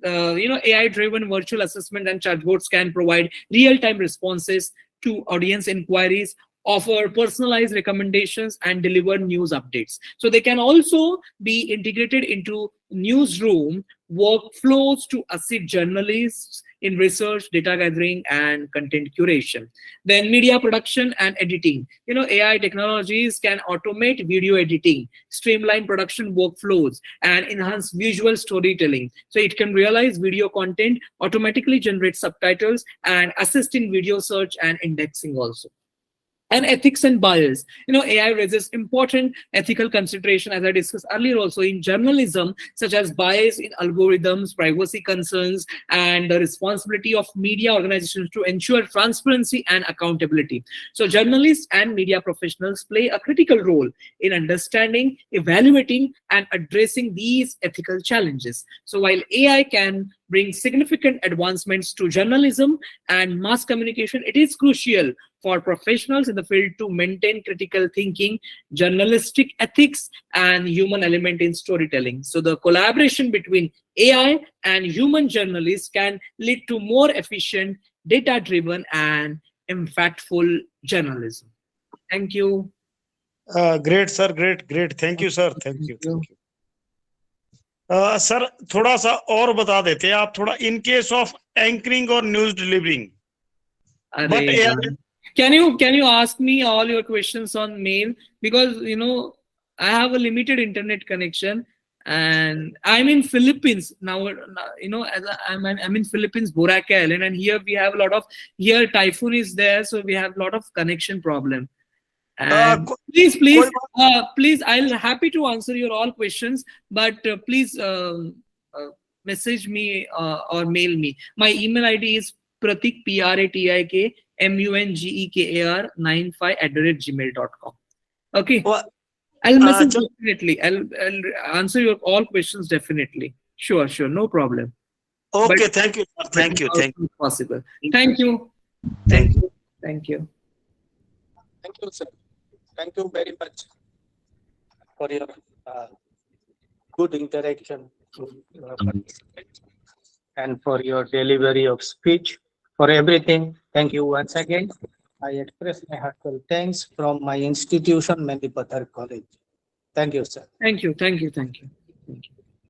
AI-driven virtual assessment and chatbots can provide real-time responses to audience inquiries, offer personalized recommendations, and deliver news updates. So they can also be integrated into newsroom workflows to assist journalists in research, data gathering, and content curation. Then media production and editing. AI technologies can automate video editing, streamline production workflows, and enhance visual storytelling. So it can realize video content, automatically generate subtitles, and assist in video search and indexing also. And ethics and bias. AI raises important ethical consideration, as I discussed earlier also in journalism, such as bias in algorithms, privacy concerns, and the responsibility of media organizations to ensure transparency and accountability. So journalists and media professionals play a critical role in understanding, evaluating, and addressing these ethical challenges. So while AI can bring significant advancements to journalism and mass communication, it is crucial for professionals in the field to maintain critical thinking, journalistic ethics, and human element in storytelling. So the collaboration between AI and human journalists can lead to more efficient, data-driven, and impactful journalism. Thank you. Great, sir. Great. Thank you, sir. Thank you. Sir थोड़ा सा और बता देते हैं आप थोड़ा in case of anchoring or news delivering. But Arey, can you ask me all your questions on mail, because I have a limited internet connection and I'm in Philippines now. As I'm in Philippines, Boracay Island, and here we have a lot of typhoon is there, so we have a lot of connection problem. And please, I'll happy to answer your all questions, but please message me or mail me. My email ID is pratik, pratik, mungekar 95@gmail.com. Okay. I'll message definitely. I'll answer your all questions definitely. Sure, no problem. Okay, But- thank you, sir. Thank you. Possible. Thank you. Thank you. Thank you. Thank you, sir. Thank you very much for your good interaction and for your delivery of speech, for everything. Thank you once again. I express my heartfelt thanks from my institution, Mendipathar College. Thank you, sir. Thank you.